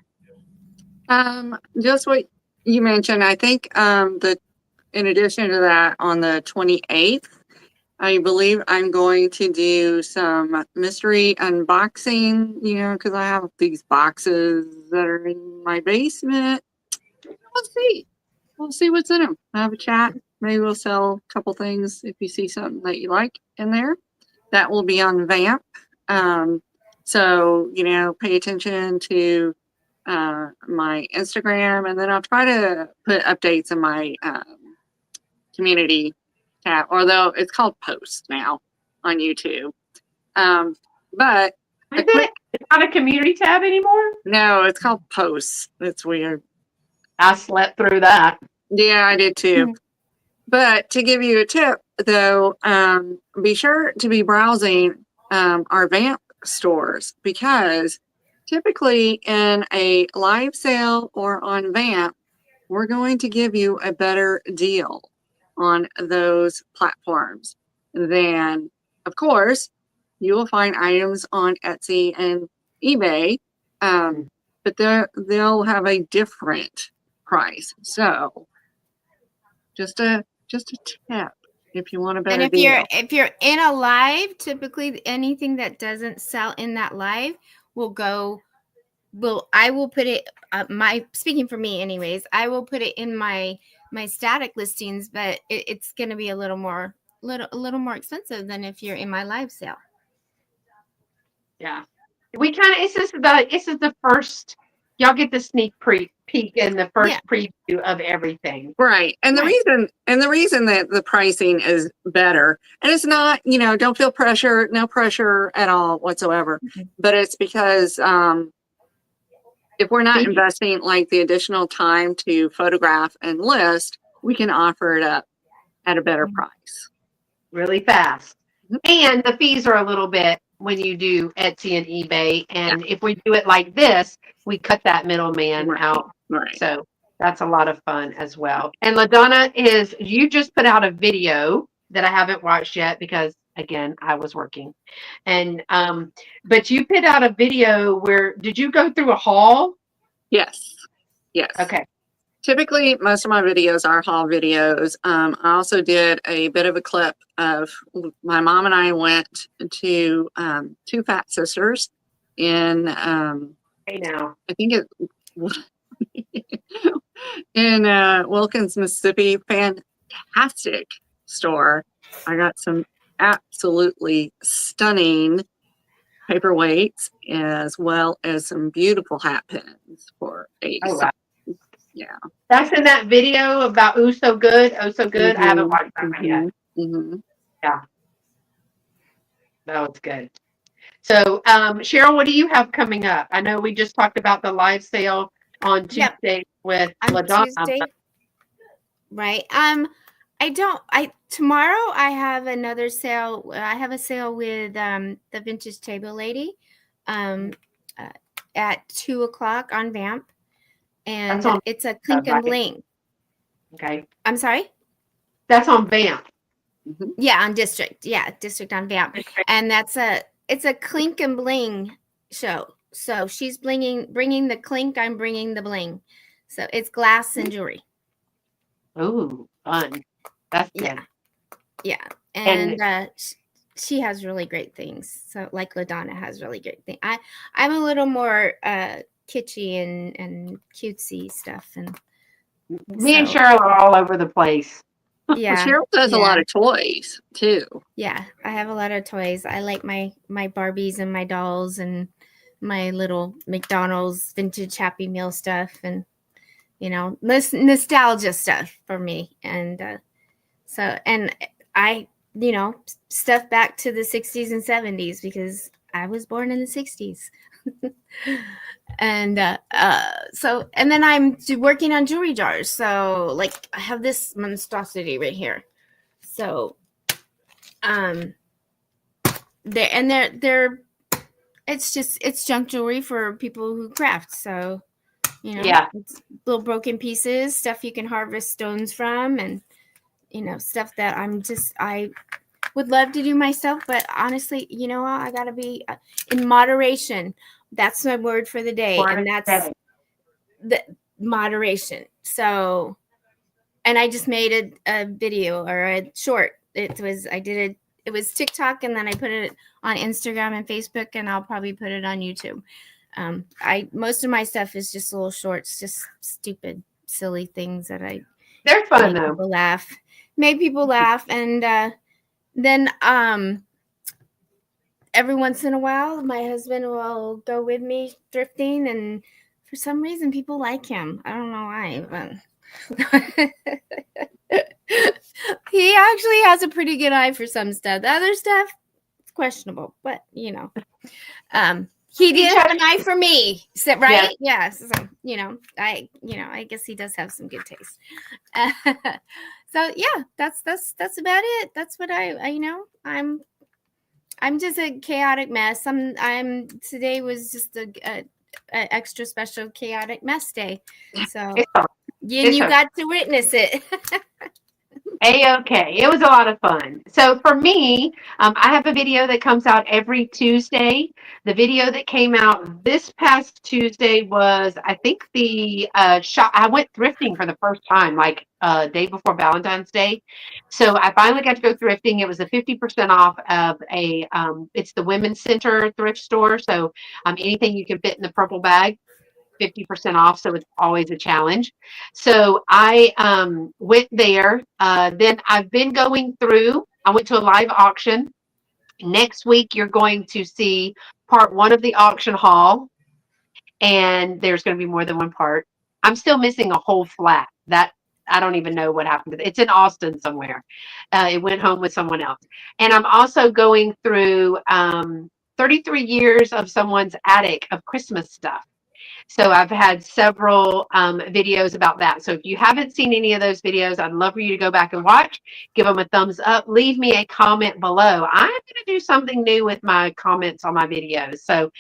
Just what you mentioned. I think in addition to that, on the 28th, I believe I'm going to do some mystery unboxing, because I have these boxes that are in my basement. We'll see what's in them. Have a chat. Maybe we'll sell a couple things if you see something that you like in there. That will be on Vamp. So, pay attention to my Instagram, and then I'll try to put updates in my community tab, although it's called Post now on YouTube. But It's not a community tab anymore? No, it's called Posts. It's weird. I slept through that. Yeah, I did too. But to give you a tip, though, be sure to be browsing our Vamp stores, because typically in a live sale or on Vamp, we're going to give you a better deal on those platforms than, of course, you will find items on Etsy and eBay, but they'll have a different price. So just a tip if you want a better deal. And if you're in a live, typically anything that doesn't sell in that live I will put it speaking for me anyways, I will put it in my static listings, but it's going to be a little more expensive than if you're in my live sale. Yeah. We kind of, this is the first, y'all get the sneak peek and the first preview of everything. Right. And the reason that the pricing is better, and it's not, don't feel pressure, no pressure at all whatsoever, but it's because if we're not investing like the additional time to photograph and list, we can offer it up at a better price. Really fast. And the fees are a little bit when you do Etsy and eBay. And if we do it like this, we cut that middleman out. Right. So that's a lot of fun as well. And LaDonna you just put out a video that I haven't watched yet because again, I was working. And but you put out a video where did you go through a haul? Yes. Yes. Okay. Typically, most of my videos are haul videos. I also did a bit of a clip of my mom and I went to Two Fat Sisters in, Hey now. I think it in Wilkins, Mississippi. Fantastic store. I got some absolutely stunning paperweights as well as some beautiful hat pins for Oh $80. wow. Yeah. That's in that video about Ooh So Good. Oh So Good. I haven't Mm-hmm, watched that one yet. mm-hmm. Yeah. That was good. So, Cheryl, what do you have coming up? I know we just talked about the live sale on Yep. Tuesday with On Ladonna. Tuesday. Right. Tomorrow I have another sale. I have a sale with the Vintage Table Lady uh, at 2:00 on Vamp. That's And on it's a clink and right? bling. Okay. I'm sorry? That's on Vamp. Mm-hmm. Yeah, on District. Yeah, District on Vamp. Okay. And it's a clink and bling show. So she's bringing the clink, I'm bringing the bling. So it's glass and jewelry. Ooh, fun. That's Yeah. good. Yeah. And And she has really great things. So like LaDonna has really great things. I'm a little more kitschy and cutesy stuff. And me and so, Cheryl are all over the place. Well, yeah. Cheryl does a Yeah. lot of toys too. Yeah, I have a lot of toys. I like my Barbies and my dolls and my little McDonald's vintage Happy Meal stuff and this nostalgia stuff for me. And and I stuff back to the 60s and 70s because I was born in the 60s. And and then I'm working on jewelry jars. So like I have this monstrosity right here. So they're it's junk jewelry for people who craft. So Yeah. it's little broken pieces, stuff you can harvest stones from, and stuff that I would love to do myself, but honestly, I gotta be in moderation. That's my word for the day, and that's the moderation. So, and I just made a video or a short. It was TikTok, and then I put it on Instagram and Facebook, and I'll probably put it on YouTube. Most of my stuff is just little shorts, just stupid, silly things that They're fun make though. people laugh. Make people laugh, and then every once in a while, my husband will go with me thrifting, and for some reason, people like him. I don't know why, but he actually has a pretty good eye for some stuff. The other stuff, it's questionable, but he did have an eye for me, right? Yeah. So I guess he does have some good taste. So yeah, that's about it. That's what I'm just a chaotic mess. Today was just a extra special chaotic mess day. So you got to witness it. A-okay. It was a lot of fun. So for me, I have a video that comes out every Tuesday. The video that came out this past Tuesday was, I think, the shop. I went thrifting for the first time, like day before Valentine's Day. So I finally got to go thrifting. It was a 50% off of it's the Women's Center thrift store. So anything you can fit in the purple bag. 50% off, so it's always a challenge. So I went there. Then I've been going through. I went to a live auction. Next week, you're going to see part one of the auction haul, and there's going to be more than one part. I'm still missing a whole flat. That I don't even know what happened to it. It's in Austin somewhere. It went home with someone else. And I'm also going through 33 years of someone's attic of Christmas stuff. So I've had several videos about that. So if you haven't seen any of those videos, I'd love for you to go back and watch. Give them a thumbs up. Leave me a comment below. I'm going to do something new with my comments on my videos. So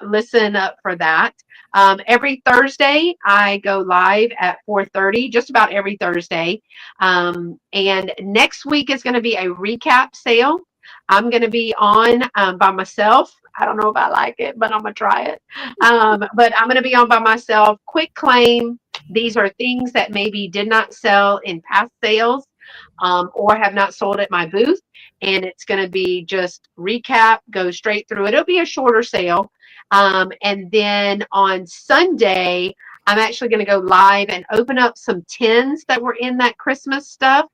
listen up for that. Every Thursday, I go live at 4:30, just about every Thursday. And next week is going to be a recap sale. I'm going to be on by myself. I don't know if I like it, but I'm going to try it. But I'm going to be on by myself. Quick claim. These are things that maybe did not sell in past sales or have not sold at my booth. And it's going to be just recap, go straight through it. It'll be a shorter sale. And then on Sunday, I'm actually going to go live and open up some tins that were in that Christmas stuff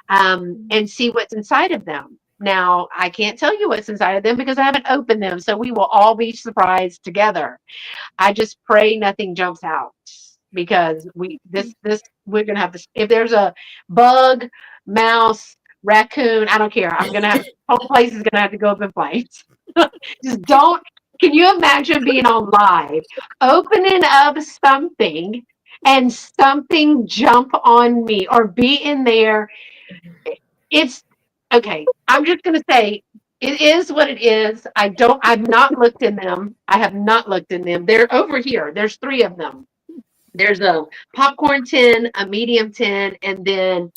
and see what's inside of them. Now, I can't tell you what's inside of them because I haven't opened them. So we will all be surprised together. I just pray nothing jumps out because we're going to have this. If there's a bug, mouse, raccoon, I don't care. I'm going to have, whole place is going to have to go up in flames. Just don't. Can you imagine being on live, opening up something and something jump on me or be in there? It's okay. I'm just going to say it is what it is. I've not looked in them. I have not looked in them. They're over here. There's 3 of them. There's a popcorn tin, a medium tin, and then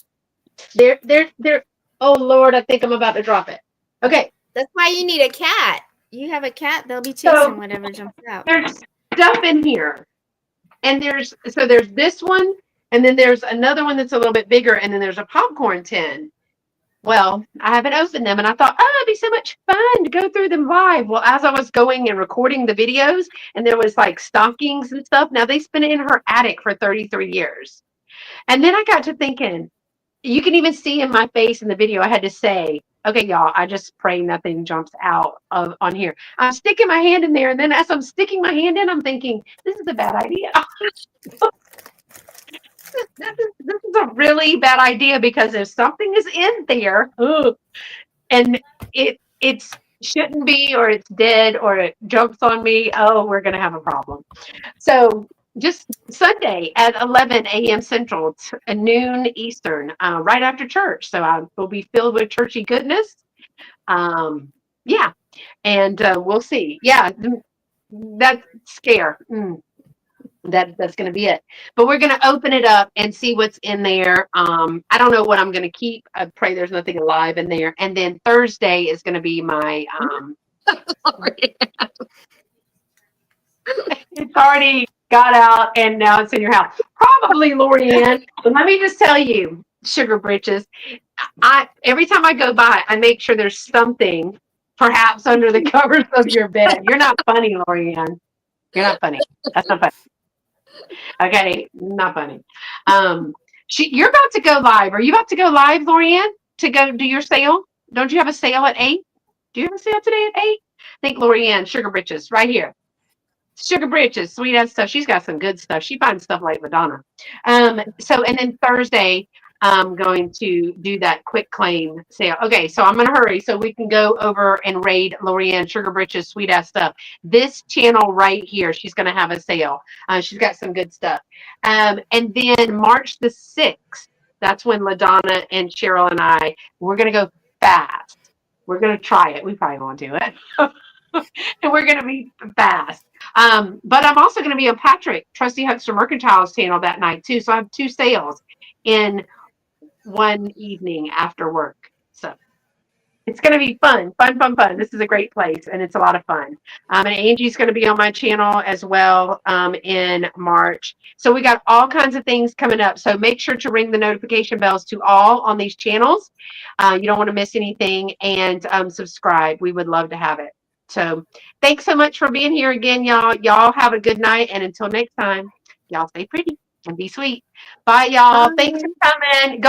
they're, oh Lord, I think I'm about to drop it. Okay. That's why you need a cat. You have a cat, they'll be chasing whatever jumps out. There's stuff in here. And there's this one, and then there's another one that's a little bit bigger, and then there's a popcorn tin. Well, I haven't opened them, and I thought, oh, it'd be so much fun to go through them live. Well, as I was going and recording the videos, and there was like stockings and stuff. Now, they've been in her attic for 33 years. And then I got to thinking, you can even see in my face in the video, I had to say, okay, y'all, I just pray nothing jumps out on here. I'm sticking my hand in there, and then as I'm sticking my hand in, I'm thinking, this is a bad idea. This is a really bad idea because if something is in there and it shouldn't be, or it's dead, or it jumps on me, oh, we're going to have a problem. So just Sunday at 11 a.m. Central, noon Eastern, right after church. So I will be filled with churchy goodness. Yeah. And we'll see. Yeah. That scare. That's going to be it. But we're going to open it up and see what's in there. I don't know what I'm going to keep. I pray there's nothing alive in there. And then Thursday is going to be my it's already got out and now it's in your house. Probably, Lorianne. But let me just tell you, Sugar Britches, every time I go by, I make sure there's something perhaps under the covers of your bed. You're not funny, Lorianne. You're not funny. That's not funny. Okay, not funny. You're about to go live. Are you about to go live, Lorianne, to go do your sale? Don't you have a sale at 8? Do you have a sale today at 8? I think Lorianne, Sugar Britches, right here. Sugar Britches, sweet ass stuff. She's got some good stuff. She finds stuff like Madonna. And then Thursday, I'm going to do that quick claim sale. Okay, so I'm going to hurry so we can go over and raid Lorianne, Sugar Britches, sweet ass stuff. This channel right here, she's going to have a sale. She's got some good stuff. And then March the 6th, that's when Ladonna and Sheryl and we're going to go fast. We're going to try it. We probably won't do it. And we're going to be fast. But I'm also going to be on Patrick, Trusty Huckster Mercantile's channel that night too. So I have 2 sales in one evening after work. So it's going to be fun. This is a great place and it's a lot of fun. And Angie's going to be on my channel as well in March. So we got all kinds of things coming up. So make sure to ring the notification bells to all on these channels. You don't want to miss anything, and subscribe. We would love to have it. So thanks so much for being here again, y'all. Y'all have a good night. And until next time, y'all stay pretty and be sweet. Bye, y'all. Bye. Thanks for coming. Go